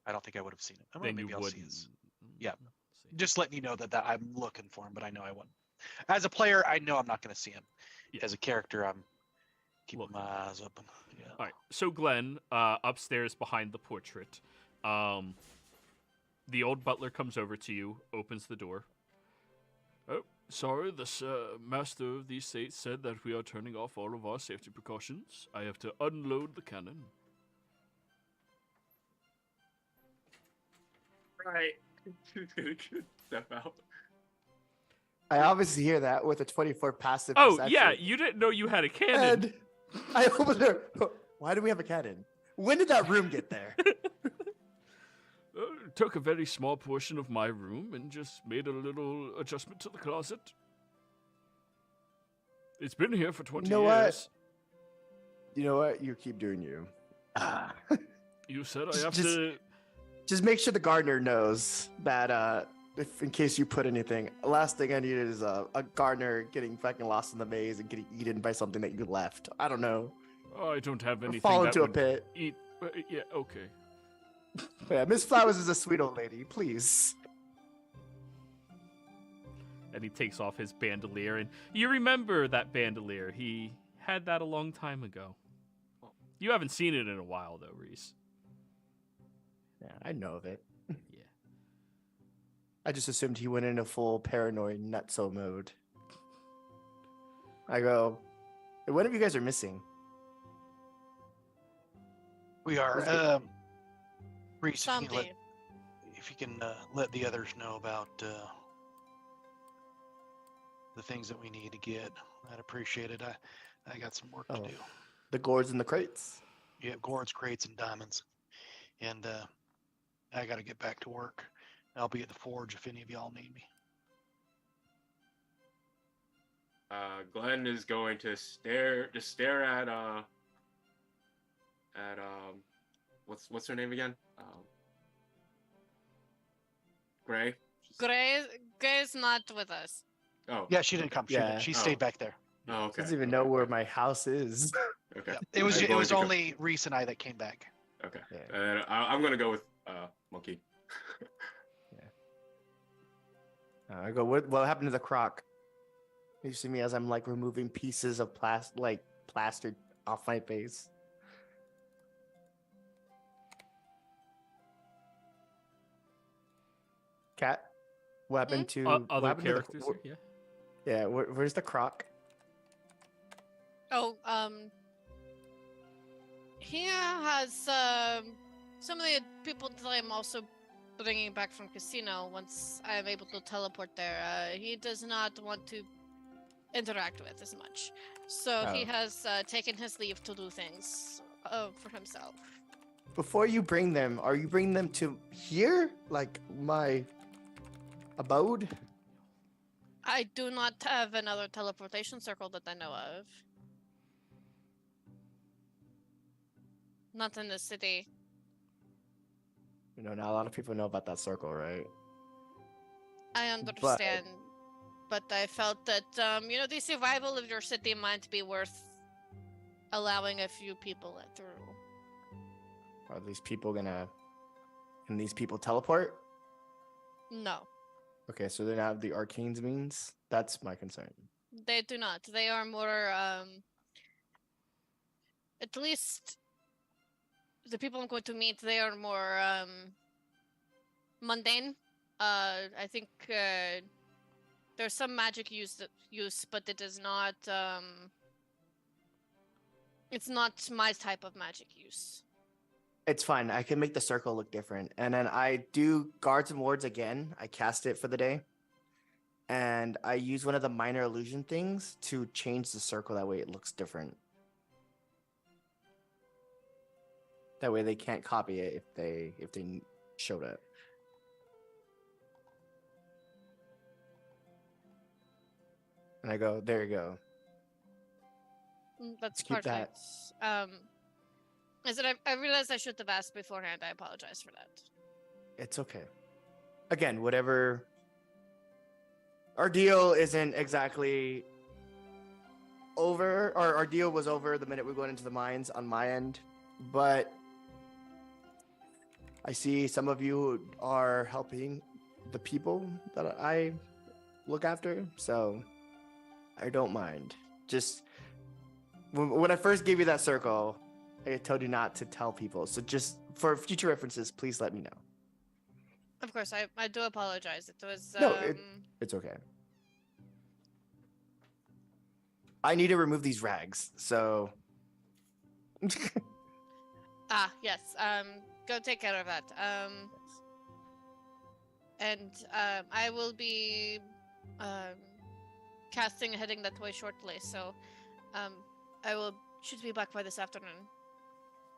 Speaker 4: I don't think I would have seen him.
Speaker 1: Then
Speaker 4: Maybe
Speaker 1: you
Speaker 4: I'll see
Speaker 1: wouldn't.
Speaker 4: his. Yeah.
Speaker 1: See.
Speaker 4: Just letting you know that I'm looking for him, but I know I wouldn't. As a player, I know I'm not going to see him.
Speaker 1: Yeah.
Speaker 4: As a character, I'm keeping
Speaker 1: Looking.
Speaker 4: my eyes open. Yeah.
Speaker 1: All right. So Glenn, upstairs behind the portrait, the old butler comes over to you, opens the door. Oh, sorry, the master of the estate said that we are turning off all of our safety precautions. I have to unload the cannon.
Speaker 2: Right. Step out.
Speaker 3: I obviously hear that with a 24 passive.
Speaker 1: Oh,
Speaker 3: perception.
Speaker 1: yeah, you didn't know you had a cannon.
Speaker 3: And I open the door. Why do we have a cannon? When did that room get there?
Speaker 1: Took a very small portion of my room and just made a little adjustment to the closet. It's been here for 20
Speaker 3: You know what?
Speaker 1: years.
Speaker 3: You know what? You keep doing you.
Speaker 1: You said I have to...
Speaker 3: Just make sure the gardener knows that if in case you put anything. Last thing I need is a gardener getting fucking lost in the maze and getting eaten by something that you left. I don't know.
Speaker 1: Oh, I don't have
Speaker 3: Or
Speaker 1: anything
Speaker 3: fall
Speaker 1: that
Speaker 3: into a
Speaker 1: would
Speaker 3: pit.
Speaker 1: eat... yeah, okay.
Speaker 3: Yeah, Miss Flowers is a sweet old lady. Please.
Speaker 1: And he takes off his bandolier, and you remember that bandolier. He had that a long time ago. You haven't seen it in a while, though, Reese.
Speaker 3: Yeah, I know of it.
Speaker 1: Yeah.
Speaker 3: I just assumed he went into full paranoid nutso mode. I go, one of you guys are missing.
Speaker 4: We are.
Speaker 3: Who's the-
Speaker 4: Reese,
Speaker 6: Zombie.
Speaker 4: if you can let the others know about the things that we need to get, I'd appreciate it. I got some work to
Speaker 3: Oh.
Speaker 4: do.
Speaker 3: The gourds and the crates.
Speaker 4: Yeah, gourds, crates, and diamonds. And I got to get back to work. I'll be at the forge if any of y'all need me.
Speaker 2: Glenn is going to stare at what's her name again? Gray.
Speaker 6: Gray's not with us.
Speaker 2: Oh.
Speaker 4: Yeah, she didn't come.
Speaker 3: Yeah.
Speaker 4: She
Speaker 2: Oh.
Speaker 4: stayed back there.
Speaker 2: Oh, okay.
Speaker 3: Doesn't even know where my house is.
Speaker 2: Okay.
Speaker 4: Yeah. It was
Speaker 2: I'm going to go-
Speaker 4: only Reese and I that came back.
Speaker 2: Okay.
Speaker 3: Yeah.
Speaker 2: And I'm gonna go with Monkey.
Speaker 3: I go, what happened to the croc? You see me as I'm like removing pieces of plastered off my face. Cat, what happened to what
Speaker 1: Other
Speaker 3: happened to the-
Speaker 1: characters
Speaker 3: wh-
Speaker 1: here,
Speaker 3: Yeah, where's the croc?
Speaker 6: Oh, he has some of the people that I'm also bringing back from casino. Once I am able to teleport there, he does not want to interact with as much, so he
Speaker 3: Oh.
Speaker 6: has taken his leave to do things for himself.
Speaker 3: Before you bring them, are you bringing them to here, like my abode?
Speaker 6: I do not have another teleportation circle that I know of. Not in the city.
Speaker 3: You know, not a lot of people know about that circle, right?
Speaker 6: I understand, but I felt that the survival of your city might be worth allowing a few people through.
Speaker 3: Are these people can these people teleport?
Speaker 6: No,
Speaker 3: Okay, so they don't have the arcane's means? That's my concern.
Speaker 6: they do not. They are more, at least the people I'm going to meet, they are more mundane. I think there's some magic use, but it is not. It's not my type of magic use.
Speaker 3: It's fine. I can make the circle look different. And then I do guards and wards again. I cast it for the day. And I use one of the minor illusion things to change the circle. That way it looks different. That way they can't copy it if they showed it. And I go, there you go.
Speaker 6: That's
Speaker 3: Let's keep that.
Speaker 6: perfect. I realized I should have asked beforehand. I apologize for that.
Speaker 3: It's okay. Again, whatever. Our deal isn't exactly over, or our deal was over the minute we went into the mines on my end, but I see some of you are helping the people that I look after, so I don't mind. Just when I first gave you that circle, I told you not to tell people. So just for future references, please let me know.
Speaker 6: Of course, I do apologize. It was
Speaker 3: No, it's okay. I need to remove these rags, so
Speaker 6: yes. Go take care of that. And I will be casting heading that way shortly. So I should be back by this afternoon.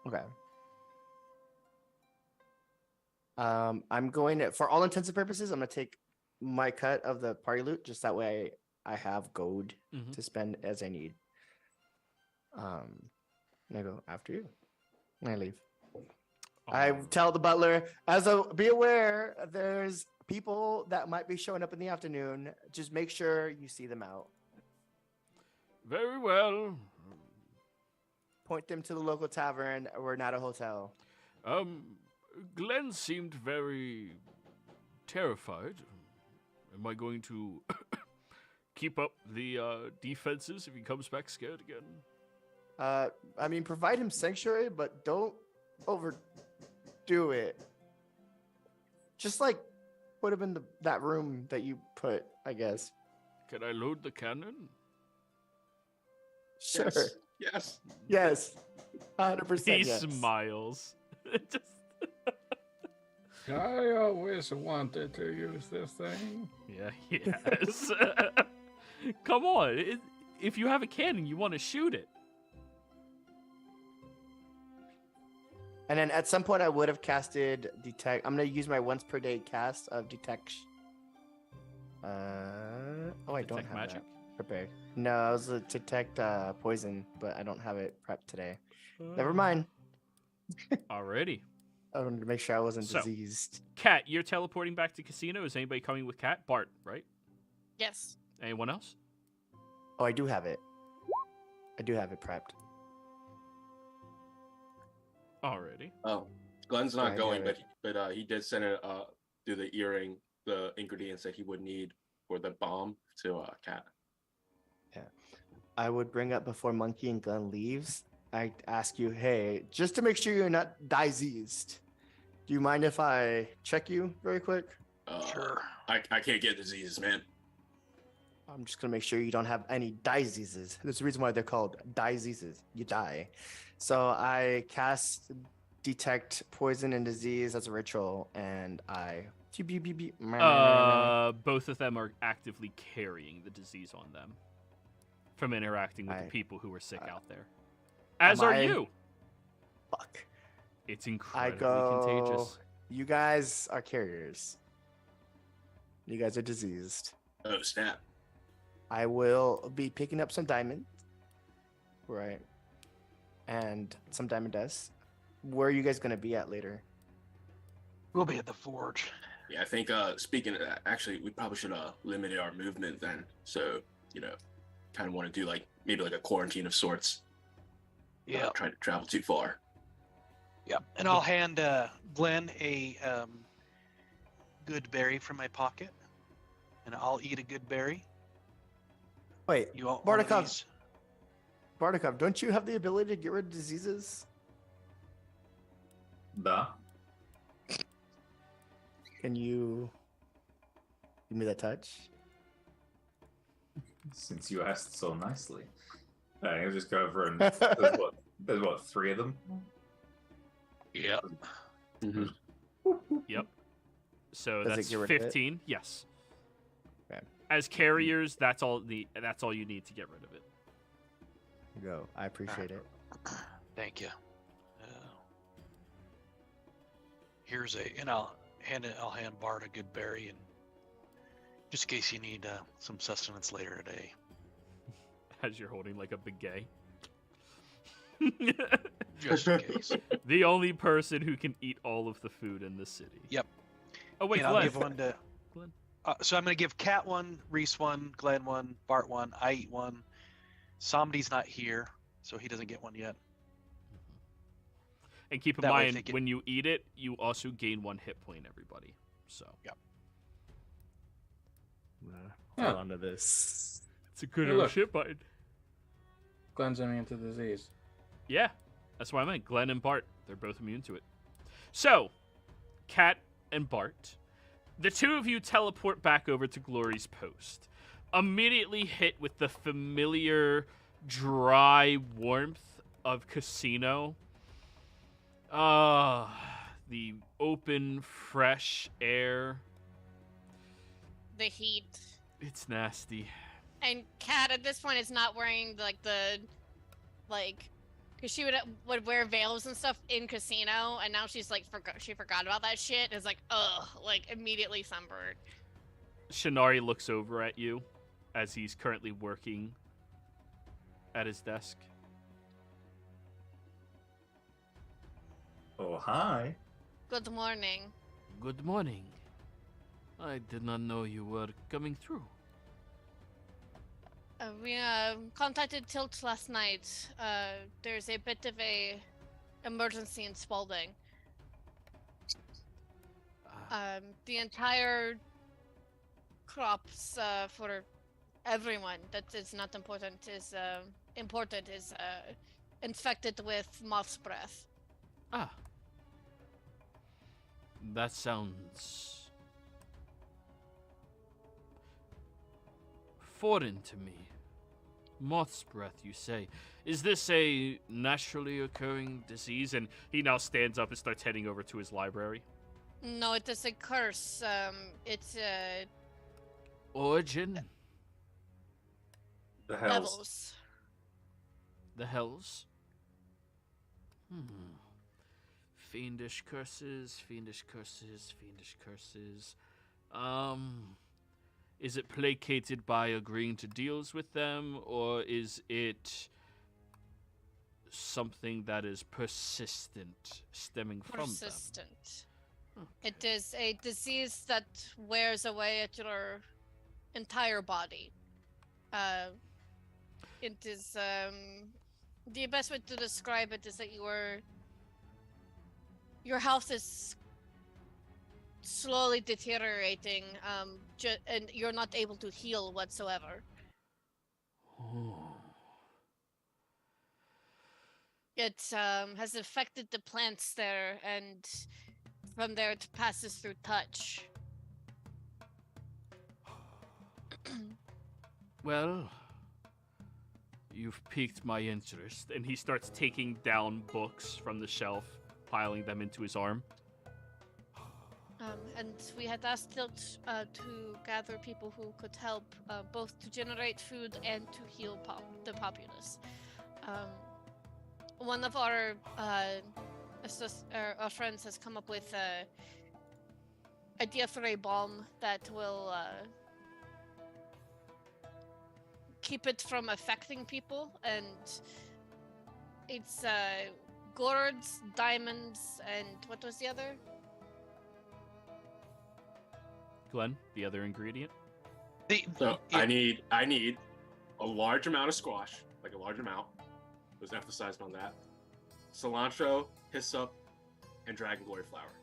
Speaker 3: okay. I'm going to, for all intents and purposes, I'm gonna take my cut of the party loot, just that way I have gold to spend as I need. And I go after you, and I leave. I tell the butler, be aware, there's people that might be showing up in the afternoon. Just make sure you see them out.
Speaker 1: Very well.
Speaker 3: Point them to the local tavern. We're not a hotel.
Speaker 1: Glenn seemed very terrified. Am I going to keep up the defenses if he comes back scared again?
Speaker 3: I mean, provide him sanctuary, but don't overdo it. Just like put him in that room that you put, I guess.
Speaker 1: Can I load the cannon?
Speaker 3: Sure.
Speaker 2: Yes.
Speaker 3: Yes. 100%
Speaker 1: He
Speaker 3: yes.
Speaker 1: smiles. Just,
Speaker 8: I always wanted to use this thing.
Speaker 1: yeah, yes. Come on. If you have a cannon, you want to shoot it.
Speaker 3: And then at some point, I would have casted detect. I'm gonna use my once per day cast of detect. Oh, I don't
Speaker 1: Detect
Speaker 3: have
Speaker 1: magic?
Speaker 3: that prepared. No, I was to detect poison, but I don't have it prepped today. Never mind.
Speaker 1: Alrighty.
Speaker 3: I wanted to make sure I wasn't
Speaker 1: So-
Speaker 3: diseased.
Speaker 1: Kat, you're teleporting back to casino. Is anybody coming with Kat? Bart, right?
Speaker 6: Yes.
Speaker 1: Anyone else?
Speaker 3: Oh, I do have it. I do have it prepped.
Speaker 1: Alrighty.
Speaker 2: Oh, Glenn's not
Speaker 3: I
Speaker 2: going,
Speaker 3: have
Speaker 2: but he did send it through the earring the ingredients that he would need for the bomb to Cat.
Speaker 3: I would bring up before Monkey and Gun leaves. I ask you, hey, just to make sure you're not diseased, do you mind if I check you very quick?
Speaker 4: Sure.
Speaker 2: I can't get diseases, man.
Speaker 3: I'm just gonna make sure you don't have any diseases. There's a reason why they're called diseases. You die. So I cast detect poison and disease as a ritual, and I.
Speaker 1: Both of them are actively carrying the disease on them from interacting with the people who are sick out there. As
Speaker 3: Am
Speaker 1: are
Speaker 3: I-
Speaker 1: you.
Speaker 3: Fuck.
Speaker 1: It's
Speaker 3: I
Speaker 1: incredibly
Speaker 3: go.
Speaker 1: contagious.
Speaker 3: You guys are carriers. You guys are diseased.
Speaker 2: Oh snap!
Speaker 3: I will be picking up some diamond. Right. And some diamond dust. Where are you guys gonna be at later?
Speaker 4: We'll be at the forge.
Speaker 2: Yeah, I think speaking of that, actually, we probably should limit our movement then. So kind of want to do maybe a quarantine of sorts.
Speaker 4: Yeah.
Speaker 2: Not trying to travel too far.
Speaker 4: Yeah. And I'll hand Glenn a good berry from my pocket, and I'll eat a good berry.
Speaker 3: Wait,
Speaker 4: You want one of
Speaker 3: Bardakov,
Speaker 4: these?
Speaker 3: Bardakov, don't you have the ability to get rid of diseases?
Speaker 5: Da.
Speaker 3: Can you give me that touch?
Speaker 5: Since you asked so nicely. I'll just go over and there's what, 3 of them?
Speaker 4: Yeah.
Speaker 2: Mm-hmm.
Speaker 1: Yep. So
Speaker 3: Does it
Speaker 1: that's
Speaker 3: get rid of it?
Speaker 1: 15. Yes.
Speaker 3: Okay.
Speaker 1: As carriers, that's all you need to get rid of it.
Speaker 3: Go. I appreciate it.
Speaker 4: Thank you. Here's and I'll hand Bart a good berry, and just in case you need some sustenance later today.
Speaker 1: As you're holding a baguette.
Speaker 4: Just in case.
Speaker 1: The only person who can eat all of the food in the city.
Speaker 4: Yep.
Speaker 1: Oh wait,
Speaker 4: And I'll
Speaker 1: Glenn.
Speaker 4: give one to
Speaker 1: Glenn.
Speaker 4: So I'm gonna give Cat one, Reese one, Glenn one, Bart one. I eat one. Somebody's not here, so he doesn't get one yet.
Speaker 1: And keep in
Speaker 4: That way
Speaker 1: mind,
Speaker 4: they get-
Speaker 1: when you eat it, you also gain 1 hit point, everybody. So.
Speaker 4: Yep.
Speaker 3: Hold on to this.
Speaker 1: It's a good
Speaker 8: Hey, look.
Speaker 1: shit button.
Speaker 7: Glenn's immune to disease.
Speaker 1: Yeah, that's what I meant. Glenn and Bart, they're both immune to it. So, Kat and Bart, the two of you teleport back over to Glory's post. Immediately hit with the familiar, dry warmth of casino. The open, fresh air.
Speaker 6: The heat.
Speaker 1: It's nasty.
Speaker 6: And Kat at this point is not wearing because she would wear veils and stuff in casino, and now she's she forgot about that shit. Is immediately sunburned.
Speaker 1: Shinari looks over at you as he's currently working at his desk.
Speaker 5: Oh, hi.
Speaker 6: Good morning.
Speaker 1: Good morning. I did not know you were coming through.
Speaker 6: We contacted Tilt last night. There's a bit of a emergency in Spalding. The entire crops for everyone that is not important is infected with moth's breath.
Speaker 1: That sounds foreign to me. Moth's breath, you say. Is this a naturally occurring disease? And he now stands up and starts heading over to his library.
Speaker 6: No, it is a curse. It's
Speaker 1: Origin?
Speaker 5: The hells.
Speaker 6: devils.
Speaker 1: The hells? Fiendish curses, fiendish curses, fiendish curses. Is it placated by agreeing to deals with them, or is it something that is persistent, stemming from them?
Speaker 6: Persistent. It is a disease that wears away at your entire body. It is the best way to describe it is that your health is slowly deteriorating, and you're not able to heal whatsoever.
Speaker 1: Oh.
Speaker 6: It has affected the plants there, and from there it passes through touch.
Speaker 1: Well, you've piqued my interest. And he starts taking down books from the shelf, piling them into his arm.
Speaker 6: And we had asked Tilt to gather people who could help, both to generate food and to heal the populace. One of our friends has come up with an idea for a balm that will keep it from affecting people, and it's gourds, diamonds, and what was the other?
Speaker 1: Glenn, the other ingredient?
Speaker 2: So I need a large amount of squash, like a large amount. Was emphasized on that. Cilantro, hyssop, and dragon glory flower.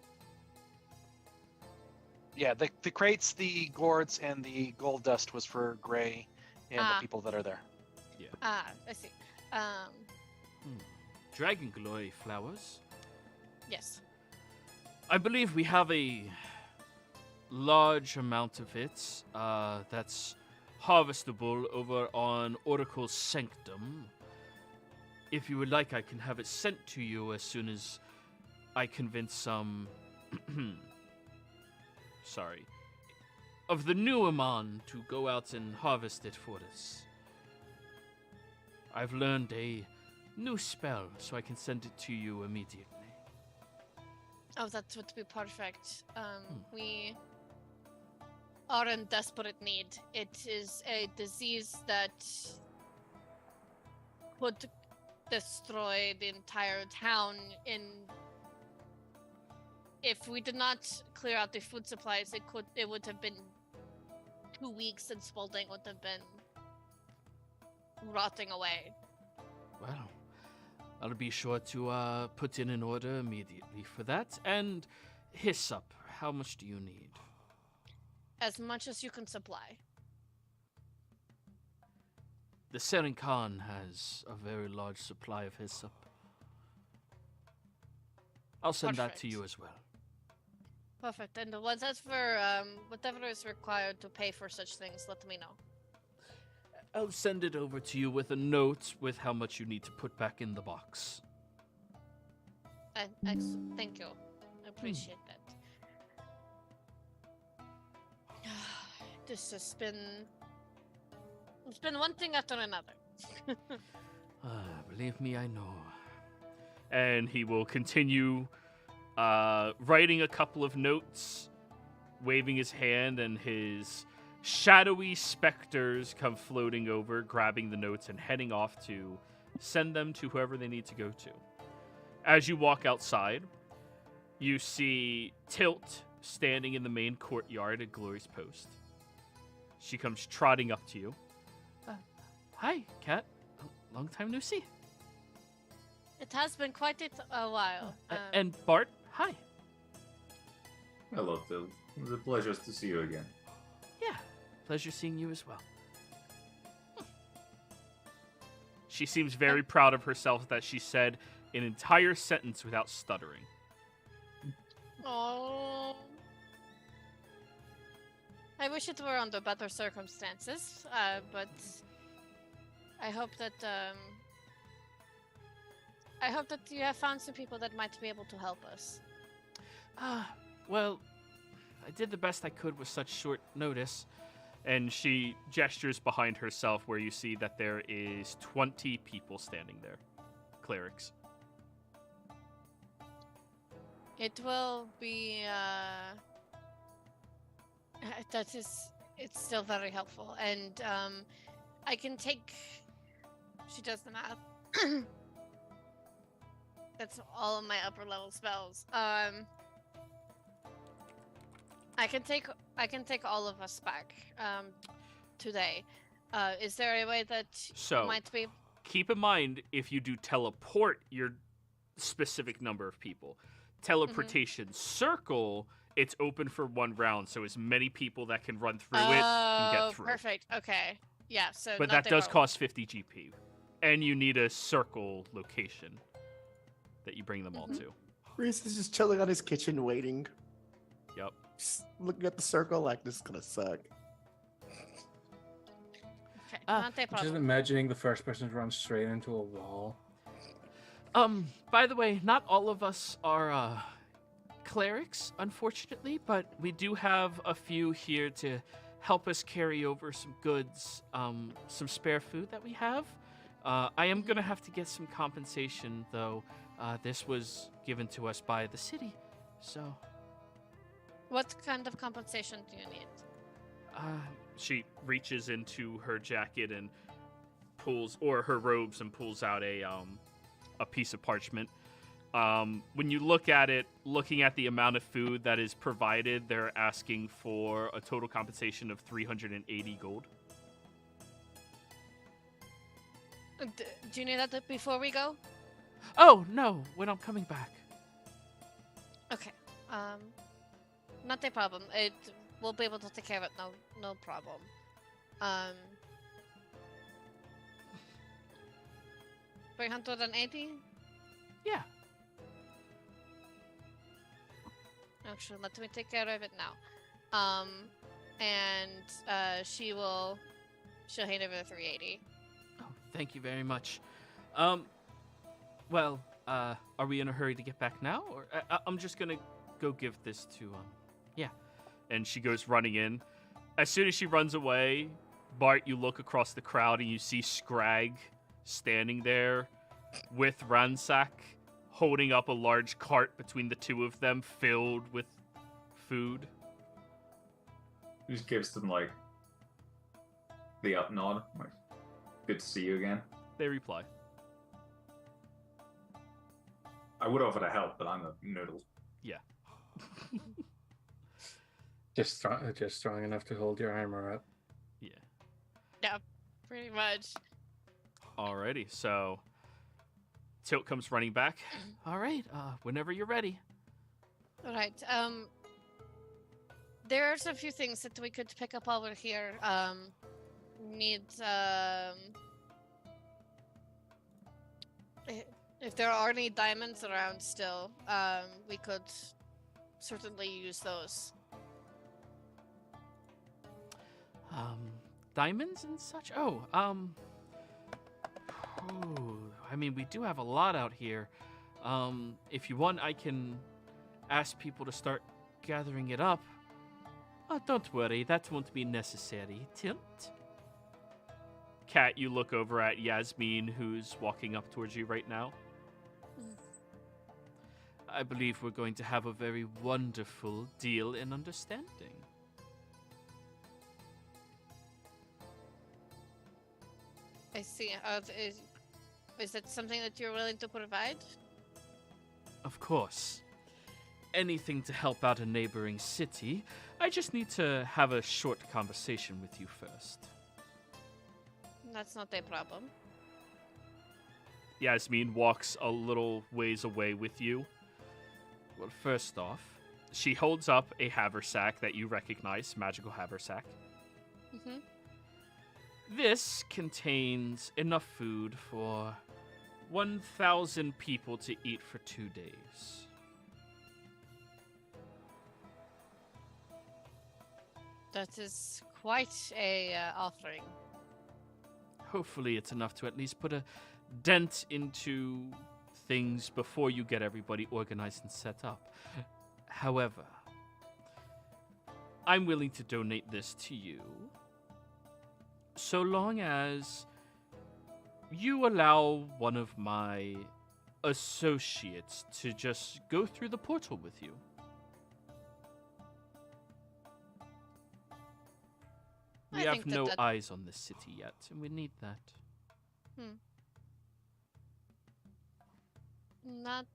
Speaker 4: Yeah, the crates, the gourds, and the gold dust was for Gray and the people that are there.
Speaker 1: Yeah.
Speaker 6: I see.
Speaker 1: Dragon glory flowers?
Speaker 6: Yes.
Speaker 1: I believe we have a large amount of it that's harvestable over on Oracle's Sanctum. If you would like, I can have it sent to you as soon as I convince some of the new Amon to go out and harvest it for us. I've learned a new spell, so I can send it to you immediately.
Speaker 6: Oh, that would be perfect. We are in desperate need. It is a disease that would destroy the entire town if we did not clear out the food supplies. It would have been 2 weeks, and Spalding would have been rotting away.
Speaker 1: Well, I'll be sure to put in an order immediately for that. And hyssop, how much do you need?
Speaker 6: As much as you can supply.
Speaker 1: The Seren Khan has a very large supply of hyssop. I'll send that to you as well.
Speaker 6: Perfect. And once that's for whatever is required to pay for such things, let me know.
Speaker 1: I'll send it over to you with a note with how much you need to put back in the box.
Speaker 6: Excellent. Thank you. I appreciate that. This has been... It's been one thing after another.
Speaker 1: Believe me, I know. And he will continue writing a couple of notes, waving his hand, and his shadowy specters come floating over, grabbing the notes and heading off to send them to whoever they need to go to. As you walk outside, you see Tilt standing in the main courtyard at Glory's Post. She comes trotting up to you. Hi, Kat. Long time no see.
Speaker 6: It has been quite a while.
Speaker 1: And Bart, hi.
Speaker 5: Hello, Phil. It was a pleasure to see you again.
Speaker 1: Yeah, pleasure seeing you as well. She seems very proud of herself that she said an entire sentence without stuttering.
Speaker 6: Oh. I wish it were under better circumstances, but I hope that you have found some people that might be able to help us.
Speaker 1: Well, I did the best I could with such short notice. And she gestures behind herself where you see that there is 20 people standing there. Clerics.
Speaker 6: It will be, it's still very helpful. And, I can take, she does the math. That's all of my upper level spells. I can take all of us back, today. Is there a way that
Speaker 1: So,
Speaker 6: you might be...
Speaker 1: keep in mind, if you do teleport your specific number of people. Teleportation circle, it's open for 1 round, so as many people that can run through it can get through.
Speaker 6: Perfect. Okay. Yeah, so
Speaker 1: But
Speaker 6: not
Speaker 1: that does
Speaker 6: problem.
Speaker 1: cost 50 GP. And you need a circle location that you bring them all to.
Speaker 3: Reese is just chilling on his kitchen waiting.
Speaker 1: Yep.
Speaker 3: Just looking at the circle like this is gonna suck.
Speaker 6: Okay, not a
Speaker 7: Just
Speaker 6: problem.
Speaker 7: imagining the first person to run straight into a wall.
Speaker 1: By the way, not all of us are clerics, unfortunately, but we do have a few here to help us carry over some goods, some spare food that we have. I am gonna have to get some compensation, though. This was given to us by the city, so...
Speaker 6: What kind of compensation do you need?
Speaker 1: She reaches into her jacket and pulls, or her robes, and pulls out a piece of parchment. When you look at it, looking at the amount of food that is provided, they're asking for a total compensation of 380 gold.
Speaker 6: Do you need that before we go?
Speaker 1: Oh, no, when I'm coming back.
Speaker 6: Okay. Not a problem. We'll be able to take care of it. No problem. 380?
Speaker 1: Yeah.
Speaker 6: Actually, let me take care of it now. She'll hand over the 380.
Speaker 1: Oh, thank you very much. Well, are we in a hurry to get back now? Or I'm just gonna go give this to, yeah. And she goes running in. As soon as she runs away, Bart, you look across the crowd and you see Scrag standing there with Ransack, holding up a large cart between the two of them filled with food.
Speaker 5: He just gives them, like, the up nod. Like, good to see you again.
Speaker 1: They reply.
Speaker 5: I would offer to help, but I'm a noodle.
Speaker 1: Yeah.
Speaker 7: Just strong enough to hold your armor up.
Speaker 1: Yeah.
Speaker 6: Yeah, pretty much.
Speaker 1: Alrighty, so Tilt comes running back. All right, whenever you're ready.
Speaker 6: All right. There's a few things that we could pick up over here. If there are any diamonds around still, we could certainly use those.
Speaker 1: Diamonds and such? Oh, I mean, we do have a lot out here. If you want, I can ask people to start gathering it up. Oh, don't worry, that won't be necessary. Tilt? Kat, you look over at Yasmin, who's walking up towards you right now. I believe we're going to have a very wonderful deal and understanding.
Speaker 6: I see. Is that something that you're willing to provide?
Speaker 1: Of course. Anything to help out a neighboring city. I just need to have a short conversation with you first.
Speaker 6: That's not a problem.
Speaker 1: Yasmin walks a little ways away with you. Well, first off, she holds up a haversack that you recognize, magical haversack.
Speaker 6: Mm-hmm.
Speaker 1: This contains enough food for 1,000 people to eat for 2 days.
Speaker 6: That is quite a offering.
Speaker 1: hopefully it's enough to at least put a dent into things before you get everybody organized and set up. However, I'm willing to donate this to you so long as you allow one of my associates to just go through the portal with you. We
Speaker 6: I
Speaker 1: have
Speaker 6: think that
Speaker 1: no
Speaker 6: that-
Speaker 1: eyes on this city yet, and we need that.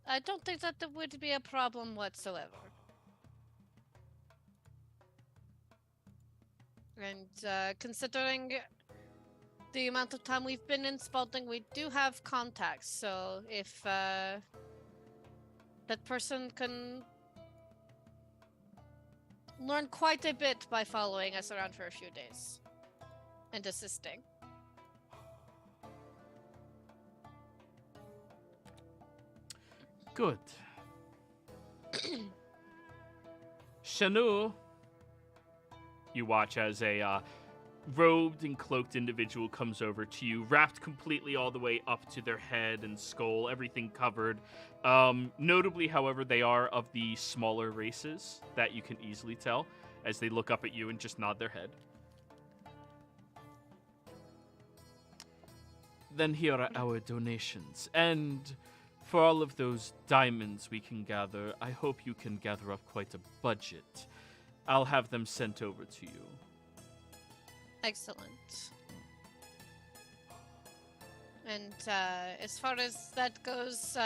Speaker 6: I don't think that there would be a problem whatsoever. And considering the amount of time we've been in Spalding, we do have contacts. So if that person can learn quite a bit by following us around for a few days and assisting.
Speaker 1: Good. Shanu, you watch as a robed and cloaked individual comes over to you, wrapped completely all the way up to their head and skull, everything covered. Notably, however, they are of the smaller races, that you can easily tell, as they look up at you and just nod their head. Then here are our donations, and for all of those diamonds we can gather, I hope you can gather up quite a budget. I'll have them sent over to you.
Speaker 6: Excellent. And as far as that goes,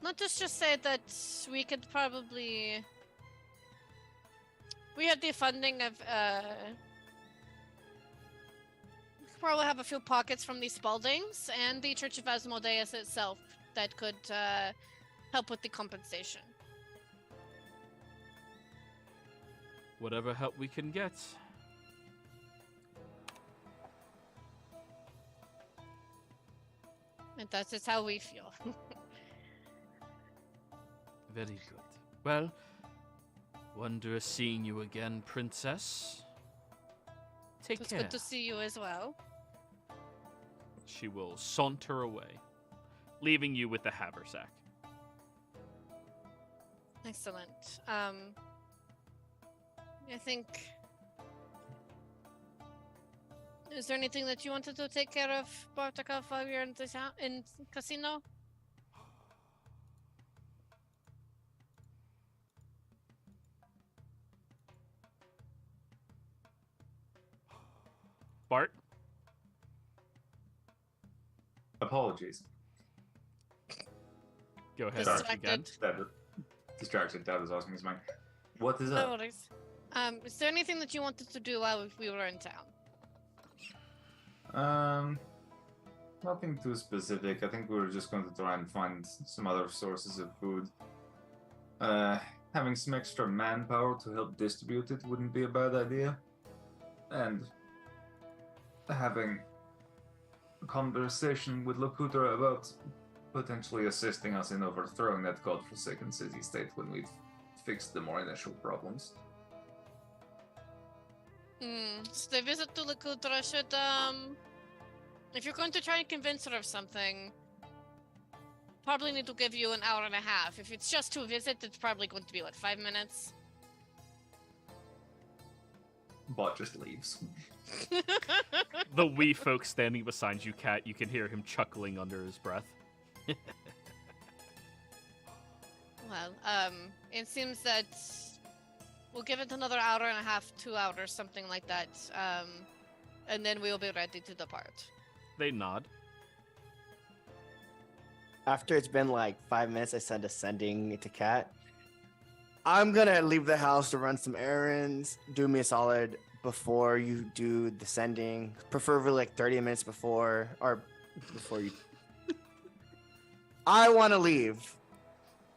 Speaker 6: let us just say that we could probably... We have the funding of... we could probably have a few pockets from the Spaldings and the Church of Asmodeus itself that could help with the compensation.
Speaker 1: Whatever help we can get.
Speaker 6: And that is how we feel.
Speaker 1: Very good. Well, wondrous seeing you again, Princess. Take
Speaker 6: It's
Speaker 1: care.
Speaker 6: good to see you as well.
Speaker 1: She will saunter away, leaving you with the haversack.
Speaker 6: Excellent. I think... Is there anything that you wanted to take care of, Bartakov, while you're in casino?
Speaker 1: Bart?
Speaker 5: Apologies.
Speaker 1: Go ahead,
Speaker 6: Distracted.
Speaker 1: Arch, again.
Speaker 5: Distracted. That was asking his mind. What is
Speaker 6: No
Speaker 5: up?
Speaker 6: worries. Is there anything that you wanted to do while we were in town?
Speaker 5: Nothing too specific. I think we were just going to try and find some other sources of food. Having some extra manpower to help distribute it wouldn't be a bad idea. And having a conversation with Locutor about potentially assisting us in overthrowing that godforsaken city-state when we've fixed the more initial problems.
Speaker 6: So the visit to Lakutra should, if you're going to try and convince her of something, probably need to give you an hour and a half. If it's just to visit, it's probably going to be, what, 5 minutes?
Speaker 5: Bot just leaves.
Speaker 1: The wee folk standing beside you, Cat, you can hear him chuckling under his breath.
Speaker 6: Well, it seems that we'll give it another hour and a half, 2 hours, something like that, and then we'll be ready to depart.
Speaker 1: They nod.
Speaker 3: After it's been like 5 minutes, I send a sending to Kat. I'm gonna leave the house to run some errands. Do me a solid before you do the sending, preferably like 30 minutes before, or before you. I want to leave.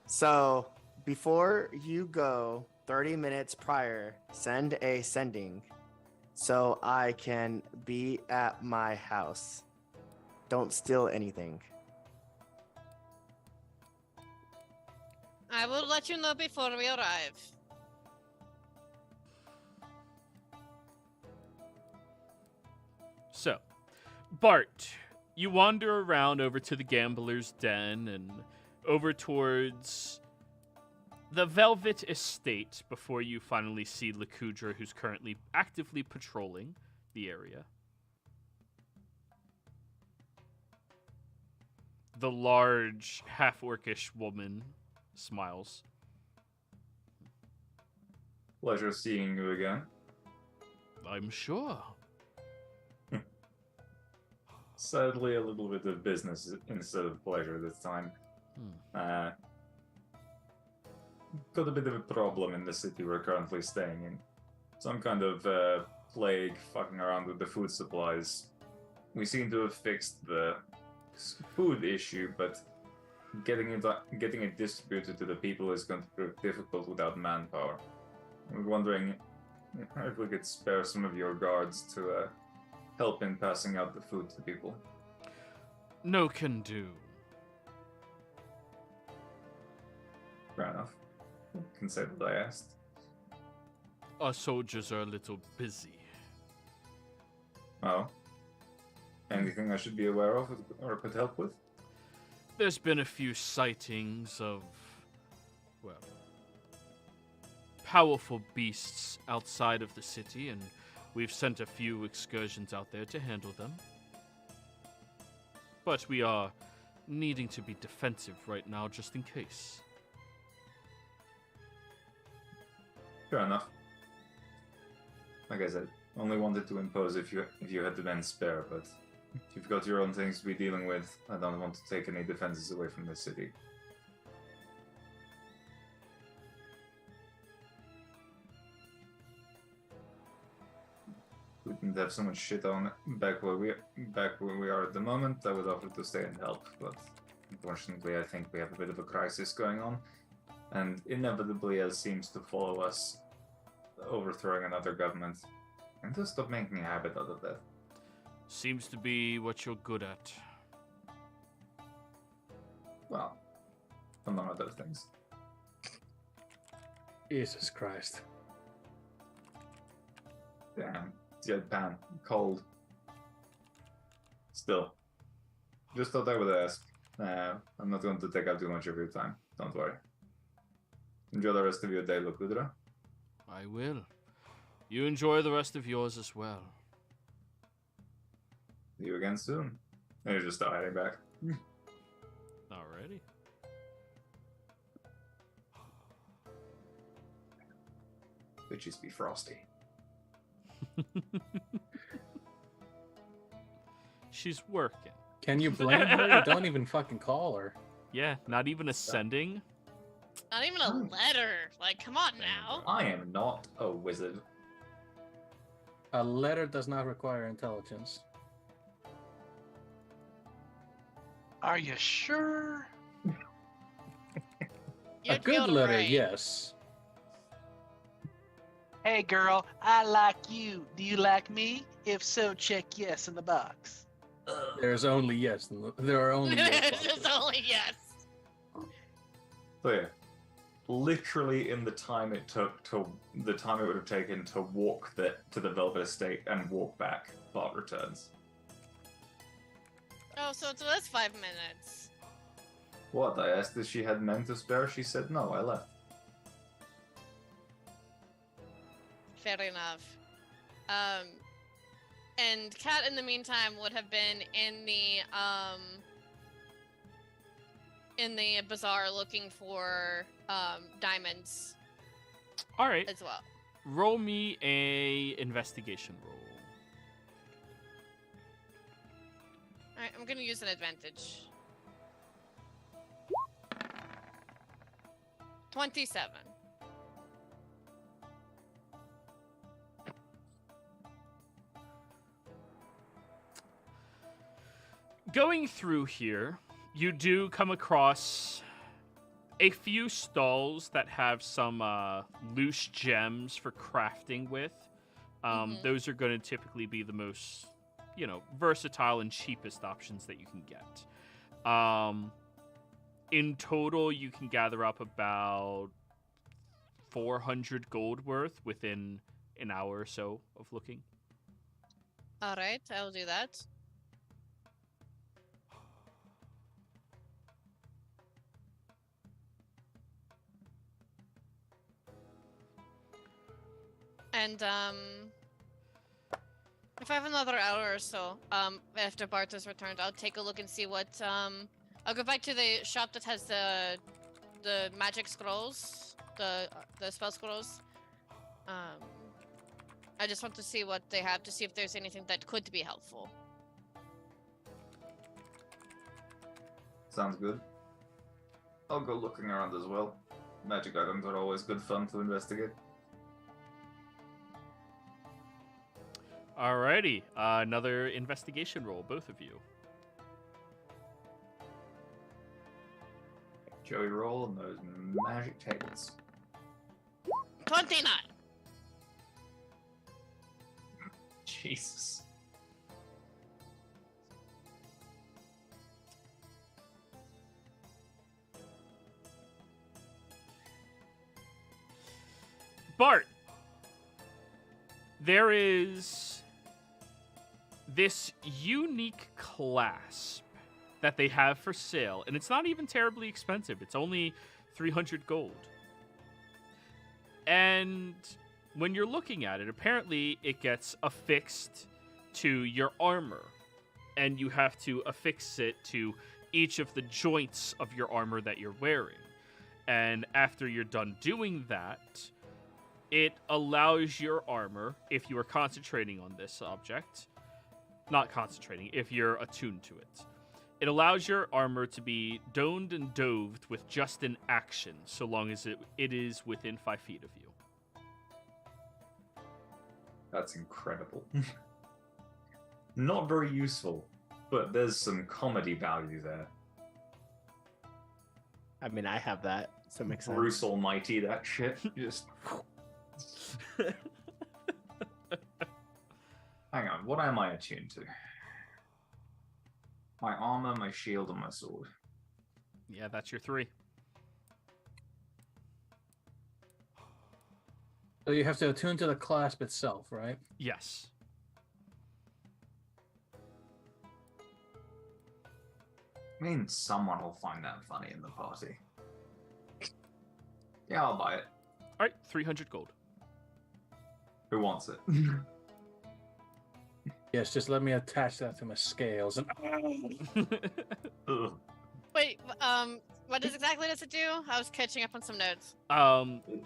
Speaker 3: So before you go, 30 minutes prior, send a sending so I can be at my house. Don't steal anything.
Speaker 6: I will let you know before we arrive.
Speaker 1: Bart, you wander around over to the gambler's den and over towards the Velvet Estate before you finally see Lakudra, who's currently actively patrolling the area. The large, half-orcish woman smiles.
Speaker 5: Pleasure seeing you again.
Speaker 1: I'm sure.
Speaker 5: Sadly, a little bit of business instead of pleasure this time. Got a bit of a problem in the city we're currently staying in. Some kind of plague fucking around with the food supplies. We seem to have fixed the food issue, but getting it distributed to the people is going to prove difficult without manpower. I'm wondering if we could spare some of your guards to help in passing out the food to people.
Speaker 1: No can do.
Speaker 5: Fair enough. Can say what I asked.
Speaker 1: Our soldiers are a little busy.
Speaker 5: Oh. Anything I should be aware of or could help with?
Speaker 1: There's been a few sightings of, well, powerful beasts outside of the city, and we've sent a few excursions out there to handle them. But we are needing to be defensive right now, just in case.
Speaker 5: Fair enough. Like I said, only wanted to impose if you had the men spare, but if you've got your own things to be dealing with, I don't want to take any defenses away from the city. We didn't have so much shit on back where we are at the moment. I would offer to stay and help, but unfortunately, I think we have a bit of a crisis going on, and inevitably, as seems to follow us, overthrowing another government, and just stop making a habit out of that.
Speaker 1: Seems to be what you're good at.
Speaker 5: Well, among other things.
Speaker 8: Jesus Christ.
Speaker 5: Damn. Deadpan. Cold. Still. Just thought I would ask. I'm not going to take up too much of your time. Don't worry. Enjoy the rest of your day, Lakudra.
Speaker 1: I will. You enjoy the rest of yours as well.
Speaker 5: See you again soon. And you're just hiding back.
Speaker 1: Alrighty.
Speaker 5: Bitches be frosty.
Speaker 1: She's working.
Speaker 8: Can you blame her? Don't even fucking call her.
Speaker 1: Yeah, not even ascending.
Speaker 6: Not even a letter. Like, come on now.
Speaker 5: I am not a wizard.
Speaker 8: A letter does not require intelligence.
Speaker 4: Are you sure?
Speaker 6: You're
Speaker 8: A good
Speaker 6: doing
Speaker 8: letter,
Speaker 6: right.
Speaker 8: yes.
Speaker 4: Hey girl, I like you. Do you like me? If so, check yes in the box.
Speaker 8: There's only yes. There are only yes.
Speaker 6: There's only yes.
Speaker 5: So yeah, literally in the time it would have taken to walk to the Velvet Estate and walk back, Bart returns.
Speaker 6: Oh, so that's 5 minutes.
Speaker 5: What? I asked if she had men to spare. She said no. I left.
Speaker 6: Fair enough. And Kat, in the meantime, would have been in the bazaar looking for diamonds
Speaker 1: All right.
Speaker 6: as well.
Speaker 1: Roll me a investigation roll.
Speaker 6: All right, I'm gonna use an advantage. 27.
Speaker 1: Going through here, you do come across a few stalls that have some loose gems for crafting with. Those are going to typically be the most, versatile and cheapest options that you can get. In total, you can gather up about 400 gold worth within an hour or so of looking.
Speaker 6: All right, I'll do that. And if I have another hour or so, after Bart has returned, I'll take a look and see what I'll go back to the shop that has the magic scrolls, the spell scrolls. I just want to see what they have to see if there's anything that could be helpful.
Speaker 5: Sounds good. I'll go looking around as well. Magic items are always good fun to investigate.
Speaker 1: Alrighty, another investigation roll, both of you.
Speaker 5: Joey, roll on those magic tables.
Speaker 6: 29.
Speaker 5: Jesus.
Speaker 1: Bart, there is this unique clasp that they have for sale, and it's not even terribly expensive. It's only 300 gold. And when you're looking at it, apparently it gets affixed to your armor, and you have to affix it to each of the joints of your armor that you're wearing. And after you're done doing that, it allows your armor, if you are concentrating on this object, not concentrating, if you're attuned to it, it allows your armor to be doned and doved with just an action, so long as it is within 5 feet of you.
Speaker 5: That's incredible. Not very useful, but there's some comedy value there.
Speaker 3: I mean, I have that, so it makes sense.
Speaker 5: Bruce Almighty, that shit. Just. Hang on, what am I attuned to? My armor, my shield, and my sword.
Speaker 1: Yeah, that's your 3.
Speaker 8: So you have to attune to the clasp itself, right?
Speaker 1: Yes.
Speaker 5: I mean, someone will find that funny in the party. Yeah, I'll buy it.
Speaker 1: Alright, 300 gold.
Speaker 5: Who wants it?
Speaker 8: Yes, just let me attach that to my scales. And
Speaker 5: Ugh.
Speaker 6: Wait, what exactly does it do? I was catching up on some notes.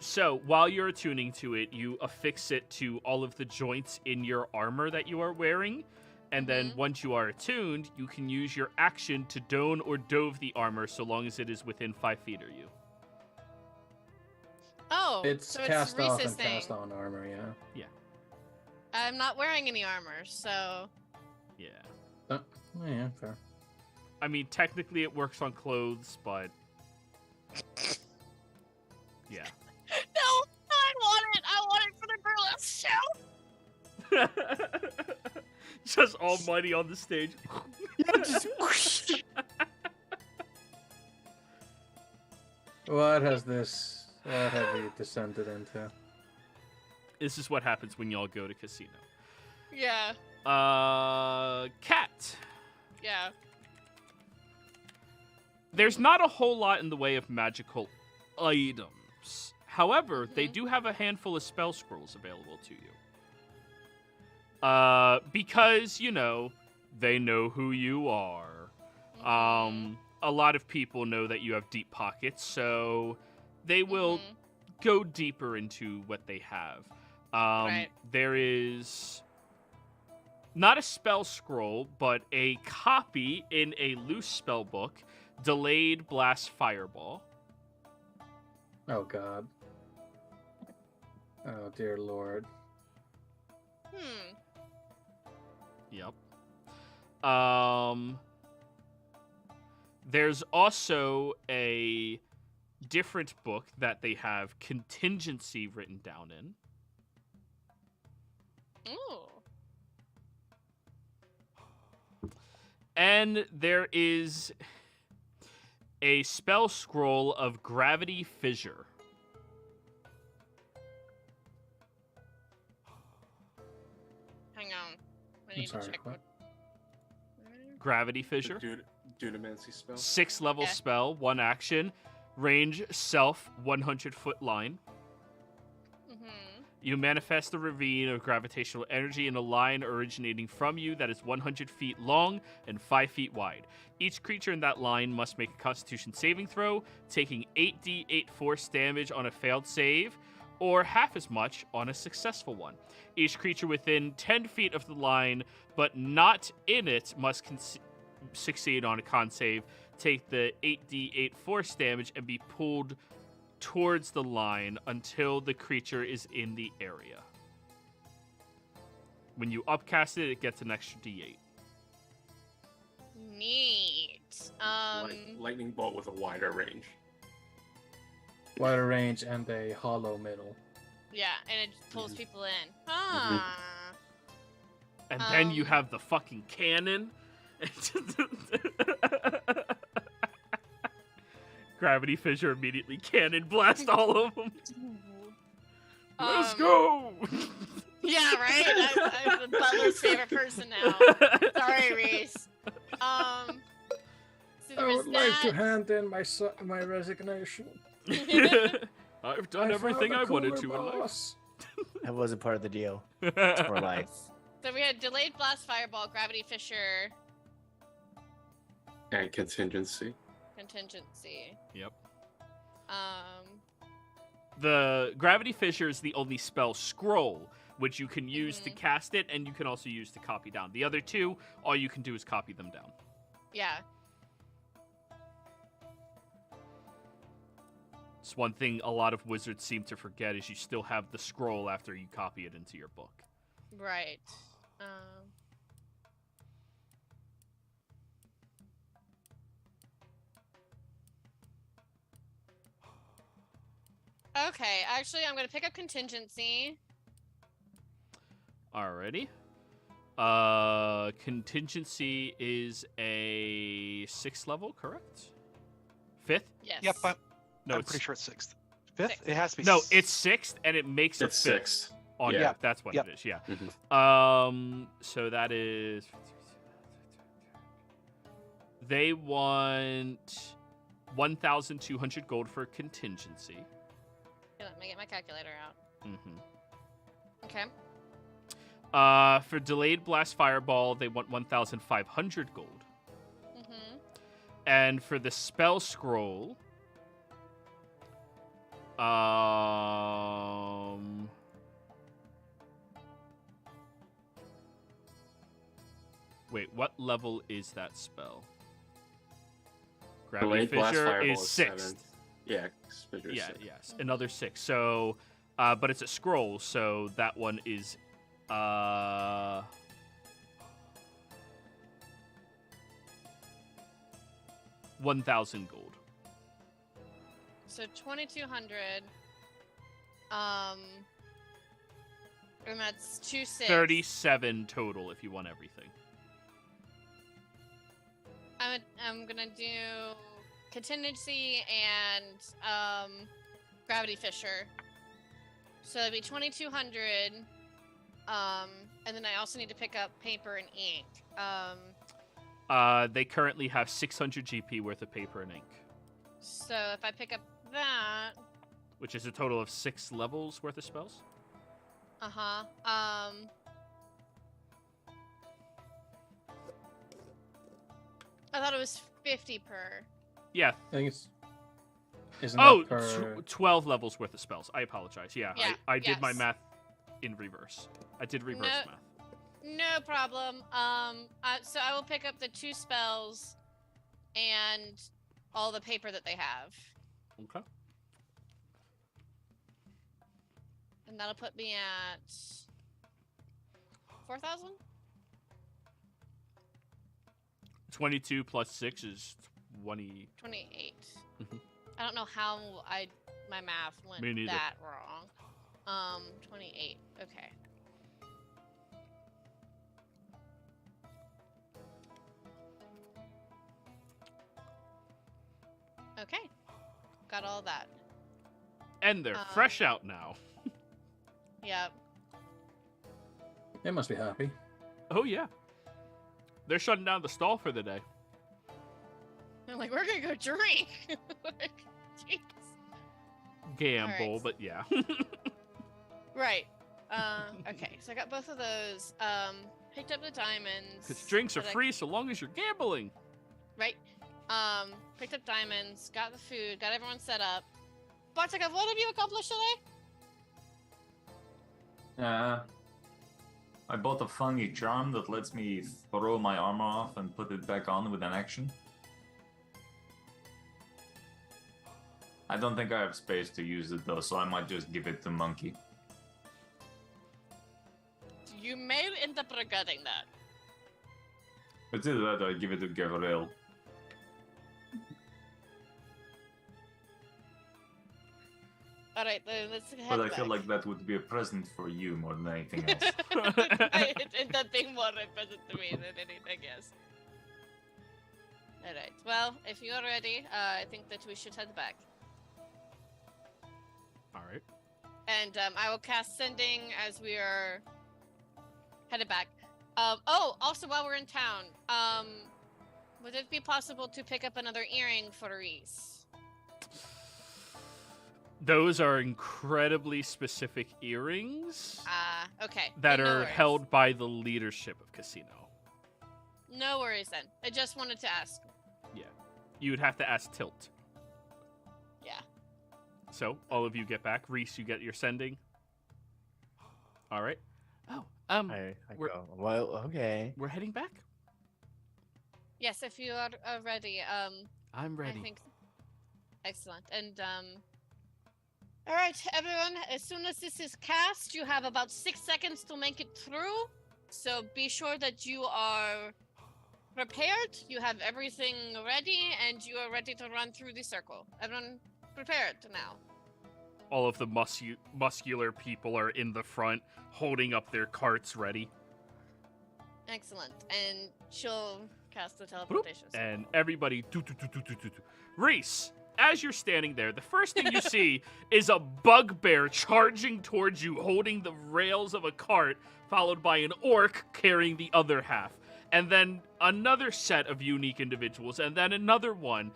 Speaker 1: So while you're attuning to it, you affix it to all of the joints in your armor that you are wearing, and then once you are attuned, you can use your action to don or dove the armor so long as it is within 5 feet of you.
Speaker 6: Oh,
Speaker 8: it's
Speaker 6: so
Speaker 8: cast
Speaker 6: it's
Speaker 8: off
Speaker 6: Reese's
Speaker 8: and
Speaker 6: thing.
Speaker 8: cast on armor, yeah.
Speaker 6: I'm not wearing any armor, so...
Speaker 1: Yeah.
Speaker 8: Yeah, fair.
Speaker 1: I mean, technically it works on clothes, but... Yeah.
Speaker 6: No, I want it! I want it for the burlesque show!
Speaker 1: Just almighty on the stage.
Speaker 8: What have we descended into?
Speaker 1: This is what happens when y'all go to casino.
Speaker 6: Yeah,
Speaker 1: Cat.
Speaker 6: yeah.
Speaker 1: There's not a whole lot in the way of magical items. However, they do have a handful of spell scrolls available to you. Because, you know, they know who you are. A lot of people know that you have deep pockets, so they will go deeper into what they have.
Speaker 6: Right.
Speaker 1: There is not a spell scroll, but a copy in a loose spell book, Delayed Blast Fireball.
Speaker 8: Oh god. Oh dear lord.
Speaker 1: Yep. There's also a different book that they have contingency written down in.
Speaker 6: Ooh.
Speaker 1: And there is a spell scroll of Gravity Fissure.
Speaker 6: Hang on. I need
Speaker 8: sorry,
Speaker 6: to check
Speaker 8: what?
Speaker 1: Gravity Fissure.
Speaker 2: Dunamancy spell.
Speaker 1: 6th level
Speaker 6: Yeah.
Speaker 1: spell, 1 action. Range, self, 100-foot line. You manifest a ravine of gravitational energy in a line originating from you that is 100 feet long and 5 feet wide. Each creature in that line must make a Constitution saving throw, taking 8d8 force damage on a failed save, or half as much on a successful one. Each creature within 10 feet of the line, but not in it, must succeed on a con save, take the 8d8 force damage, and be pulled towards the line until the creature is in the area. When you upcast it, it gets an extra d8.
Speaker 6: Neat.
Speaker 2: Lightning bolt with a wider range.
Speaker 7: Wider range and a hollow middle.
Speaker 6: Yeah, and it pulls people in. Ah.
Speaker 1: And then you have the fucking cannon. Gravity fissure immediately cannon blast all of them. Let's go!
Speaker 6: Yeah, right? I'm the butler's favorite person now. Sorry, Reese. So
Speaker 7: I
Speaker 6: there
Speaker 7: would
Speaker 6: was
Speaker 7: like to
Speaker 6: that.
Speaker 7: hand in my resignation.
Speaker 1: I've done everything I wanted to in life.
Speaker 3: That wasn't part of the deal. It's for life.
Speaker 6: So we had delayed blast, fireball, gravity fissure,
Speaker 2: And contingency.
Speaker 6: contingency.
Speaker 1: Yep.
Speaker 6: Um,
Speaker 1: The gravity fissure is the only spell scroll, which you can use to cast it, and you can also use to copy down. The other two, all you can do is copy them down.
Speaker 6: yeah.
Speaker 1: It's one thing a lot of wizards seem to forget is you still have the scroll after you copy it into your book.
Speaker 6: Right. Okay, actually, I'm gonna pick up contingency.
Speaker 1: Alrighty. Contingency is a 6th level, correct? 5th?
Speaker 6: Yes.
Speaker 4: Yep,
Speaker 1: No,
Speaker 4: I'm
Speaker 1: it's
Speaker 4: pretty sure it's 6th. 5th?
Speaker 6: Sixth.
Speaker 4: It has to be.
Speaker 1: no, it's 6th, and it makes a
Speaker 2: It's
Speaker 1: 5th
Speaker 2: 6.
Speaker 1: on
Speaker 2: Yeah.
Speaker 1: your. That's what
Speaker 4: Yep.
Speaker 1: it is. Yeah.
Speaker 2: Mhm.
Speaker 1: So that is. They want 1,200 gold for contingency.
Speaker 6: Okay, let me get my calculator out.
Speaker 1: Mm-hmm.
Speaker 6: Okay.
Speaker 1: For delayed blast fireball, they want 1,500 gold.
Speaker 6: Mm-hmm.
Speaker 1: And for the spell scroll, wait, what level is that spell? Gravity
Speaker 2: Delayed blast
Speaker 1: fissure
Speaker 2: fireball
Speaker 1: is
Speaker 2: is
Speaker 1: 6th.
Speaker 2: 7th. Yeah, fissure is
Speaker 1: Yeah,
Speaker 2: 6th.
Speaker 1: yes, another 6. So, but it's a scroll, so that one is 1,000 gold.
Speaker 6: So 2,200. And that's 2,600.
Speaker 1: 37 total if you want everything.
Speaker 6: I'm gonna do contingency and gravity fissure. So it'd be 2,200. And then I also need to pick up paper and ink.
Speaker 1: They currently have 600 GP worth of paper and ink,
Speaker 6: So if I pick up that,
Speaker 1: which is a total of 6 levels worth of spells.
Speaker 6: I thought it was 50 per.
Speaker 1: Yeah.
Speaker 7: I think it's. Isn't
Speaker 1: Oh,
Speaker 7: that per...
Speaker 1: 12 levels worth of spells. I apologize. Yeah,
Speaker 6: Yeah,
Speaker 1: I did my
Speaker 6: yes.
Speaker 1: math in reverse. I did reverse
Speaker 6: No.
Speaker 1: math.
Speaker 6: No problem. So I will pick up the 2 spells and all the paper that they have.
Speaker 1: Okay.
Speaker 6: And that'll put me at 4,000?
Speaker 1: 22 plus 6 is 20.
Speaker 6: 28.
Speaker 1: Mhm.
Speaker 6: I don't know how my math went
Speaker 1: Me neither.
Speaker 6: that wrong. 28. Okay. Okay. Got all that.
Speaker 1: And they're fresh out now.
Speaker 6: Yep.
Speaker 7: They must be happy.
Speaker 1: Oh, yeah. They're shutting down the stall for the day.
Speaker 6: I'm like, we're gonna go drink. Like, jeez.
Speaker 1: Gamble,
Speaker 6: Alright.
Speaker 1: but yeah.
Speaker 6: Right. Okay, so I got both of those. Picked up the diamonds.
Speaker 1: Because drinks are
Speaker 6: that I-
Speaker 1: free so long as you're gambling.
Speaker 6: Right. Picked up diamonds, got the food, got everyone set up. Bartek, what have you accomplished today?
Speaker 5: I bought a funny charm that lets me throw my armor off and put it back on with an action. I don't think I have space to use it though, so I might just give it to Monkey.
Speaker 6: You may end up regretting that.
Speaker 5: It's either that or I give it to Gabriel.
Speaker 6: Alright, then let's head
Speaker 5: But I
Speaker 6: back.
Speaker 5: feel like that would be a present for you more than anything else.
Speaker 6: It ended up being more a present to me than anything, yes. Alright, well, if you're ready, I think that we should head back.
Speaker 1: All right.
Speaker 6: And I will cast Sending as we are headed back. Oh, also while we're in town, would it be possible to pick up another earring for Reese?
Speaker 1: Those are incredibly specific earrings
Speaker 6: Okay.
Speaker 1: that
Speaker 6: then no
Speaker 1: are
Speaker 6: worries.
Speaker 1: held by the leadership of Casino.
Speaker 6: No worries then. I just wanted to ask.
Speaker 1: You would have to ask Tilt.
Speaker 6: Yeah.
Speaker 1: So, all of you get back. Reese, you get your sending. All right. Oh,
Speaker 3: I
Speaker 1: we're-
Speaker 3: go, well, okay.
Speaker 1: we're heading back?
Speaker 6: Yes, if you are ready.
Speaker 1: I'm ready.
Speaker 6: I think. Excellent. And all right, everyone. As soon as this is cast, you have about 6 seconds to make it through. So be sure that you are prepared. You have everything ready, and you are ready to run through the circle. Everyone, prepared now.
Speaker 1: All of the muscular people are in the front, holding up their carts ready.
Speaker 6: Excellent. And she'll cast the
Speaker 1: Boop,
Speaker 6: teleportation. circle.
Speaker 1: and everybody. Reese, as you're standing there, the first thing you see is a bugbear charging towards you, holding the rails of a cart, followed by an orc carrying the other half. And then another set of unique individuals, and then another one.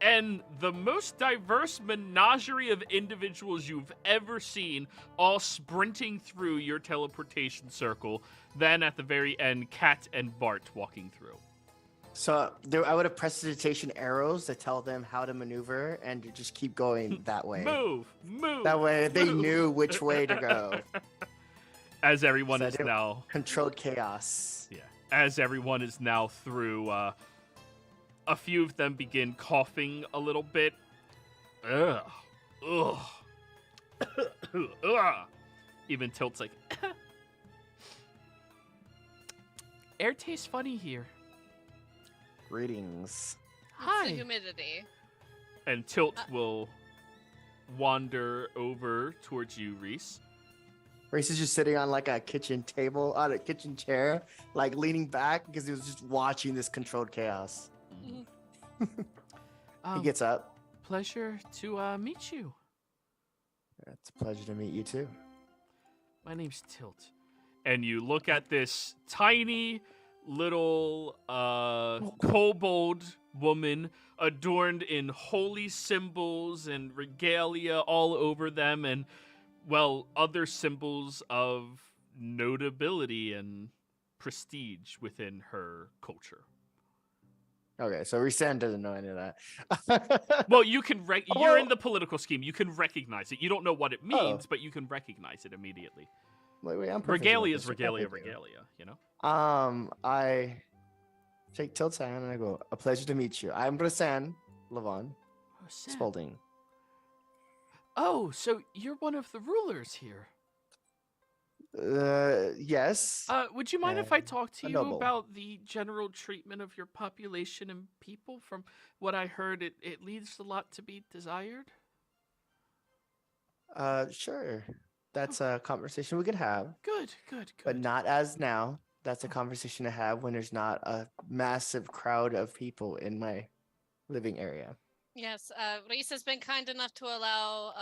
Speaker 1: And the most diverse menagerie of individuals you've ever seen, all sprinting through your teleportation circle. Then at the very end, Kat and Bart walking through.
Speaker 3: So I would have prestidigitation arrows to tell them how to maneuver and to just keep going that way.
Speaker 1: Move!
Speaker 3: That way they
Speaker 1: move.
Speaker 3: knew which way to go.
Speaker 1: As everyone
Speaker 3: So
Speaker 1: is
Speaker 3: they-
Speaker 1: now...
Speaker 3: Controlled chaos.
Speaker 1: Yeah. As everyone is now through, a few of them begin coughing a little bit. Ugh. Ugh. Ugh. Even Tilt's like, air tastes funny here.
Speaker 3: Greetings.
Speaker 6: It's
Speaker 1: Hi.
Speaker 6: the humidity.
Speaker 1: And Tilt will wander over towards you, Reese.
Speaker 3: Reese is just sitting on like a kitchen table, on a kitchen chair, like leaning back because he was just watching this controlled chaos. He gets up.
Speaker 1: Pleasure to meet you.
Speaker 3: It's a pleasure to meet you too.
Speaker 1: My name's Tilt. And you look at this tiny little kobold woman adorned in holy symbols and regalia all over them, and, well, other symbols of notability and prestige within her culture.
Speaker 3: Okay, so Reese doesn't know any of that.
Speaker 1: Well, you can you're in
Speaker 3: Well-
Speaker 1: the political scheme. You can recognize it. You don't know what it means, but you can recognize it immediately.
Speaker 3: Wait, I'm proficient
Speaker 1: Regalia
Speaker 3: with
Speaker 1: is
Speaker 3: this, so
Speaker 1: regalia,
Speaker 3: thank you.
Speaker 1: regalia, you know?
Speaker 3: I shake Tilt's hand and I go, a pleasure to meet you. I'm Rasan Levon
Speaker 1: Oh, Sam.
Speaker 3: Spalding.
Speaker 1: Oh, so you're one of the rulers here.
Speaker 3: Yes.
Speaker 1: Would you mind if I talk to
Speaker 3: a
Speaker 1: you
Speaker 3: noble.
Speaker 1: about the general treatment of your population and people? From what I heard, it leaves a lot to be desired.
Speaker 3: Sure. That's a conversation we could have,
Speaker 1: Good, good, good.
Speaker 3: but not as now. That's a conversation to have when there's not a massive crowd of people in my living area.
Speaker 6: Yes, Reese has been kind enough to allow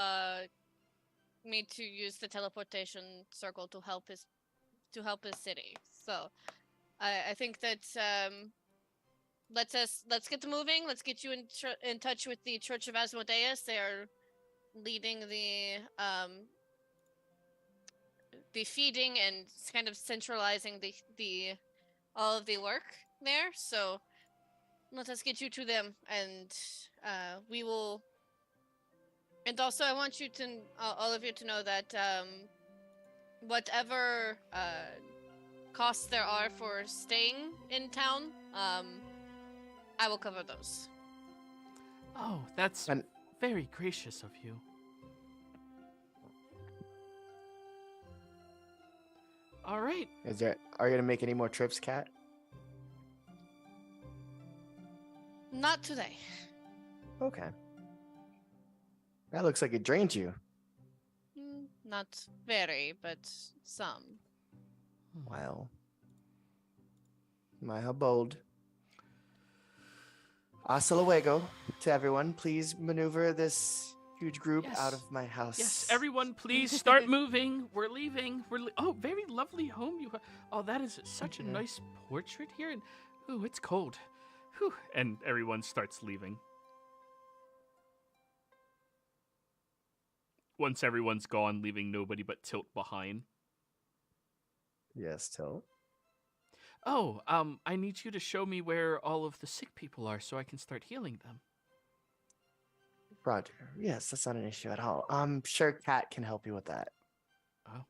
Speaker 6: me to use the teleportation circle to help his city. So I think that let's get moving. Let's get you in touch with the Church of Asmodeus. They are leading the the feeding and kind of centralizing the all of the work there. So let us get you to them, and we will. And also, I want you to all of you to know that whatever costs there are for staying in town, I will cover those.
Speaker 1: Oh, that's
Speaker 3: And
Speaker 1: very gracious of you. All right.
Speaker 3: are you gonna make any more trips, Cat?
Speaker 6: Not today.
Speaker 3: Okay. That looks like it drained you.
Speaker 6: Not very, but some.
Speaker 3: Wow. How bold. Hasta luego to everyone. Please maneuver this huge group out of my house.
Speaker 1: Yes, everyone, please start moving. We're leaving. Oh, very lovely home you have. Oh, that is such a nice portrait here. And oh, it's cold. Whew. And everyone starts leaving. Once everyone's gone, leaving nobody but Tilt behind.
Speaker 3: Yes, Tilt.
Speaker 1: Oh, I need you to show me where all of the sick people are so I can start healing them.
Speaker 3: Roger. Yes, that's not an issue at all. I'm sure Cat can help you with that.
Speaker 1: Oh,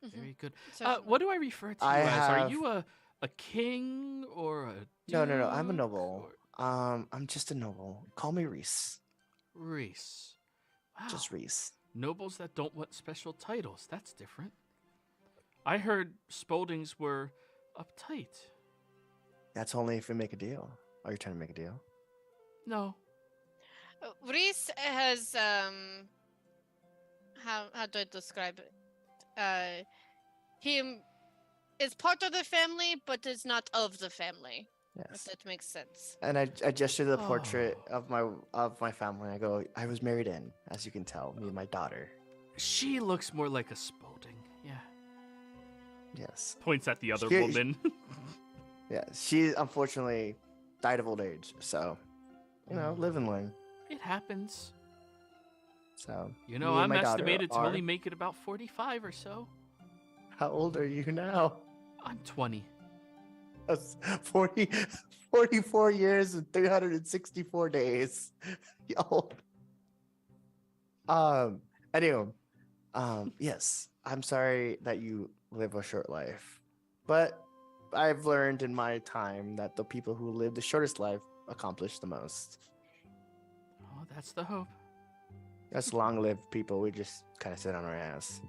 Speaker 1: very good.
Speaker 6: Certainly.
Speaker 1: What do I refer to you
Speaker 3: I
Speaker 1: as? Are
Speaker 3: have-
Speaker 1: you a king or a
Speaker 3: No. I'm a
Speaker 1: duke
Speaker 3: noble.
Speaker 1: or-
Speaker 3: I'm just a noble. Call me Reese.
Speaker 1: Reese. Wow.
Speaker 3: Just Reese.
Speaker 1: Nobles that don't want special titles. That's different. I heard Spauldings were uptight.
Speaker 3: That's only if we make a deal. Are you trying to make a deal?
Speaker 1: No.
Speaker 6: Reese has how do I describe it? He is part of the family, but is not of the family. If
Speaker 3: Yes.
Speaker 6: that makes sense.
Speaker 3: And I gesture to the portrait
Speaker 1: Oh.
Speaker 3: of my family. I go, I was married in, as you can tell, me and my daughter.
Speaker 1: She looks more like a Spaulding. Yeah.
Speaker 3: Yes.
Speaker 1: Points at the other
Speaker 3: She-
Speaker 1: woman.
Speaker 3: Yeah. She unfortunately died of old age. So, live and learn.
Speaker 1: It happens.
Speaker 3: So
Speaker 1: You know,
Speaker 3: me and
Speaker 1: I'm
Speaker 3: my daughter
Speaker 1: estimated to
Speaker 3: are-
Speaker 1: only make it about 45 or so.
Speaker 3: How old are you now?
Speaker 1: I'm 20.
Speaker 3: That's 44 years and 364 days. Yo. Anyway, yes, I'm sorry that you live a short life, but I've learned in my time that the people who live the shortest life accomplish the most.
Speaker 1: Oh, that's the hope.
Speaker 3: That's long-lived people. We just kind of sit on our ass.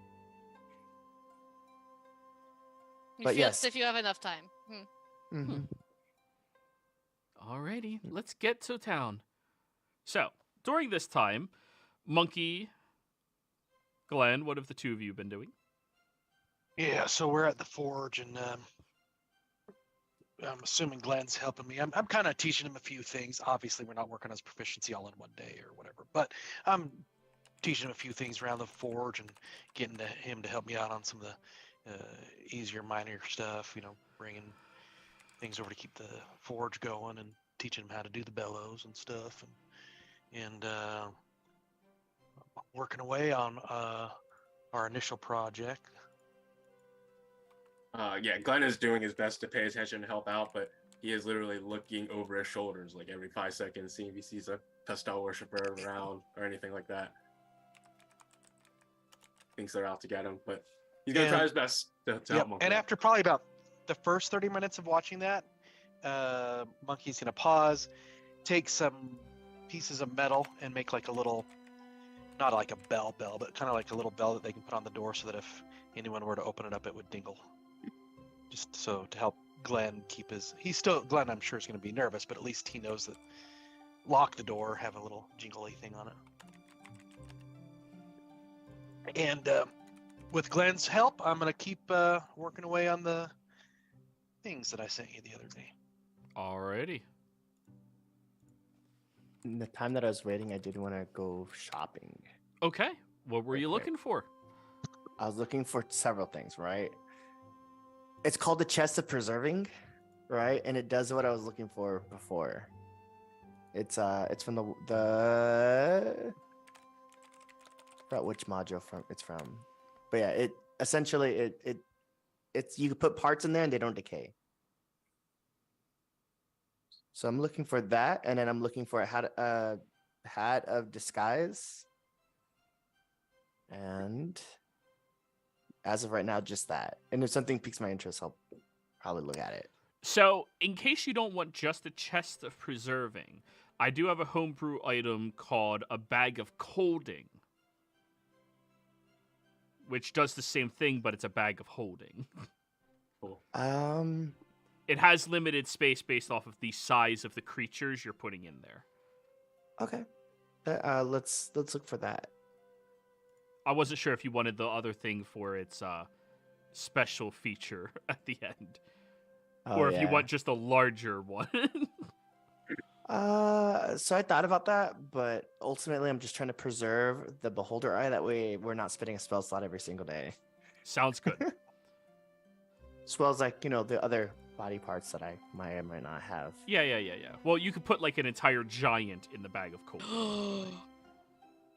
Speaker 6: You
Speaker 3: But
Speaker 6: feel
Speaker 3: yes.
Speaker 6: as if you have enough time.
Speaker 3: Mhm.
Speaker 1: Alrighty, let's get to town. So, during this time, Monkey, Glenn, what have the two of you been doing?
Speaker 4: Yeah, so we're at the forge, and I'm assuming Glenn's helping me. I'm kind of teaching him a few things. Obviously, we're not working on his proficiency all in one day or whatever, but I'm teaching him a few things around the forge and getting him to help me out on some of the easier, minor stuff. Bringing things over to keep the forge going and teaching him how to do the bellows and stuff, and working away on our initial project.
Speaker 2: Yeah, Glenn is doing his best to pay attention and help out, but he is literally looking over his shoulders like every 5 seconds, seeing if he sees a Pestel worshiper around or anything like that. Thinks they're out to get him, but he's gonna try his best to help
Speaker 4: Yep.
Speaker 2: Monkey
Speaker 4: And
Speaker 2: out.
Speaker 4: after probably about the first 30 minutes of watching that, Monkey's gonna pause, take some pieces of metal and make like a little, not like a bell, but kind of like a little bell that they can put on the door so that if anyone were to open it up, it would dingle. Just so to help Glenn keep Glenn I'm sure is gonna be nervous, but at least he knows that lock the door, have a little jingly thing on it. And with Glenn's help, I'm gonna keep working away on the things that I sent you the other day.
Speaker 1: Alrighty.
Speaker 3: In the time that I was waiting, I did want to go shopping.
Speaker 1: Okay, what were you
Speaker 3: Okay.
Speaker 1: looking for?
Speaker 3: I was looking for several things, right? It's called the Chest of Preserving, right? And it does what I was looking for before. It's from the I forgot which module it's from. But yeah, essentially it's you can put parts in there and they don't decay. So I'm looking for that, and then I'm looking for a hat of disguise. And as of right now, just that. And if something piques my interest, I'll probably look at it.
Speaker 1: So, in case you don't want just a chest of preserving, I do have a homebrew item called a bag of colding, which does the same thing, but it's a bag of holding.
Speaker 2: Cool.
Speaker 1: It has limited space based off of the size of the creatures you're putting in there.
Speaker 3: Okay. Let's look for that.
Speaker 1: I wasn't sure if you wanted the other thing for its special feature at the end. Or if you want just a larger one.
Speaker 3: So I thought about that, but ultimately I'm just trying to preserve the beholder eye. That way we're not spinning a spell slot every single day.
Speaker 1: Sounds good.
Speaker 3: As well as like, the other body parts that I might or might not have.
Speaker 1: Yeah. Well, you could put like an entire giant in the bag of cold.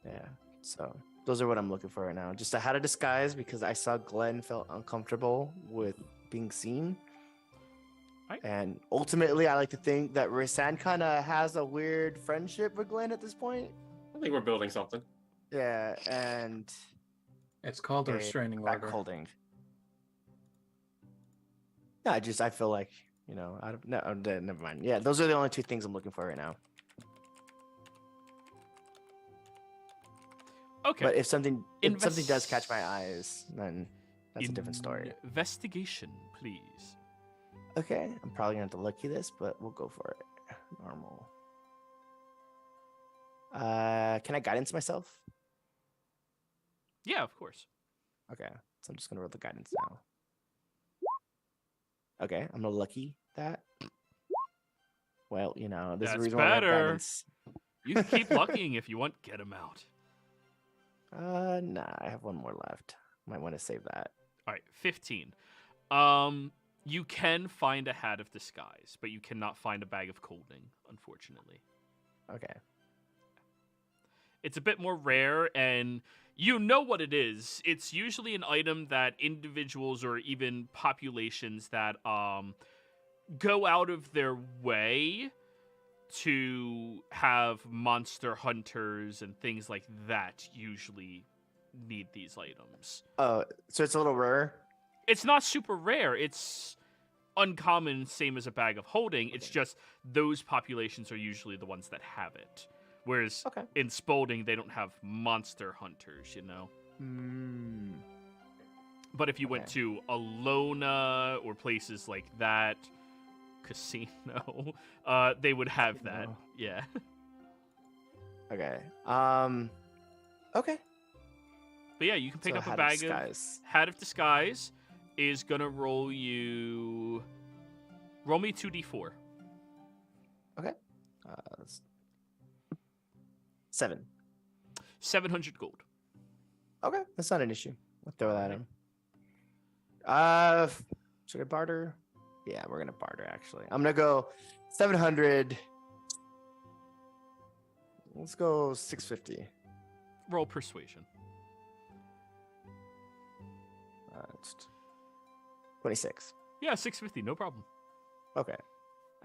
Speaker 3: Yeah. So those are what I'm looking for right now. Just a hat of disguise because I saw Glenn felt uncomfortable with being seen.
Speaker 1: Right.
Speaker 3: And ultimately, I like to think that Rissan kind of has a weird friendship with Glenn at this point.
Speaker 2: I think we're building something.
Speaker 3: Yeah, and
Speaker 7: It's called a restraining
Speaker 3: back
Speaker 7: order.
Speaker 3: holding. Yeah, I feel like, never mind. Yeah, those are the only two things I'm looking for right now.
Speaker 1: Okay.
Speaker 3: But if something does catch my eyes, then that's a different story.
Speaker 1: Investigation, please.
Speaker 3: Okay, I'm probably gonna have to lucky this, but we'll go for it. Normal. Can I guidance myself?
Speaker 1: Yeah, of course.
Speaker 3: Okay, so I'm just gonna roll the guidance now. Okay, I'm gonna lucky that. Well, there's a
Speaker 1: That's
Speaker 3: reason why I have
Speaker 1: better.
Speaker 3: guidance.
Speaker 1: You can keep luckying if you want. Get him out.
Speaker 3: Nah, I have one more left. Might want to save that.
Speaker 1: All right, 15. You can find a hat of disguise, but you cannot find a bag of colding, unfortunately.
Speaker 3: Okay.
Speaker 1: It's a bit more rare, and you know what it is. It's usually an item that individuals or even populations that go out of their way to have monster hunters and things like that usually need these items.
Speaker 3: So it's a little rare.
Speaker 1: It's not super rare. It's uncommon, same as a bag of holding. It's just those populations are usually the ones that have it. Whereas in Spalding, they don't have monster hunters, But if you went to Alona or places like that, Casino, they would have that. Yeah.
Speaker 3: Okay. Okay.
Speaker 1: But yeah, you can pick
Speaker 3: So
Speaker 1: up a
Speaker 3: hat of
Speaker 1: bag of
Speaker 3: disguise.
Speaker 1: Hat of Disguise is gonna roll me 2d4.
Speaker 3: Okay. 7.
Speaker 1: 700 gold.
Speaker 3: Okay, that's not an issue. We'll throw that in. Should I barter? Yeah, we're gonna barter actually. I'm gonna go 700. Let's go 650.
Speaker 1: Roll persuasion.
Speaker 3: It's 26.
Speaker 1: Yeah, 650, no problem.
Speaker 3: Okay.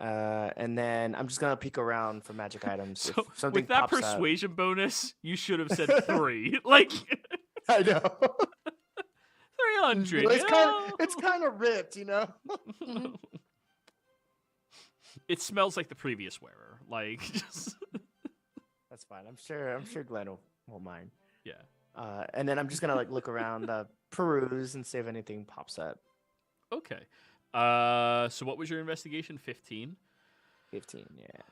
Speaker 3: And then I'm just gonna peek around for magic items.
Speaker 1: So
Speaker 3: if something
Speaker 1: with that
Speaker 3: pops up.
Speaker 1: persuasion bonus, you should have said 3. Like
Speaker 3: I know.
Speaker 1: 300.
Speaker 3: It's kind of ripped,
Speaker 1: It smells like the previous wearer. Like just
Speaker 3: That's fine. I'm sure Glenn won't mind.
Speaker 1: yeah.
Speaker 3: And then I'm just gonna look around, peruse, and see if anything pops up.
Speaker 1: Okay. So what was your investigation? 15?
Speaker 3: 15, yeah.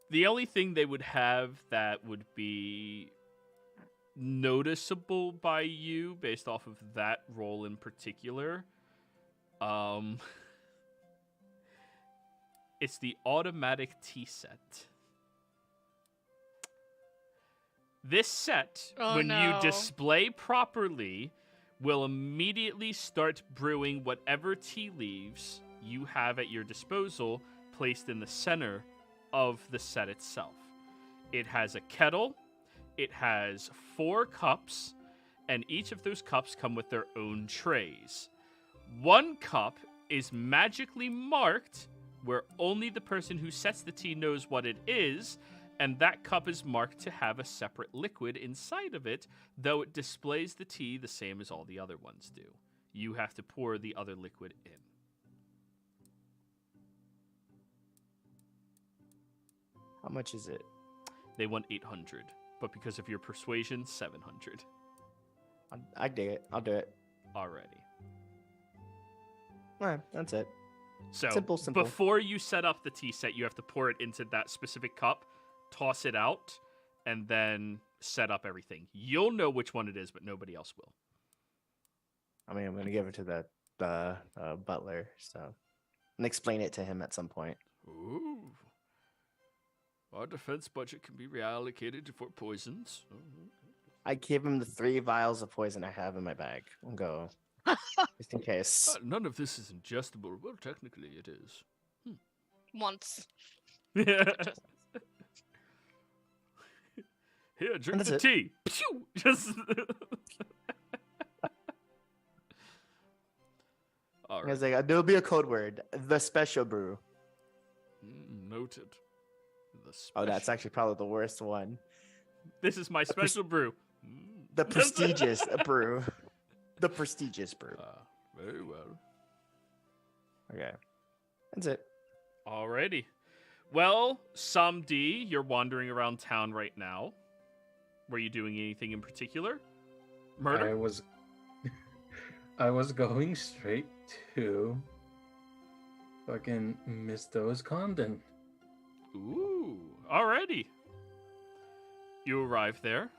Speaker 1: The only thing they would have that would be noticeable by you based off of that roll in particular, it's the automatic tea set. This set, when you display properly, will immediately start brewing whatever tea leaves you have at your disposal placed in the center of the set itself. It has a kettle. It has 4 cups, and each of those cups come with their own trays. One cup is magically marked where only the person who sets the tea knows what it is, and that cup is marked to have a separate liquid inside of it, though it displays the tea the same as all the other ones do. You have to pour the other liquid in.
Speaker 3: How much is it?
Speaker 1: They want 800, but because of your persuasion, 700.
Speaker 3: I dig it. I'll do it.
Speaker 1: Already.
Speaker 3: All right, that's it.
Speaker 1: So
Speaker 3: Simple.
Speaker 1: before you set up the tea set, you have to pour it into that specific cup, toss it out, and then set up everything. You'll know which one it is, but nobody else will.
Speaker 3: I mean, I'm gonna give it to the butler, and explain it to him at some point.
Speaker 1: Ooh. Our defense budget can be reallocated for poisons.
Speaker 3: I give him the 3 vials of poison I have in my bag and go, just in case.
Speaker 1: None of this is ingestible. Well, technically it is.
Speaker 6: Once.
Speaker 1: Here, drink
Speaker 3: That's
Speaker 1: the
Speaker 3: it.
Speaker 1: tea. Pew! Just. All
Speaker 3: I
Speaker 1: right.
Speaker 3: was like, there'll be a code word, the special brew.
Speaker 1: Noted.
Speaker 3: Oh, that's actually probably the worst one.
Speaker 1: This is my special brew.
Speaker 3: The prestigious brew. The prestigious brew.
Speaker 1: Very well.
Speaker 3: Okay. That's it.
Speaker 1: Alrighty. Well, Samdi, you're wandering around town right now. Were you doing anything in particular? Murder?
Speaker 7: I was going straight to fucking Misto's Condon.
Speaker 1: Ooh, alrighty. You arrive there.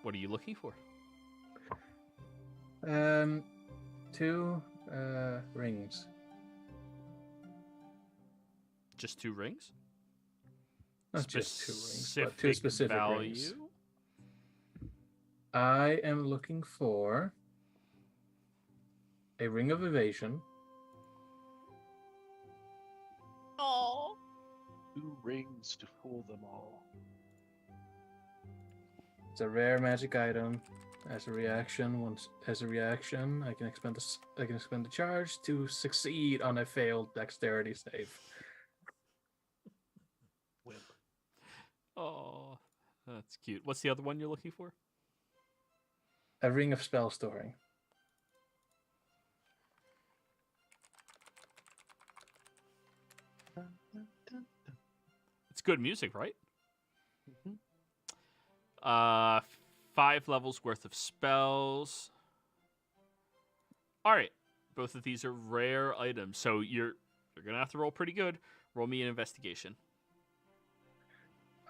Speaker 1: What are you looking for?
Speaker 7: 2 rings.
Speaker 1: Just 2 rings?
Speaker 7: Not just 2 rings, but 2 specific
Speaker 1: value?
Speaker 7: rings. I am looking for a ring of evasion.
Speaker 6: Oh.
Speaker 4: 2 rings to fool them all.
Speaker 7: It's a rare magic item. As a reaction, I can expend the charge to succeed on a failed dexterity save.
Speaker 4: Wimp.
Speaker 1: Oh, that's cute. What's the other one you're looking for?
Speaker 7: A ring of spell storing.
Speaker 1: It's good music, right?
Speaker 7: Mm-hmm.
Speaker 1: 5 levels worth of spells. All right. Both of these are rare items, so you're gonna have to roll pretty good. Roll me an investigation.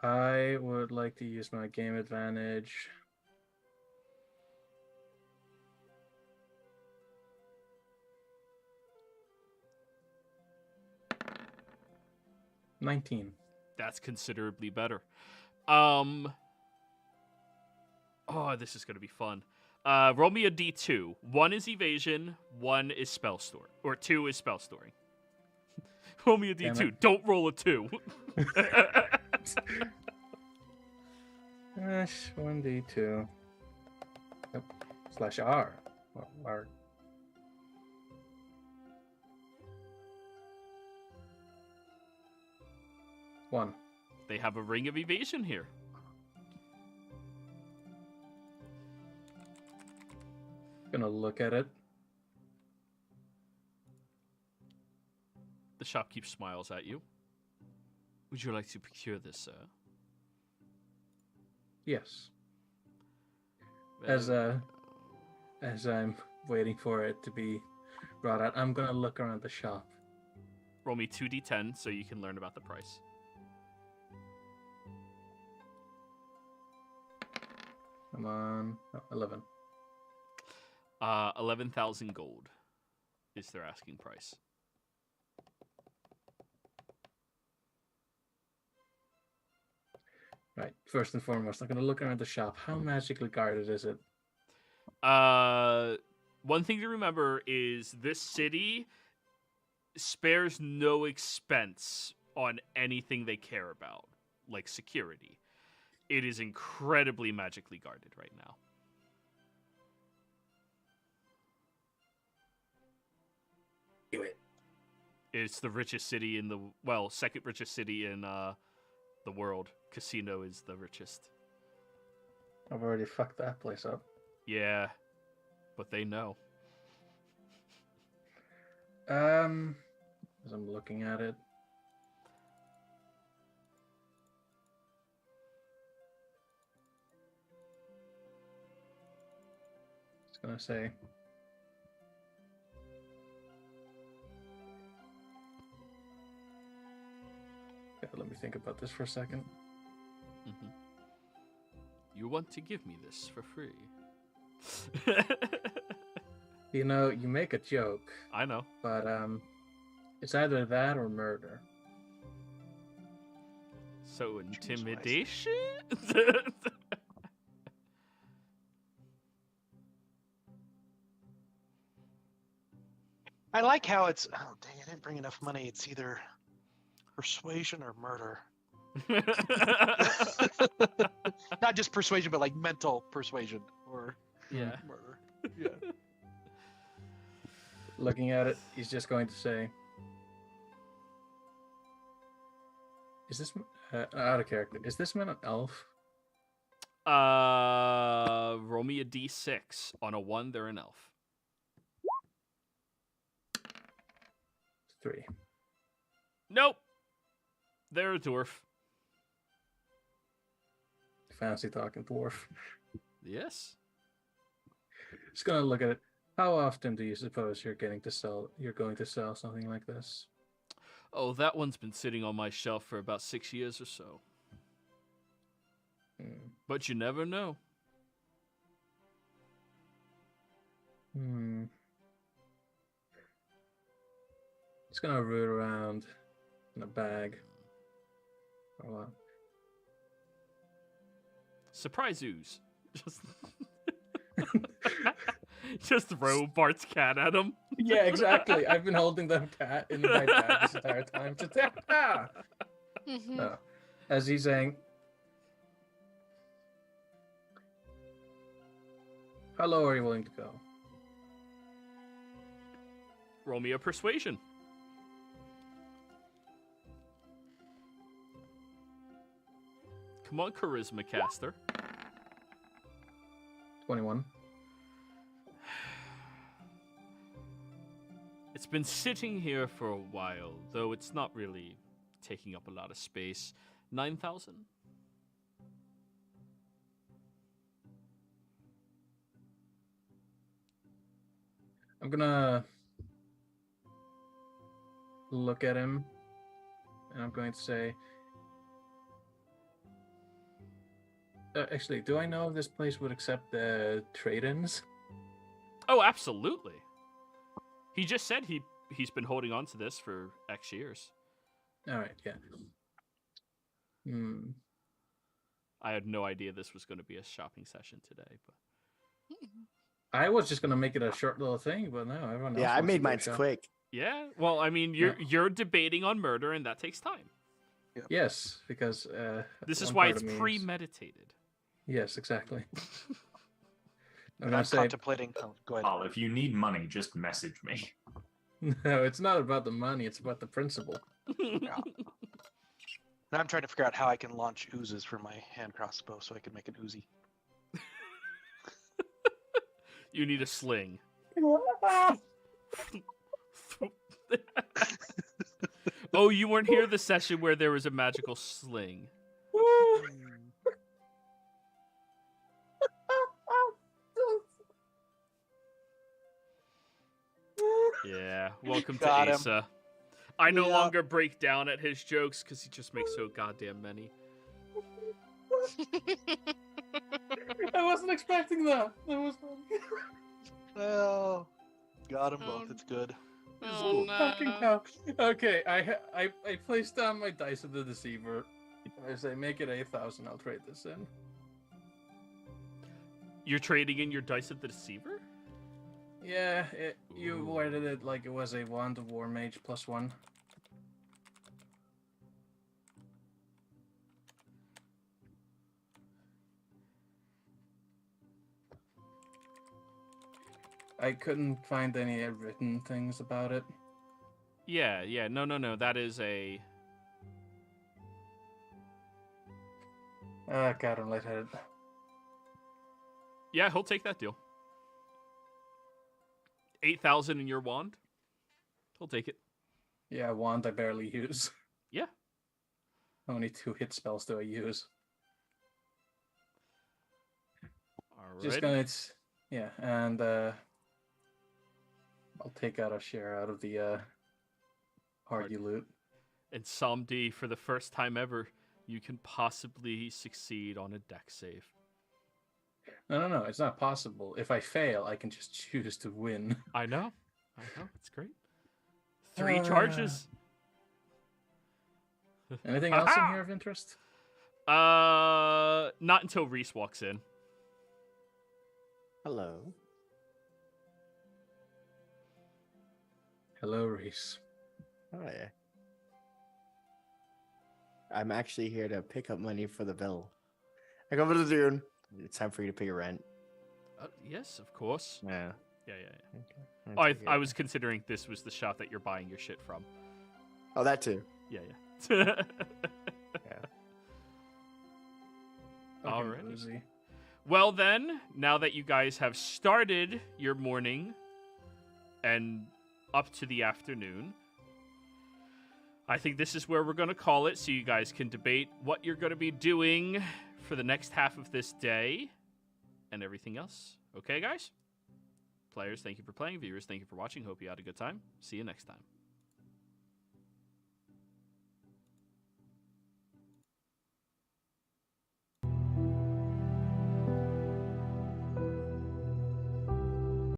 Speaker 7: I would like to use my game advantage. $19.
Speaker 1: That's considerably better. Oh, this is gonna be fun. Roll me a D2. 1 is evasion, 1 is spell store, or 2 is spell storing. Roll me a
Speaker 7: Damn
Speaker 1: D2.
Speaker 7: it.
Speaker 1: Don't roll a 2.
Speaker 7: 1d2. Yep. /R. R. One.
Speaker 1: They have a ring of evasion here.
Speaker 7: Gonna look at it.
Speaker 1: The shopkeep smiles at you. Would you like to procure this, sir?
Speaker 7: Yes. As I'm waiting for it to be brought out, I'm gonna look around the shop.
Speaker 1: Roll me 2d10 so you can learn about the price.
Speaker 7: Come on. Oh, 11.
Speaker 1: 11,000 gold is their asking price.
Speaker 7: Right. First and foremost, I'm gonna look around the shop. How magically guarded is it?
Speaker 1: One thing to remember is this city spares no expense on anything they care about. like security. It is incredibly magically guarded right now.
Speaker 7: Do it.
Speaker 1: It's the richest city in the second richest city in the world. Casino is the richest.
Speaker 7: I've already fucked that place up.
Speaker 1: Yeah, but they know.
Speaker 7: As I'm looking at it. Just gonna say. Okay, let me think about this for a second.
Speaker 1: Mm-hmm. You want to give me this for free?
Speaker 7: You know, you make a joke,
Speaker 1: I know.
Speaker 7: but it's either that or murder.
Speaker 1: So
Speaker 4: wisely.
Speaker 1: intimidation?
Speaker 4: I like how it's. Oh dang! I didn't bring enough money. It's either persuasion or murder. Not just persuasion, but like mental persuasion or
Speaker 1: Yeah.
Speaker 4: murder. Yeah.
Speaker 7: Looking at it, he's just going to say, "Is this out of character? Is this man an elf?"
Speaker 1: Roll me a d6. On a 1, they're an elf.
Speaker 7: 3.
Speaker 1: Nope. They're a dwarf.
Speaker 7: Fancy talking dwarf.
Speaker 1: Yes.
Speaker 7: Just gonna look at it. How often do you suppose you're going to sell something like this?
Speaker 1: Oh, that one's been sitting on my shelf for about 6 years or so. But you never know.
Speaker 7: Just gonna root around in a bag for a while.
Speaker 1: Surprise ooze. Just throw Bart's cat at him.
Speaker 7: Yeah, exactly. I've been holding the cat in my bag this entire time. Just, No. As he's saying, how low are you willing to go?
Speaker 1: Roll me a persuasion. Come on, charisma caster.
Speaker 7: 21.
Speaker 1: It's been sitting here for a while, though it's not really taking up a lot of space. 9,000?
Speaker 7: I'm gonna look at him and I'm going to say, actually, do I know if this place would accept the trade-ins?
Speaker 1: Oh, absolutely. He just said he's been holding on to this for X years.
Speaker 7: All right, yeah.
Speaker 1: I had no idea this was going to be a shopping session today, but
Speaker 7: I was just gonna make it a short little thing, but no, everyone else.
Speaker 3: Yeah, I
Speaker 7: wants
Speaker 3: made
Speaker 7: to go
Speaker 3: mine
Speaker 7: shop.
Speaker 3: quick.
Speaker 1: yeah. Well, I mean, you're debating on murder, and that takes time.
Speaker 7: Yes, because
Speaker 1: This is
Speaker 7: one
Speaker 1: why
Speaker 7: part
Speaker 1: it's
Speaker 7: of me is-
Speaker 1: premeditated.
Speaker 7: Yes, exactly. I'm
Speaker 4: I'm
Speaker 7: gonna say
Speaker 4: contemplating. Oh, go ahead.
Speaker 5: Paul, if you need money, just message me.
Speaker 7: no. It's not about the money; it's about the principle.
Speaker 4: Now I'm trying to figure out how I can launch oozes for my hand crossbow so I can make an Uzi.
Speaker 1: You need a sling. Oh, you weren't here the session where there was a magical sling. Yeah, welcome to
Speaker 4: Got him.
Speaker 1: Asa. I no
Speaker 4: Yeah.
Speaker 1: longer break down at his jokes because he just makes so goddamn many.
Speaker 7: I wasn't expecting that. I was.
Speaker 4: Well, got them
Speaker 6: Oh,
Speaker 4: both. It's good.
Speaker 6: Oh
Speaker 7: Fucking
Speaker 6: no.
Speaker 7: hell. Okay, I placed down my dice of the deceiver. I say, make it 8,000. I'll trade this in.
Speaker 1: You're trading in your dice at the deceiver?
Speaker 7: Yeah, you
Speaker 1: Ooh.
Speaker 7: worded it like it was a wand of war mage +1. I couldn't find any written things about it.
Speaker 1: Yeah, no. That is a...
Speaker 7: God, I'm lightheaded.
Speaker 1: Yeah, he'll take that deal. 8,000 in your wand? He'll take it.
Speaker 7: Yeah, wand I barely use.
Speaker 1: Yeah.
Speaker 7: How many 2-hit spells do I use? Just
Speaker 1: Alright.
Speaker 7: gonna, yeah, and I'll take out a share out of the party loot.
Speaker 1: And Samdi, for the first time ever, you can possibly succeed on a dex save.
Speaker 7: No, it's not possible. If I fail, I can just choose to win.
Speaker 1: I know. It's great. 3 charges.
Speaker 7: Anything else in here of interest?
Speaker 1: Not until Reese walks in.
Speaker 3: Hello.
Speaker 7: Hello, Reese.
Speaker 3: Oh yeah. I'm actually here to pick up money for the bill. I come to the Dune. It's time for you to pay your rent.
Speaker 1: Yes, of course.
Speaker 3: Yeah.
Speaker 1: Yeah.
Speaker 3: Okay.
Speaker 1: Oh, I was considering this was the shop that you're buying your shit from.
Speaker 3: Oh, that too.
Speaker 1: Yeah.
Speaker 3: Yeah.
Speaker 1: Alright.
Speaker 7: Rosie.
Speaker 1: Well then, now that you guys have started your morning and up to the afternoon, I think this is where we're going to call it so you guys can debate what you're going to be doing for the next half of this day and everything else. Okay, guys? Players, thank you for playing. Viewers, thank you for watching. Hope you had a good time. See you next time.